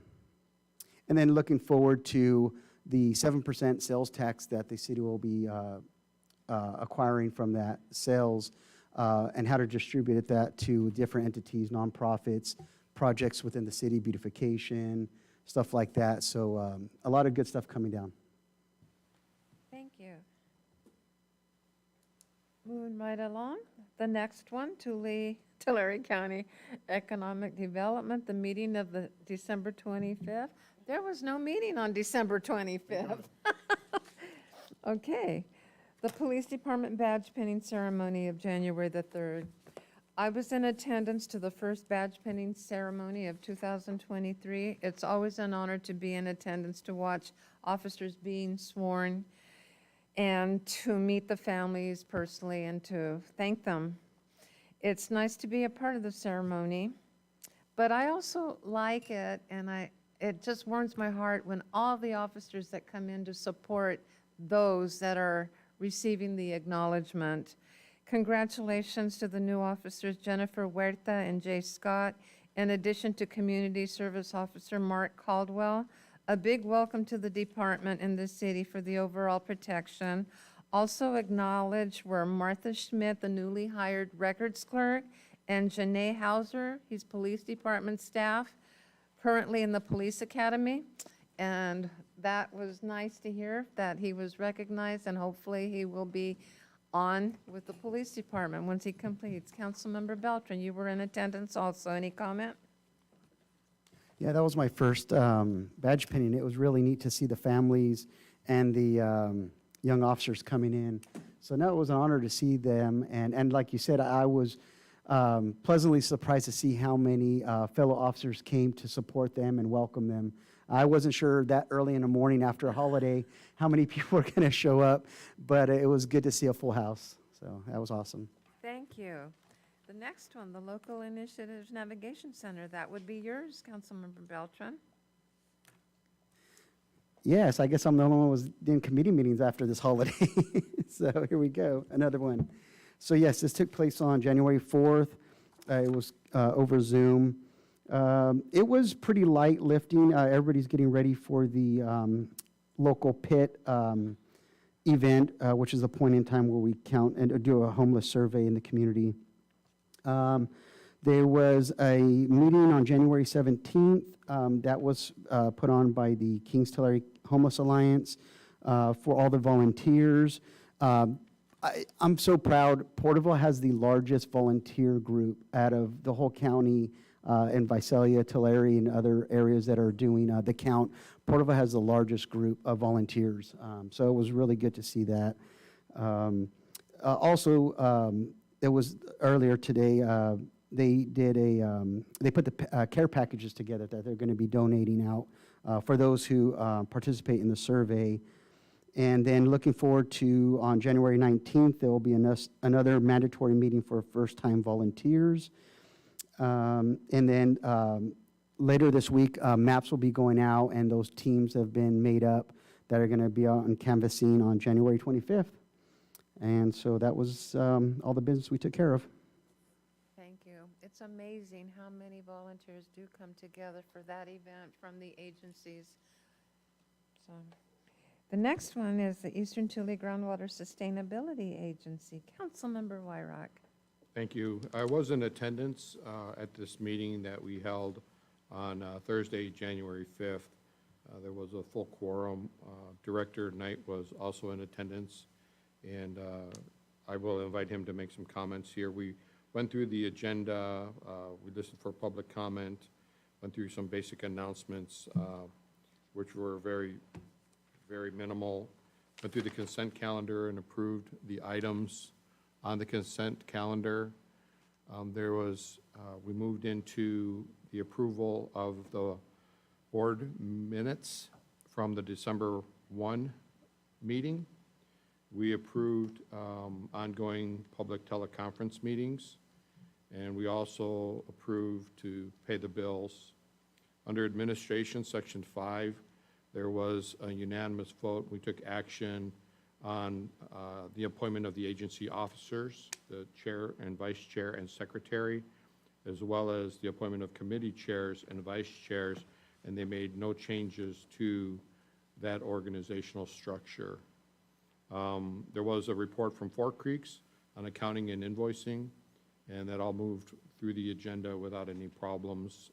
then looking forward to the 7% sales tax that the city will be acquiring from that sales, and how to distribute that to different entities, nonprofits, projects within the city, beautification, stuff like that. So a lot of good stuff coming down. Thank you. Moving right along, the next one, Tulare County Economic Development, the meeting of the December 25th. There was no meeting on December 25th. Okay. The Police Department badge pinning ceremony of January the 3rd. I was in attendance to the first badge pinning ceremony of 2023. It's always an honor to be in attendance to watch officers being sworn and to meet the families personally and to thank them. It's nice to be a part of the ceremony, but I also like it, and it just warms my heart when all the officers that come in to support those that are receiving the acknowledgement. Congratulations to the new officers, Jennifer Huerta and Jay Scott, in addition to Community Service Officer Mark Caldwell. A big welcome to the department and the city for the overall protection. Also acknowledge were Martha Schmidt, the newly hired records clerk, and Janae Hauser, he's police department staff, currently in the police academy. And that was nice to hear that he was recognized, and hopefully he will be on with the police department once he completes. Councilmember Beltran, you were in attendance also. Any comment? Yeah, that was my first badge pinning. It was really neat to see the families and the young officers coming in. So now it was an honor to see them. And like you said, I was pleasantly surprised to see how many fellow officers came to support them and welcome them. I wasn't sure that early in the morning after a holiday how many people were going to show up, but it was good to see a full house. So that was awesome. Thank you. The next one, the Local Initiatives Navigation Center, that would be yours, Councilmember Beltran. Yes, I guess I'm the only one who was in committee meetings after this holiday. So here we go, another one. So yes, this took place on January 4th. It was over Zoom. It was pretty light lifting. Everybody's getting ready for the local pit event, which is a point in time where we count and do a homeless survey in the community. There was a meeting on January 17th that was put on by the Kings Tulare Homeless Alliance for all the volunteers. I'm so proud. Porterville has the largest volunteer group out of the whole county, in Visalia, Tulare, and other areas that are doing the count. Porterville has the largest group of volunteers. So it was really good to see that. Also, it was earlier today, they did they put the care packages together that they're going to be donating out for those who participate in the survey. And then looking forward to, on January 19th, there will be another mandatory meeting for first-time volunteers. And then later this week, maps will be going out, and those teams have been made up that are going to be out on canvassing on January 25th. And so that was all the business we took care of. Thank you. It's amazing how many volunteers do come together for that event from the agencies. So, the next one is the Eastern Tule Groundwater Sustainability Agency. Councilmember Wyrock. Thank you. I was in attendance at this meeting that we held on Thursday, January 5th. There was a full quorum. Director Knight was also in attendance, and I will invite him to make some comments here. We went through the agenda, we listened for public comment, went through some basic announcements. which were very, very minimal. Went through the consent calendar and approved the items on the consent calendar. We moved into the approval of the board minutes from the December 1 meeting. We approved ongoing public teleconference meetings, and we also approved to pay the bills. Under administration, section 5, there was a unanimous vote. We took action on the appointment of the agency officers, the chair and vice chair and secretary, as well as the appointment of committee chairs and vice chairs, and they made no changes to that organizational structure. There was a report from Four Creeks on accounting and invoicing, and that all moved through the agenda without any problems.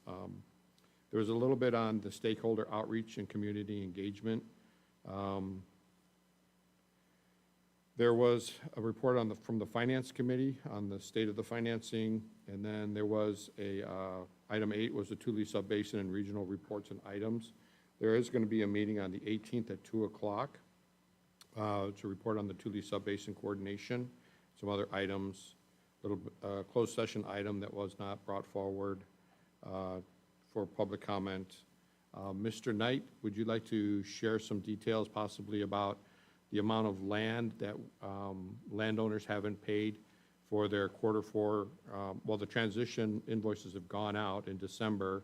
There was a little bit on the stakeholder outreach and community engagement. There was a report from the Finance Committee on the state of the financing, and then there was item 8 was the Tule Subbasin and regional reports and items. There is going to be a meeting on the 18th at 2 o'clock to report on the Tule Subbasin coordination, some other items, little closed session item that was not brought forward for public comment. Mr. Knight, would you like to share some details possibly about the amount of land that landowners haven't paid for their Q4? Well, the transition invoices have gone out in December,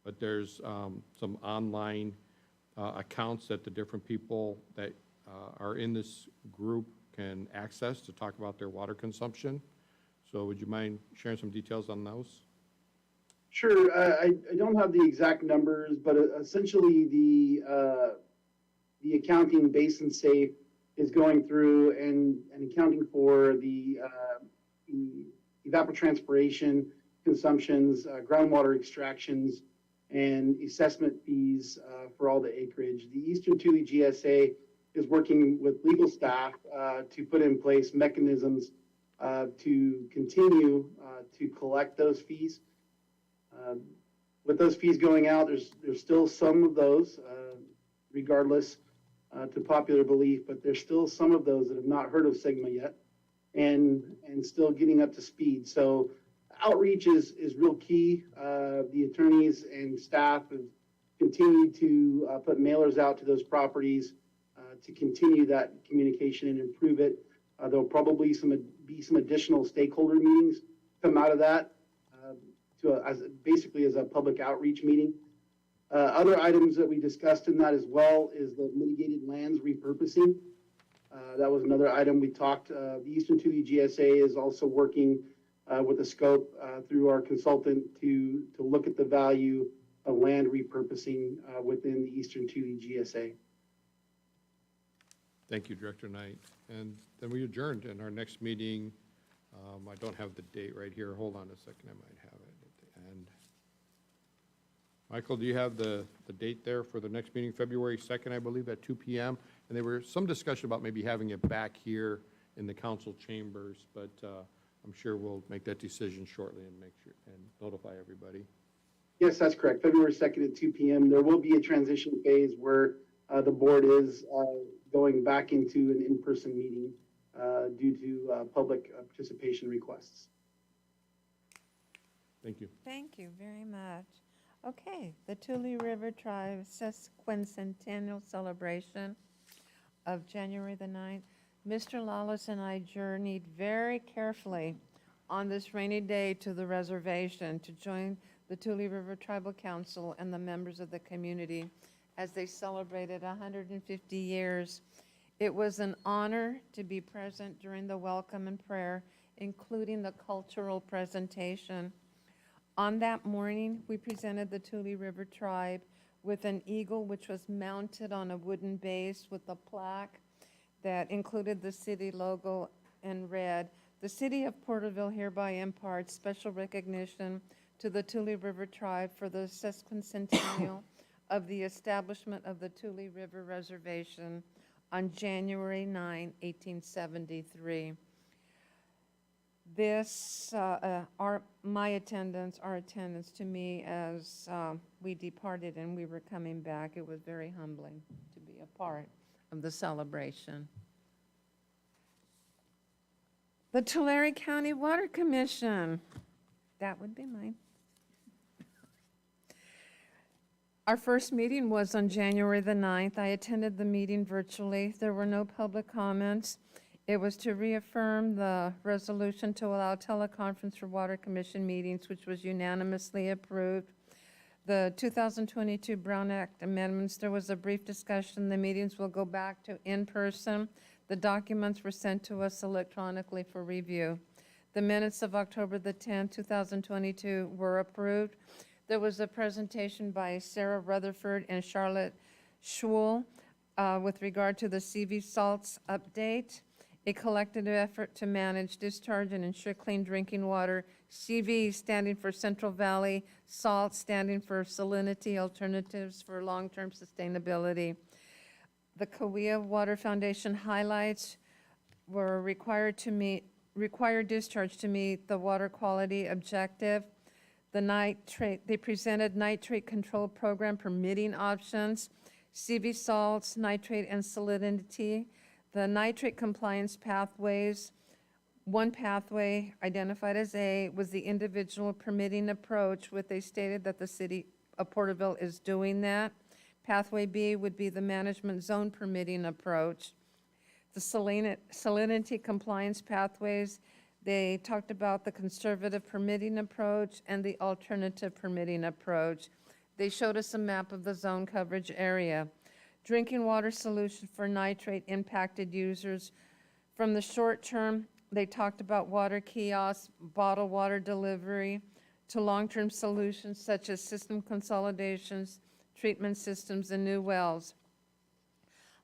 but there's some online accounts that the different people that are in this group can access to talk about their water consumption. So would you mind sharing some details on those? Sure. I don't have the exact numbers, but essentially the accounting basin safe is going through and accounting for the evapotranspiration consumptions, groundwater extractions, and assessment fees for all the acreage. The Eastern Tule GSA is working with legal staff to put in place mechanisms to continue to collect those fees. With those fees going out, there's still some of those, regardless to popular belief, but there's still some of those that have not heard of Sigma yet and still getting up to speed. So outreach is real key. The attorneys and staff have continued to put mailers out to those properties to continue that communication and improve it. There'll probably be some additional stakeholder meetings come out of that basically as a public outreach meeting. Other items that we discussed in that as well is the mitigated lands repurposing. That was another item we talked. The Eastern Tule GSA is also working with a scope through our consultant to look at the value of land repurposing within the Eastern Tule GSA. Thank you, Director Knight. And then we adjourned, and our next meeting, I don't have the date right here. Hold on a second, I might have it at the end. Michael, do you have the date there for the next meeting? February 2nd, I believe, at 2 p.m. And there was some discussion about maybe having it back here in the council chambers, but I'm sure we'll make that decision shortly and make sure and notify everybody. Yes, that's correct. February 2nd at 2 p.m. There will be a transition phase where the board is going back into an in-person meeting due to public participation requests. Thank you. Thank you very much. Okay, the Tule River Tribe sesquicentennial celebration of January the 9th. Mr. Lawless and I journeyed very carefully on this rainy day to the reservation to join the Tule River Tribal Council and the members of the community as they celebrated 150 years. It was an honor to be present during the welcome and prayer, including the cultural presentation. On that morning, we presented the Tule River Tribe with an eagle which was mounted on a wooden base with a plaque that included the city logo and read, "The city of Porterville hereby imparts special recognition to the Tule River Tribe for the sesquicentennial of the establishment of the Tule River Reservation on January 9, 1873. This, my attendance, our attendance to me as we departed and we were coming back, it was very humbling to be a part of the celebration. The Tulare County Water Commission, that would be mine. Our first meeting was on January the 9th. I attended the meeting virtually. There were no public comments. It was to reaffirm the resolution to allow teleconference for Water Commission meetings, which was unanimously approved. The 2022 Brown Act amendments, there was a brief discussion. The meetings will go back to in-person. The documents were sent to us electronically for review. The minutes of October the 10th, 2022 were approved. There was a presentation by Sarah Rutherford and Charlotte Schwul with regard to the CV salts update, a collective effort to manage discharge and ensure clean drinking water. CV standing for Central Valley, SALT standing for Salinity Alternatives for Long-Term Sustainability. The Cahuilla Water Foundation highlights were required discharge to meet the water quality objective. They presented nitrate control program permitting options, CV salts, nitrate and salinity, the nitrate compliance pathways. One pathway identified as A was the individual permitting approach, which they stated that the city of Porterville is doing that. Pathway B would be the management zone permitting approach. The salinity compliance pathways, they talked about the conservative permitting approach and the alternative permitting approach. They showed us a map of the zone coverage area. Drinking water solution for nitrate impacted users. From the short term, they talked about water kiosks, bottled water delivery, to long-term solutions such as system consolidations, treatment systems, and new wells.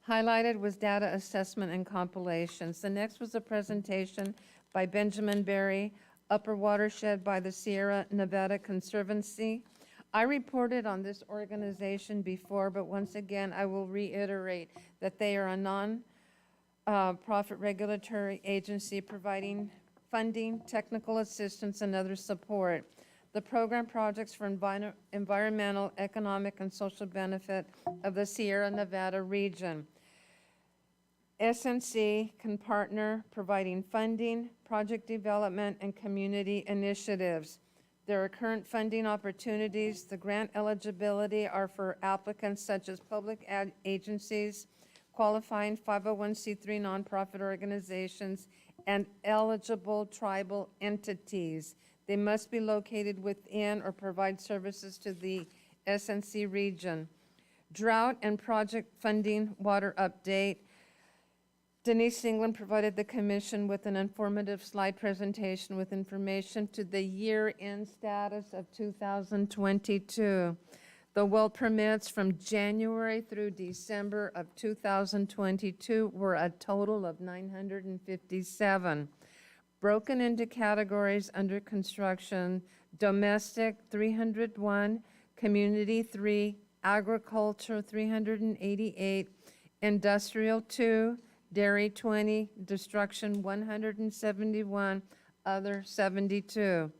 Highlighted was data assessment and compilations. The next was a presentation by Benjamin Berry, Upper Watershed by the Sierra Nevada Conservancy. I reported on this organization before, but once again, I will reiterate that they are a non-profit regulatory agency providing funding, technical assistance, and other support. The program projects for environmental, economic, and social benefit of the Sierra Nevada region. SNC can partner providing funding, project development, and community initiatives. There are current funding opportunities. The grant eligibility are for applicants such as public agencies, qualifying 501c3 nonprofit organizations, and eligible tribal entities. They must be located within or provide services to the SNC region. Drought and project funding water update. Denise England provided the commission with an informative slide presentation with information to the year-end status of 2022. The well permits from January through December of 2022 were a total of 957. Broken into categories under construction: domestic 301, community 3, agriculture 388, industrial 2, dairy 20, destruction 171, other 72.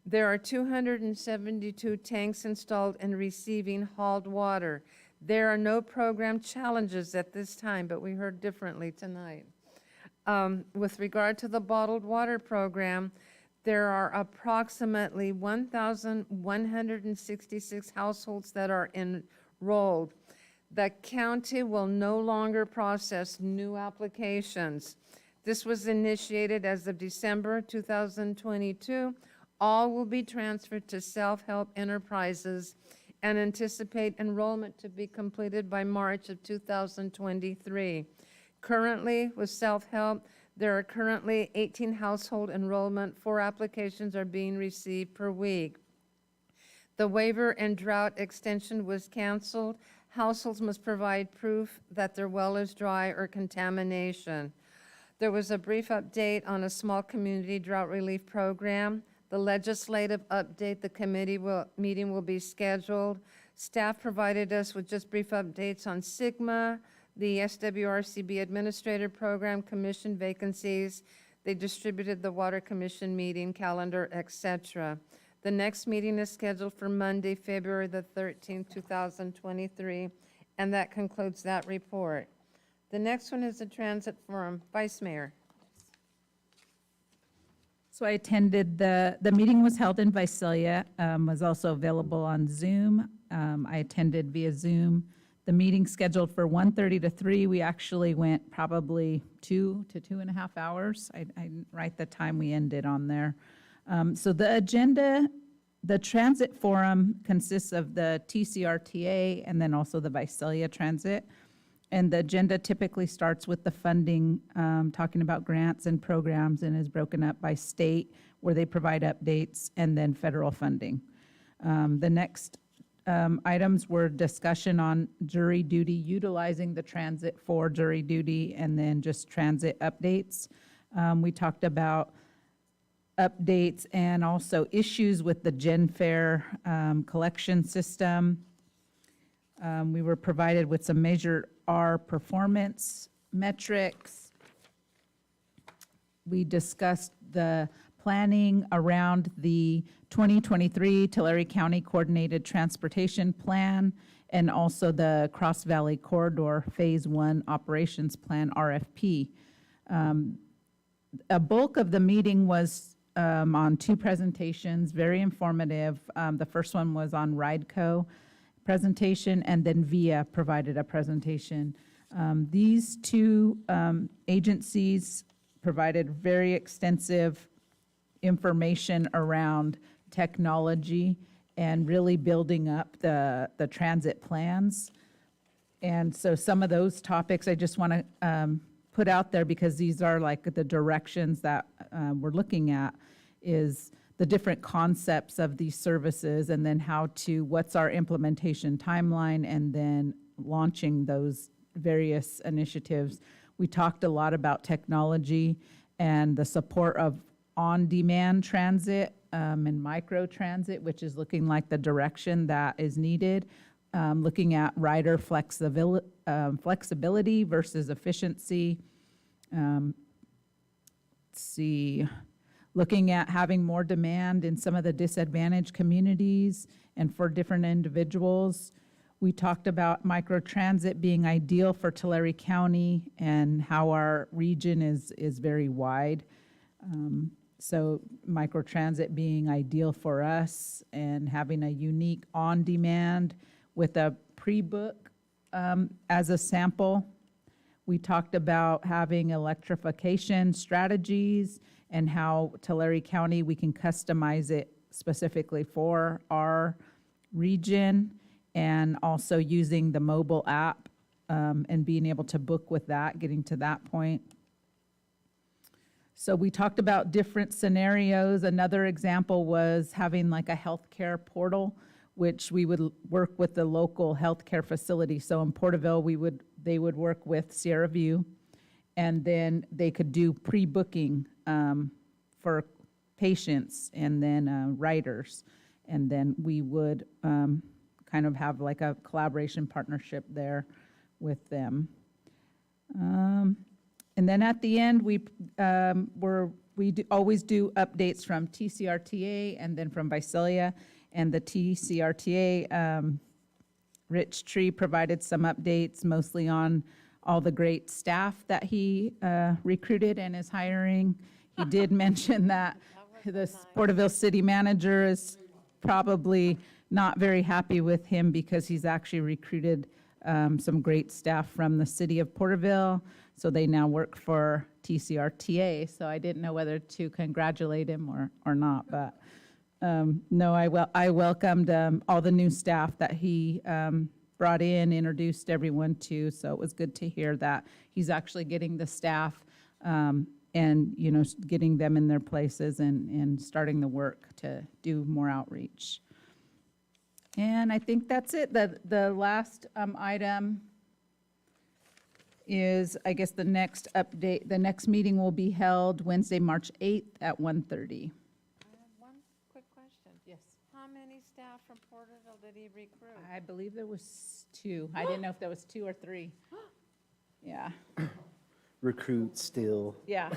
There are 272 tanks installed and receiving hauled water. There are no program challenges at this time, but we heard differently tonight. With regard to the bottled water program, there are approximately 1,166 households that are enrolled. The county will no longer process new applications. This was initiated as of December 2022. All will be transferred to self-help enterprises and anticipate enrollment to be completed by March of 2023. Currently, with self-help, there are currently 18 household enrollment. 4 applications are being received per week. The waiver and drought extension was canceled. Households must provide proof that their well is dry or contamination. There was a brief update on a small community drought relief program. The legislative update, the committee meeting will be scheduled. Staff provided us with just brief updates on SIGMA, the SWRCB Administrator Program, commission vacancies. They distributed the Water Commission meeting calendar, etc. The next meeting is scheduled for Monday, February the 13th, 2023, and that concludes that report. The next one is the Transit Forum. Vice Mayor. So I attended, the meeting was held in Visalia, was also available on Zoom. I attended via Zoom. The meeting scheduled for 1:30 to 3, we actually went probably 2 to 2.5 hours. I didn't write the time we ended on there. So the agenda, the Transit Forum consists of the TCRTA and then also the Visalia Transit. And the agenda typically starts with the funding, talking about grants and programs, and is broken up by state, where they provide updates, and then federal funding. The next items were discussion on jury duty, utilizing the transit for jury duty, and then just transit updates. We talked about updates and also issues with the Gen Fare collection system. We were provided with some Measure R performance metrics. We discussed the planning around the 2023 Tulare County Coordinated Transportation Plan and also the Cross Valley Corridor Phase 1 Operations Plan, RFP. A bulk of the meeting was on 2 presentations, very informative. The first one was on RideCo presentation, and then VIA provided a presentation. These 2 agencies provided very extensive information around technology and really building up the transit plans. And so some of those topics I just want to put out there, because these are like the directions that we're looking at, is the different concepts of these services, and then what's our implementation timeline, and then launching those various initiatives. We talked a lot about technology and the support of on-demand transit and micro transit, which is looking like the direction that is needed. Looking at rider flexibility versus efficiency. Let's see. Looking at having more demand in some of the disadvantaged communities and for different individuals. We talked about microtransit being ideal for Tulare County and how our region is very wide. So microtransit being ideal for us and having a unique on-demand with a pre-book as a sample. We talked about having electrification strategies and how Tulare County, we can customize it specifically for our region, and also using the mobile app and being able to book with that, getting to that point. So we talked about different scenarios. Another example was having like a healthcare portal, which we would work with the local healthcare facility. So in Porterville, they would work with Sierra View, and then they could do pre-booking for patients and then riders. And then we would kind of have like a collaboration partnership there with them. And then at the end, we always do updates from TCRTA and then from Visalia. And the TCRTA, Rich Tree provided some updates, mostly on all the great staff that he recruited and is hiring. He did mention that the Porterville city manager is probably not very happy with him because he's actually recruited some great staff from the city of Porterville. So they now work for TCRTA. So I didn't know whether to congratulate him or not. But no, I welcomed all the new staff that he brought in, introduced everyone to. So it was good to hear that he's actually getting the staff and getting them in their places and starting the work to do more outreach. And I think that's it. The last item is, I guess, the next update. The next meeting will be held Wednesday, March 8th at 1:30. I have one quick question. Yes. How many staff from Porterville did he recruit? I believe there was 2. I didn't know if there was 2 or 3. Yeah. Recruit still. Yeah.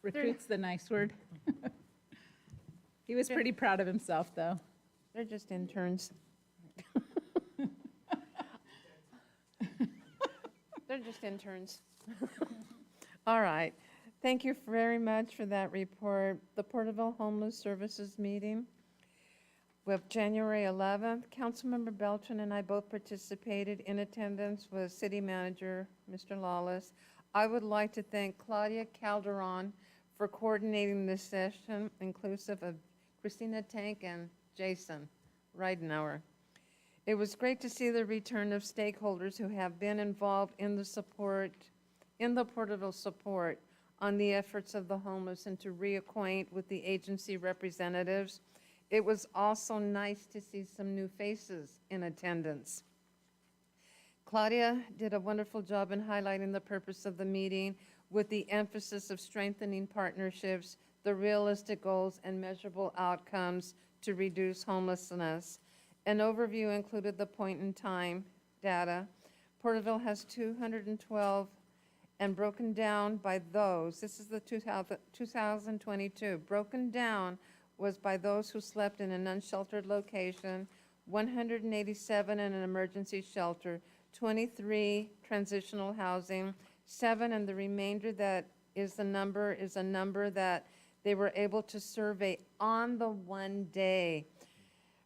Recruit's the nice word. He was pretty proud of himself, though. They're just interns. They're just interns. All right. Thank you very much for that report. The Porterville Homeless Services meeting with January 11th. Councilmember Beltran and I both participated. In attendance was City Manager, Mr. Lawless. I would like to thank Claudia Calderon for coordinating this session, inclusive of Christina Tank and Jason Reidenauer. It was great to see the return of stakeholders who have been involved in the Porterville support on the efforts of the homeless and to reacquaint with the agency representatives. It was also nice to see some new faces in attendance. Claudia did a wonderful job in highlighting the purpose of the meeting with the emphasis of strengthening partnerships, the realistic goals and measurable outcomes to reduce homelessness. An overview included the point-in-time data. Porterville has 212 and broken down by those, this is the 2022, broken down was by those who slept in an unsheltered location, 187 in an emergency shelter, 23 transitional housing, 7, and the remainder that is a number that they were able to survey on the one day.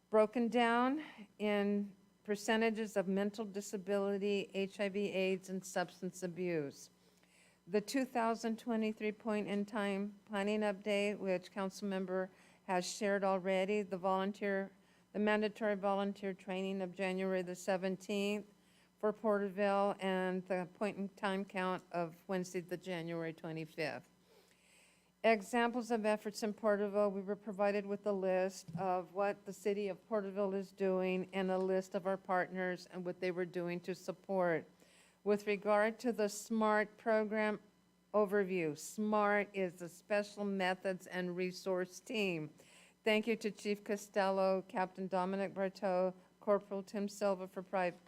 Broken down in percentages of mental disability, HIV/AIDS, and substance abuse. The 2023 point-in-time planning update, which Councilmember has shared already, the mandatory volunteer training of January the 17th for Porterville, and the point-in-time count of Wednesday, the January 25th. Examples of efforts in Porterville, we were provided with a list of what the city of Porterville is doing and a list of our partners and what they were doing to support. With regard to the SMART program overview, SMART is the Special Methods and Resource Team. Thank you to Chief Costello, Captain Dominic Barteau, Corporal Tim Silva for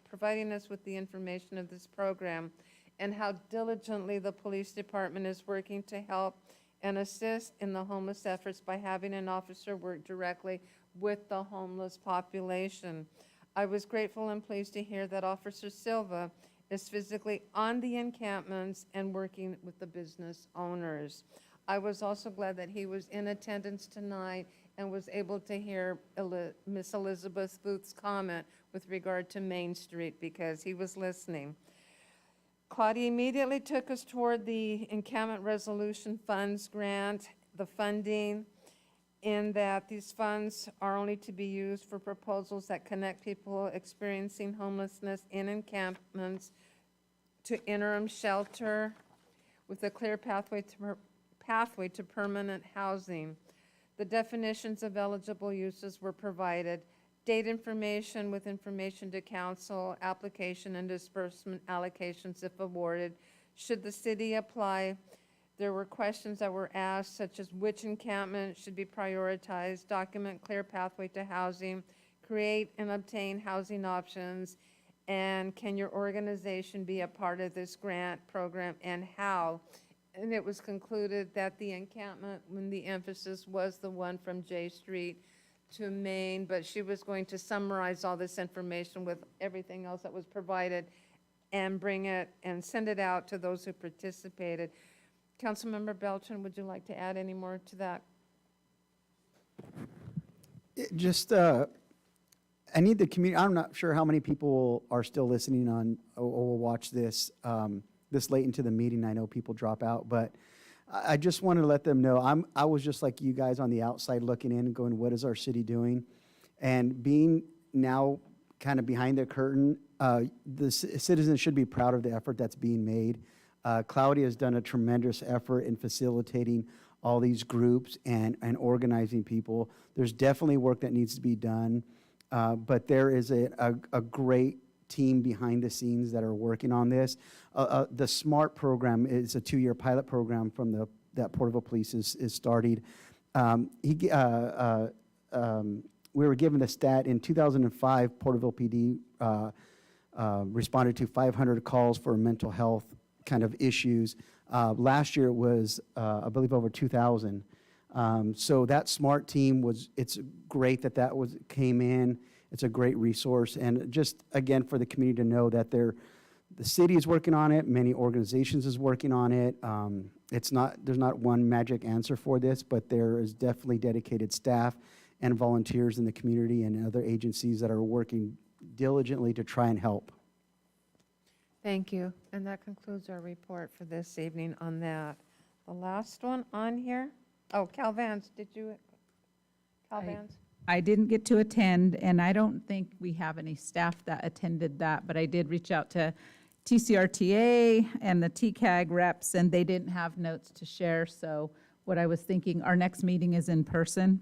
providing us with the information of this program and how diligently the police department is working to help and assist in the homeless efforts by having an officer work directly with the homeless population. I was grateful and pleased to hear that Officer Silva is physically on the encampments and working with the business owners. I was also glad that he was in attendance tonight and was able to hear Miss Elizabeth Booth's comment with regard to Main Street because he was listening. Claudia immediately took us toward the Encampment Resolution Funds grant, the funding, in that these funds are only to be used for proposals that connect people experiencing homelessness in encampments to interim shelter with a clear pathway to permanent housing. The definitions of eligible uses were provided. Date information with information to council, application and disbursement allocations if awarded. Should the city apply? There were questions that were asked, such as which encampment should be prioritized, document clear pathway to housing, create and obtain housing options, and can your organization be a part of this grant program and how? And it was concluded that the encampment, when the emphasis was the one from J Street to Main, but she was going to summarize all this information with everything else that was provided and bring it and send it out to those who participated. Councilmember Beltran, would you like to add any more to that? I need the community, I'm not sure how many people are still listening on or will watch this this late into the meeting. I know people drop out, but I just wanted to let them know I was just like you guys on the outside looking in and going, what is our city doing? And being now kind of behind the curtain, the citizens should be proud of the effort that's being made. Claudia has done a tremendous effort in facilitating all these groups and organizing people. There's definitely work that needs to be done, but there is a great team behind the scenes that are working on this. The SMART program is a 2-year pilot program from that Porterville Police is started. We were given a stat in 2005, Porterville PD responded to 500 calls for mental health kind of issues. Last year it was, I believe, over 2,000. So that SMART team it's great that came in. It's a great resource. And just, again, for the community to know that the city is working on it, many organizations is working on it. There's not one magic answer for this, but there is definitely dedicated staff and volunteers in the community and other agencies that are working diligently to try and help. Thank you. And that concludes our report for this evening on that. The last one on here, Cal Vance, Cal Vance? I didn't get to attend, and I don't think we have any staff that attended that, but I did reach out to TCRTA and the TCAG reps, and they didn't have notes to share. So what I was thinking, our next meeting is in person,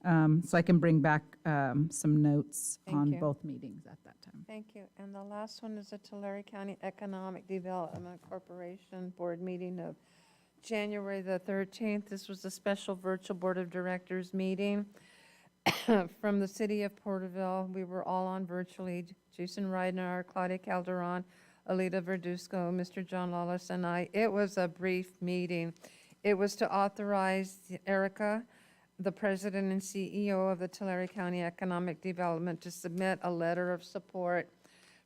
so I can bring back some notes Thank on you. both meetings at that time. Thank you. And the last one is the Tulare County Economic Development Corporation Board meeting of January the 13th. This was a special virtual Board of Directors meeting from the city of Porterville. We were all on virtually, Jason Reidner, Claudia Calderon, Alita Verduzco, Mr. John Lawless, and I. It was a brief meeting. It was to authorize Erica, the president and CEO of the Tulare County Economic Development, to submit a letter of support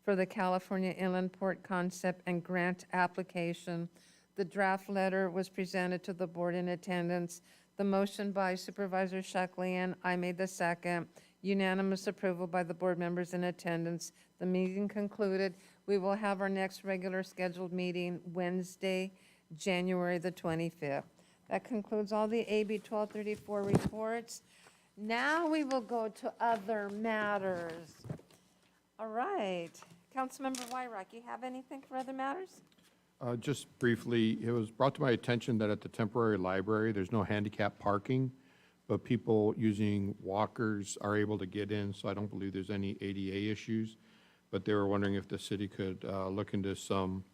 for the California Inland Port Concept and Grant application. The draft letter was presented to the board in attendance. The motion by Supervisor Shockley and I made the second. Unanimous approval by the board members in attendance. The meeting concluded. We will have our next regular scheduled meeting Wednesday, January the 25th. That concludes all the AB 1234 reports. Now we will go to other matters. All right. Councilmember Wyrock, you have anything for other matters? Just briefly, it was brought to my attention that at the temporary library, there's no handicap parking, but people using walkers are able to get in, so I don't believe there's any ADA issues. But they were wondering if the city could look into some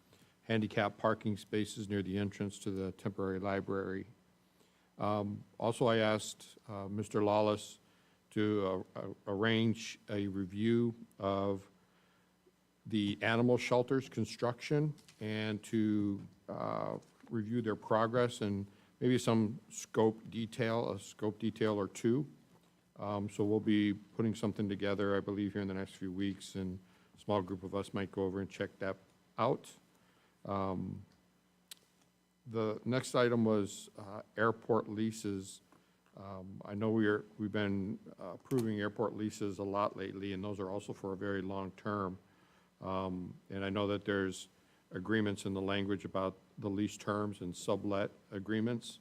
handicap parking spaces near the entrance to the temporary library. Also, I asked Mr. Lawless to arrange a review of the animal shelters construction and to review their progress and maybe some a scope detail or two. So we'll be putting something together, I believe, here in the next few weeks, and a small group of us might go over and check that out. The next item was airport leases. I know we've been approving airport leases a lot lately, and those are also for a very long term. And I know that there's agreements in the language about the lease terms and sublet agreements,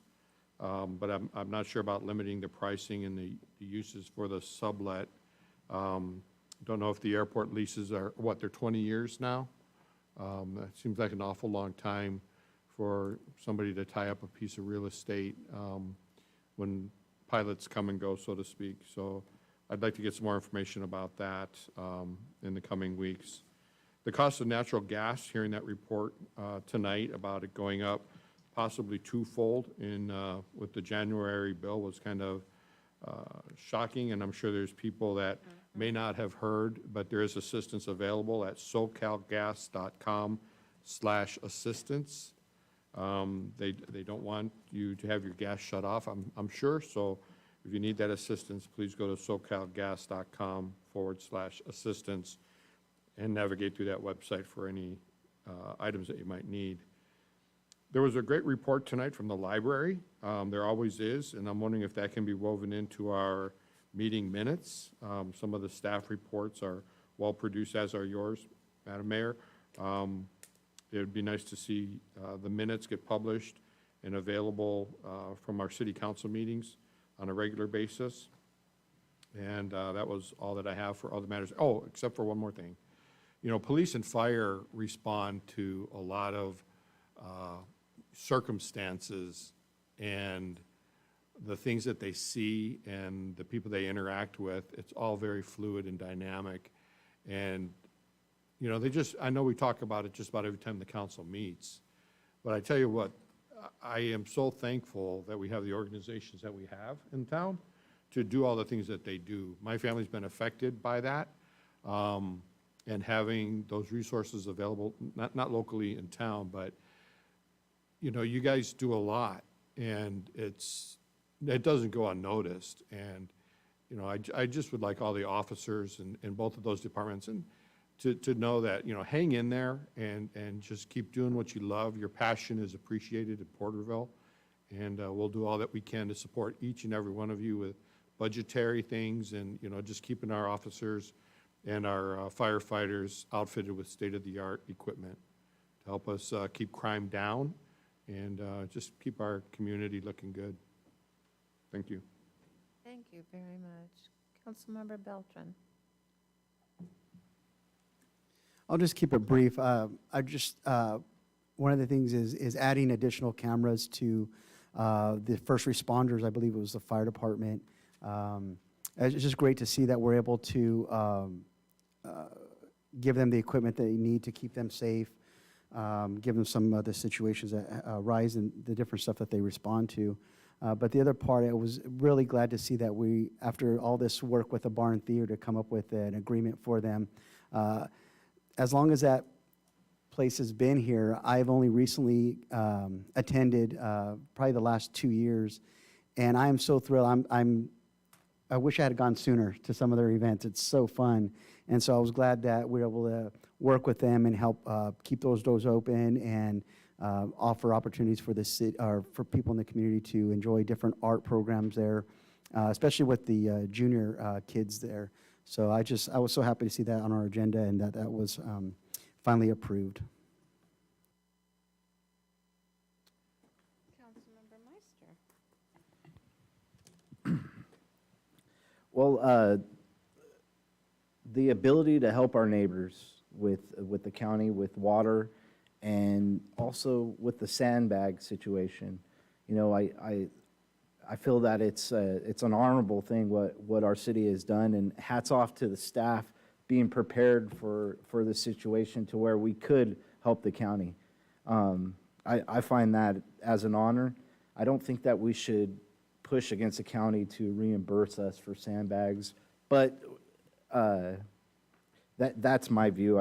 but I'm not sure about limiting the pricing and the uses for the sublet. Don't know if the airport leases are, they're 20 years now? That seems like an awful long time for somebody to tie up a piece of real estate when pilots come and go, so to speak. So I'd like to get some more information about that in the coming weeks. The cost of natural gas, hearing that report tonight about it going up possibly twofold with the January bill was kind of shocking, and I'm sure there's people that may not have heard, but there is assistance available at socalgas.com/assistance. They don't want you to have your gas shut off, I'm sure, so if you need that assistance, please go to socalgas.com/assistance and navigate through that website for any items that you might need. There was a great report tonight from the library. There always is, and I'm wondering if that can be woven into our meeting minutes. Some of the staff reports are well-produced, as are yours, Madam Mayor. It would be nice to see the minutes get published and available from our city council meetings on a regular basis. And that was all that I have for other matters. Oh, except for one more thing. You know, police and fire respond to a lot of circumstances and the things that they see and the people they interact with. It's all very fluid and dynamic. And, you know, I know we talk about it just about every time the council meets, but I tell you what, I am so thankful that we have the organizations that we have in town to do all the things that they do. My family's been affected by that. And having those resources available, not locally in town, but you know, you guys do a lot, and it doesn't go unnoticed. And, you know, I just would like all the officers in both of those departments and to know that, you know, hang in there and just keep doing what you love. Your passion is appreciated in Porterville, and we'll do all that we can to support each and every one of you with budgetary things and, you know, just keeping our officers and our firefighters outfitted with state-of-the-art equipment to help us keep crime down and just keep our community looking good. Thank you. Thank you very much. Councilmember Beltran. I'll just keep it brief. One of the things is adding additional cameras to the first responders. I believe it was the fire department. It's just great to see that we're able to give them the equipment they need to keep them safe, give them some of the situations that arise and the different stuff that they respond to. But the other part, I was really glad to see that we, after all this work with the Barn Theater, to come up with an agreement for them. As long as that place has been here, I've only recently attended probably the last 2 years, and I am so thrilled. I wish I had gone sooner to some of their events. It's so fun, and so I was glad that we were able to work with them and help keep those doors open and offer opportunities for the city or for people in the community to enjoy different art programs there, especially with the junior kids there. So I was so happy to see that on our agenda and that was finally approved. Councilmember Meister. Well, the ability to help our neighbors with the county, with water, and also with the sandbag situation. You know, I feel that it's an honorable thing what our city has done, and hats off to the staff being prepared for the situation to where we could help the county. I find that as an honor. I don't think that we should push against the county to reimburse us for sandbags, but that's my view.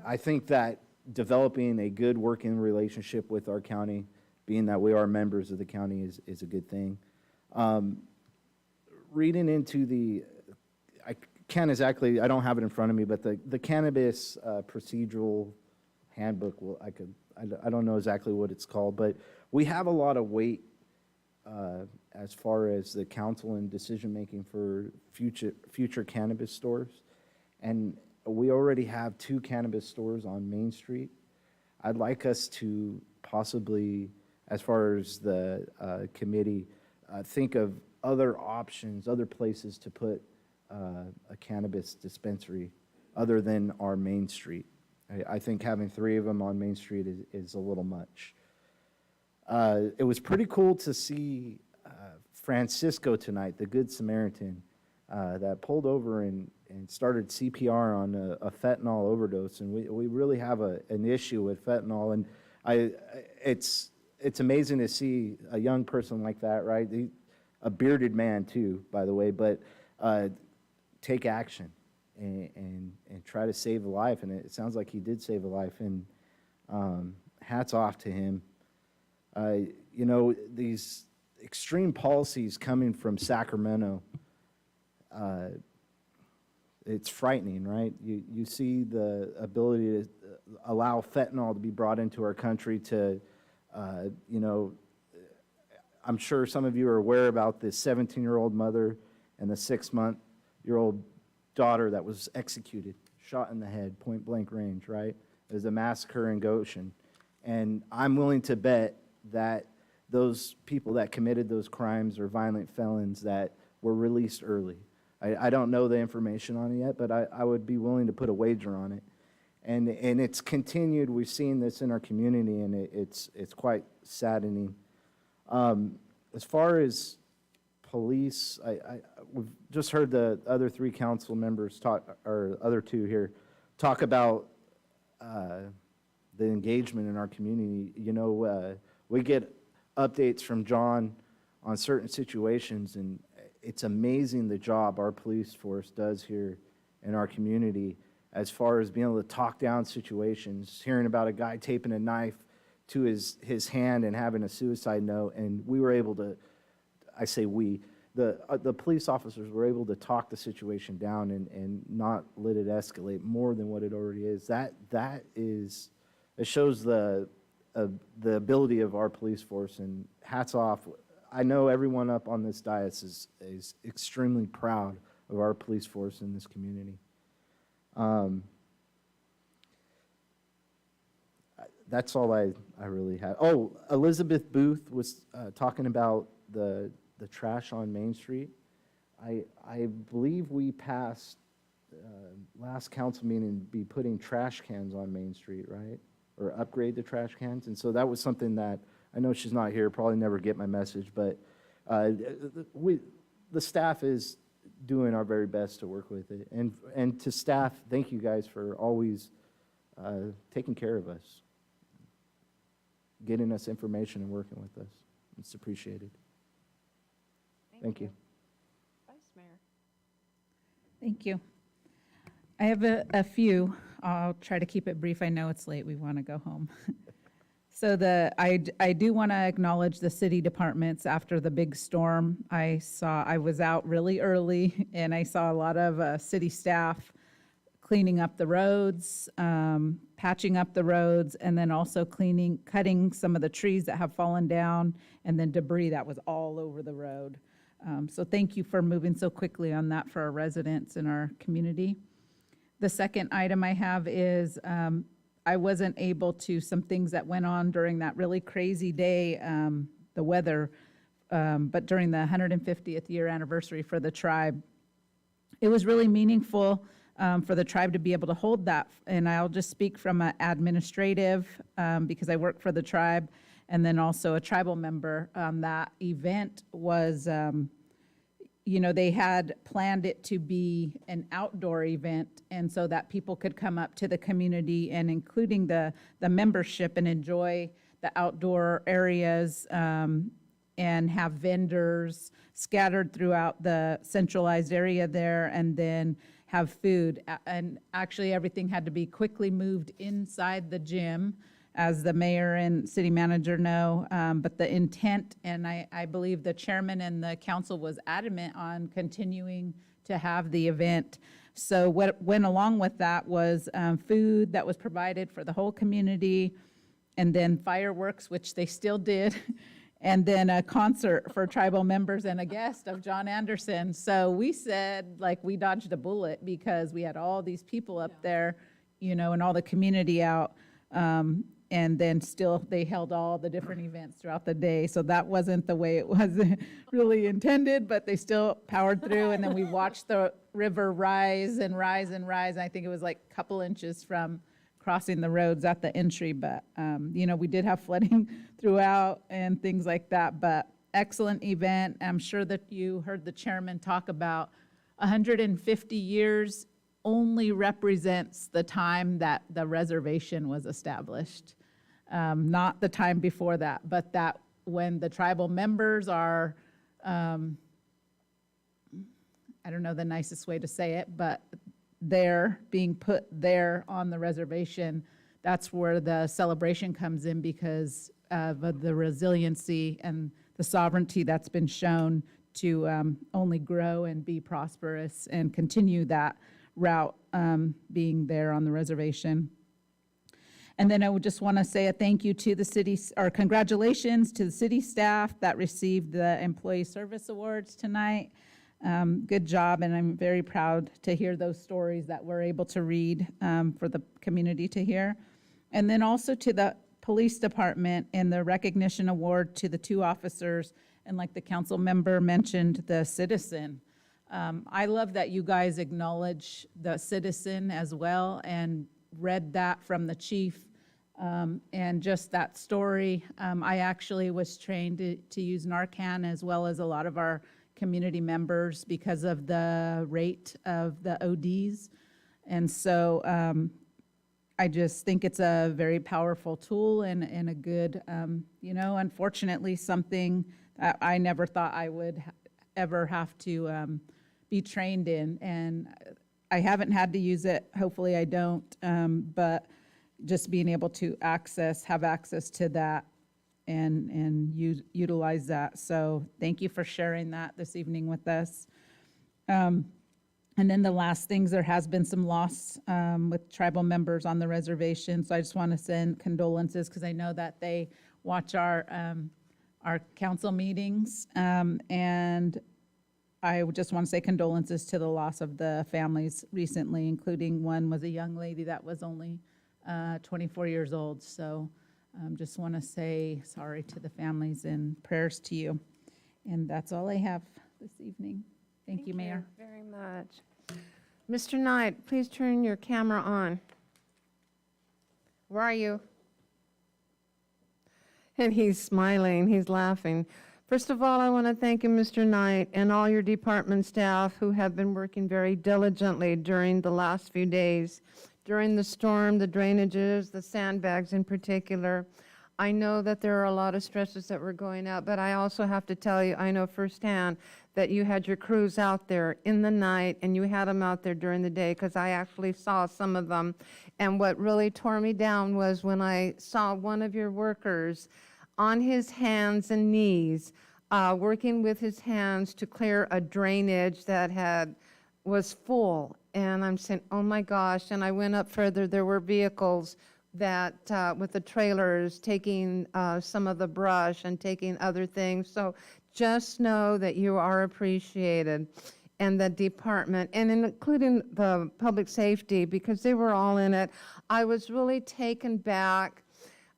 I think that developing a good working relationship with our county, being that we are members of the county, is a good thing. Reading into I don't have it in front of me, but the cannabis procedural handbook, I don't know exactly what it's called, but we have a lot of weight as far as the council and decision-making for future cannabis stores. And we already have 2 cannabis stores on Main Street. I'd like us to possibly, as far as the committee, think of other options, other places to put a cannabis dispensary other than our Main Street. I think having 3 of them on Main Street is a little much. It was pretty cool to see Francisco tonight, the Good Samaritan, that pulled over and started CPR on a fentanyl overdose. And we really have an issue with fentanyl. And it's amazing to see a young person like that, right? A bearded man too, by the way, but take action and try to save a life. And it sounds like he did save a life. And hats off to him. You know, these extreme policies coming from Sacramento, it's frightening, right? You see the ability to allow fentanyl to be brought into our country to, you know, I'm sure some of you are aware about the 17-year-old mother and the 6-month-old daughter that was executed, shot in the head, point-blank range, right? It was a massacre in Goshen. And I'm willing to bet that those people that committed those crimes are violent felons that were released early. I don't know the information on it yet, but I would be willing to put a wager on it. And it's continued. We've seen this in our community, and it's quite saddening. As far as police, we've just heard the other 3 council members talk, or other 2 here, talk about the engagement in our community. You know, we get updates from John on certain situations, and it's amazing the job our police force does here in our community as far as being able to talk down situations, hearing about a guy taping a knife to his hand and having a suicide note, and we were able to, I say we, the police officers were able to talk the situation down and not let it escalate more than what it already is. It shows the ability of our police force, and hats off. I know everyone up on this dais is extremely proud of our police force in this community. That's all I really have. Oh, Elizabeth Booth was talking about the trash on Main Street. I believe we passed last council meeting be putting trash cans on Main Street, right? Or upgrade the trash cans. And so that was something that, I know she's not here, probably never get my message, but the staff is doing our very best to work with it. And to staff, thank you guys for always taking care of us, getting us information and working with us. It's appreciated. Thank you. Vice Mayor. Thank you. I have a few. I'll try to keep it brief. I know it's late. We want to go home. So I do want to acknowledge the city departments after the big storm. I was out really early, and I saw a lot of city staff cleaning up the roads, patching up the roads, and then also cutting some of the trees that have fallen down, and then debris that was all over the road. So thank you for moving so quickly on that for our residents in our community. The second item I have is I wasn't able to, some things that went on during that really crazy day, the weather, but during the 150th year anniversary for the tribe. It was really meaningful for the tribe to be able to hold that. And I'll just speak from an administrative, because I work for the tribe, and then also a tribal member. That event was, they had planned it to be an outdoor event, and so that people could come up to the community and including the membership and enjoy the outdoor areas, and have vendors scattered throughout the centralized area there, and then have food. And actually everything had to be quickly moved inside the gym, as the mayor and city manager know, but the intent, and I believe the chairman and the council was adamant on continuing to have the event. So what went along with that was food that was provided for the whole community, and then fireworks, which they still did, and then a concert for tribal members and a guest of John Anderson. So we said, we dodged a bullet because we had all these people up there, and all the community out. And then still they held all the different events throughout the day. So that wasn't the way it was really intended, but they still powered through. And then we watched the river rise and rise and rise. I think it was a couple inches from crossing the roads at the entry. But, we did have flooding throughout and things like that. But excellent event. I'm sure that you heard the chairman talk about 150 years only represents the time that the reservation was established. Not the time before that, but that when the tribal members are, I don't know the nicest way to say it, but they're being put there on the reservation, that's where the celebration comes in because of the resiliency and the sovereignty that's been shown to only grow and be prosperous and continue that route being there on the reservation. And then I would just want to say a thank you to the city, or congratulations to the city staff that received the Employee Service Awards tonight. Good job, and I'm very proud to hear those stories that we're able to read for the community to hear. And then also to the police department and the recognition award to the 2 officers, and like the council member mentioned, the citizen. I love that you guys acknowledge the citizen as well, and read that from the chief, and just that story. I actually was trained to use Narcan as well as a lot of our community members because of the rate of the ODs. And so I just think it's a very powerful tool and a good, unfortunately something that I never thought I would ever have to be trained in. And I haven't had to use it. Hopefully I don't. But just being able to have access to that and utilize that. So thank you for sharing that this evening with us. And then the last things, there has been some loss with tribal members on the reservation. So I just want to send condolences because I know that they watch our council meetings. And I would just want to say condolences to the loss of the families recently, including one was a young lady that was only 24 years old. So just want to say sorry to the families and prayers to you. And that's all I have this evening. Thank you, Mayor. Very much. Mr. Knight, please turn your camera on. Where are you? And he's smiling, he's laughing. First of all, I want to thank you, Mr. Knight, and all your department staff who have been working very diligently during the last few days, during the storm, the drainages, the sandbags in particular. I know that there are a lot of stresses that were going out, but I also have to tell you, I know firsthand that you had your crews out there in the night and you had them out there during the day because I actually saw some of them. And what really tore me down was when I saw one of your workers on his hands and knees, working with his hands to clear a drainage that was full. And I'm saying, oh my gosh, and I went up further, there were vehicles that with the trailers taking some of the brush and taking other things. So just know that you are appreciated, and the department, and including the public safety, because they were all in it. I was really taken back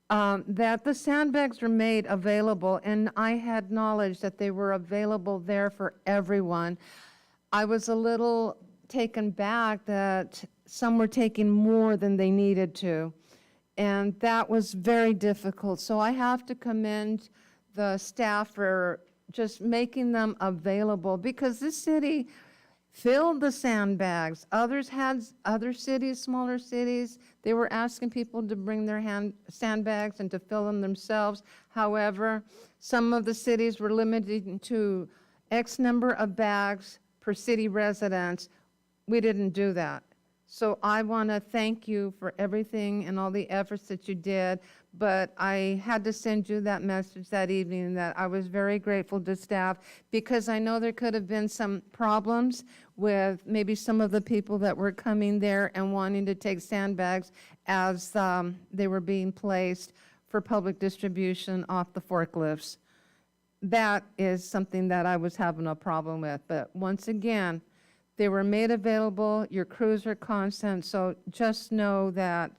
that the sandbags were made available, and I had knowledge that they were available there for everyone. I was a little taken back that some were taking more than they needed to. And that was very difficult. So I have to commend the staff for just making them available because this city filled the sandbags. Others had, other cities, smaller cities, they were asking people to bring their sandbags and to fill them themselves. However, some of the cities were limited to X number of bags per city residents. We didn't do that. So I want to thank you for everything and all the efforts that you did, but I had to send you that message that evening that I was very grateful to staff because I know there could have been some problems with maybe some of the people that were coming there and wanting to take sandbags as they were being placed for public distribution off the forklifts. That is something that I was having a problem with, but once again, they were made available, your crews are constant, so just know that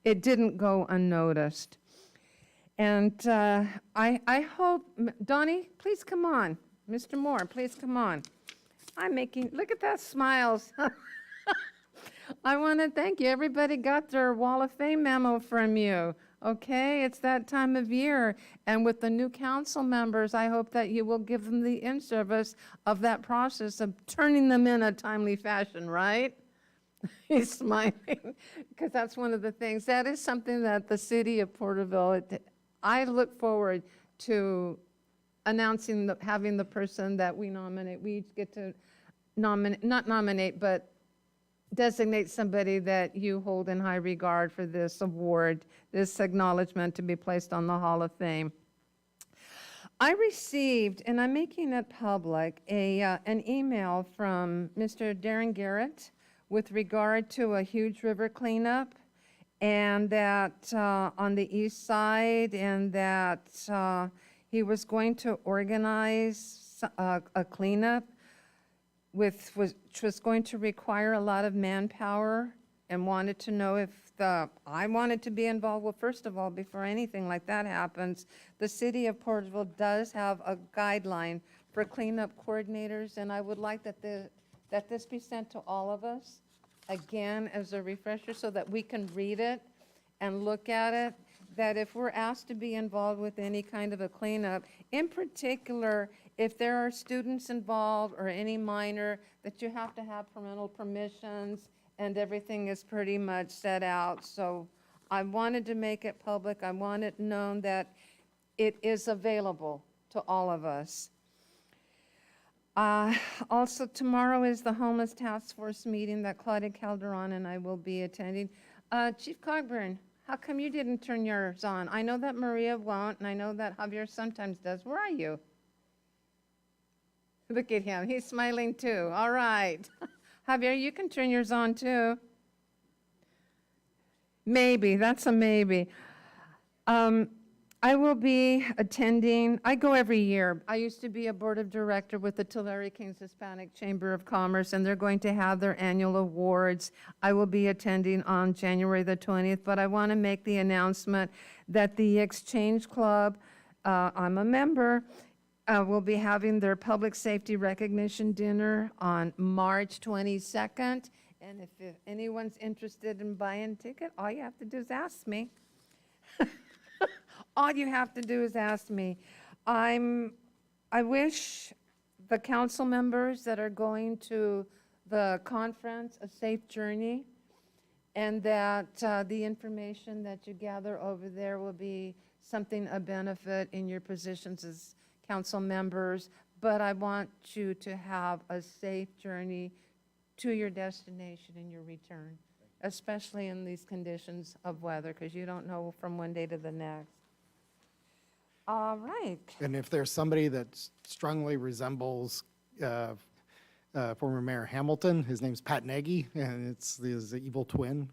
it didn't go unnoticed. And I hope, Donnie, please come on. Mr. Moore, please come on. Look at that smiles. I want to thank you. Everybody got their Wall of Fame memo from you. Okay, it's that time of year. And with the new council members, I hope that you will give them the in-service of that process of turning them in a timely fashion, right? He's smiling, because that's one of the things. That is something that the city of Porterville, I look forward to announcing, having the person that we nominate. We each get to nominate, not nominate, but designate somebody that you hold in high regard for this award, this acknowledgement to be placed on the Hall of Fame. I received, and I'm making it public, an email from Mr. Darren Garrett with regard to a huge river cleanup, and that on the east side, and that he was going to organize a cleanup which was going to require a lot of manpower, and wanted to know if I wanted to be involved. Well, first of all, before anything like that happens, the city of Porterville does have a guideline for cleanup coordinators, and I would like that this be sent to all of us, again, as a refresher, so that we can read it and look at it, that if we're asked to be involved with any kind of a cleanup, in particular, if there are students involved or any minor, that you have to have parental permissions and everything is pretty much set out. So I wanted to make it public. I want it known that it is available to all of us. Also, tomorrow is the Homeless Task Force meeting that Claudia Calderon and I will be attending. Chief Cogburn, how come you didn't turn yours on? I know that Maria won't, and I know that Javier sometimes does. Where are you? Look at him. He's smiling too. All right. Javier, you can turn yours on too. Maybe. That's a maybe. I will be attending, I go every year. I used to be a board of director with the Tulare Kings Hispanic Chamber of Commerce, and they're going to have their annual awards. I will be attending on January the 20th, but I want to make the announcement that the Exchange Club, I'm a member, will be having their public safety recognition dinner on March 22nd. And if anyone's interested in buying a ticket, all you have to do is ask me. All you have to do is ask me. I wish the council members that are going to the conference a safe journey, and that the information that you gather over there will be something of benefit in your positions as council members. But I want you to have a safe journey to your destination and your return, especially in these conditions of weather, because you don't know from one day to the next. All right. And if there's somebody that strongly resembles former Mayor Hamilton, his name's Pat Nagy, and it's his evil twin.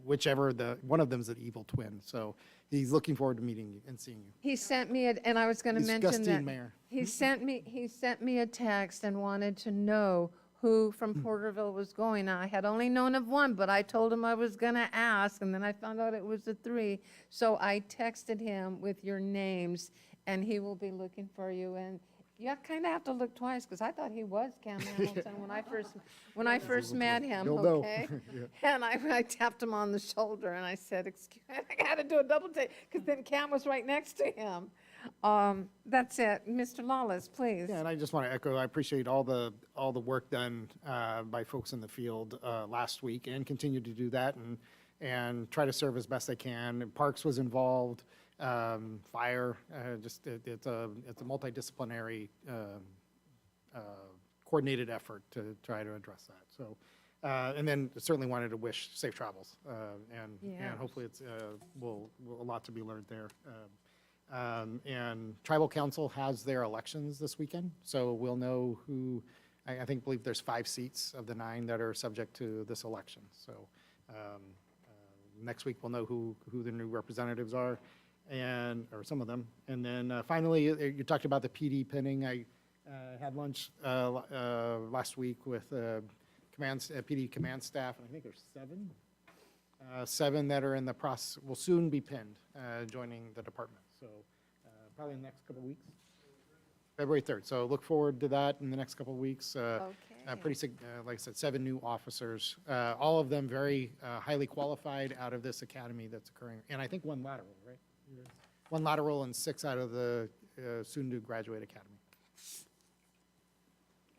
Whichever, one of them's an evil twin. So he's looking forward to meeting you and seeing you. He sent me, and I was going to He's mention that. Gustine Mayor. He sent me a text and wanted to know who from Porterville was going. Now, I had only known of one, but I told him I was going to ask, and then I found out it was the three. So I texted him with your names, and he will be looking for you. And you kind of have to look twice, because I thought he was Cam Hamilton when I first met him, You'll know. okay? And I tapped him on the shoulder, and I said, "Excuse me," I had to do a double take, because then Cam was right next to him. That's it. Mr. Lawless, please. Yeah, and I just want to echo, I appreciate all the work done by folks in the field last week, and continue to do that, and try to serve as best they can. Parks was involved, fire, it's a multidisciplinary coordinated effort to try to address that. So, and then certainly wanted to wish safe travels, and hopefully it's a lot to be learned there. And Tribal Council has their elections this weekend, so we'll know who, I believe there's 5 seats of the 9 that are subject to this election. So next week we'll know who the new representatives are, or some of them. And then finally, you talked about the PD pinning. I had lunch last week with PD command staff, and I think there's 7 that are in the process, will soon be pinned, joining the department. So probably in the next couple of weeks. February 3rd. So look forward to that in the next couple of weeks. Like I said, 7 new officers, all of them very highly qualified out of this academy that's occurring. And I think 1 lateral, right? 1 lateral and 6 out of the soon to graduate academy.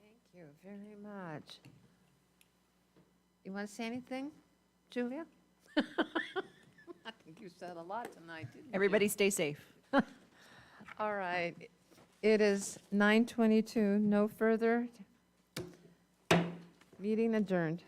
Thank you very much. You want to say anything, Julia? I think you said a lot tonight, didn't you? Everybody stay safe. All right. It is 9:22. No further. Meeting adjourned.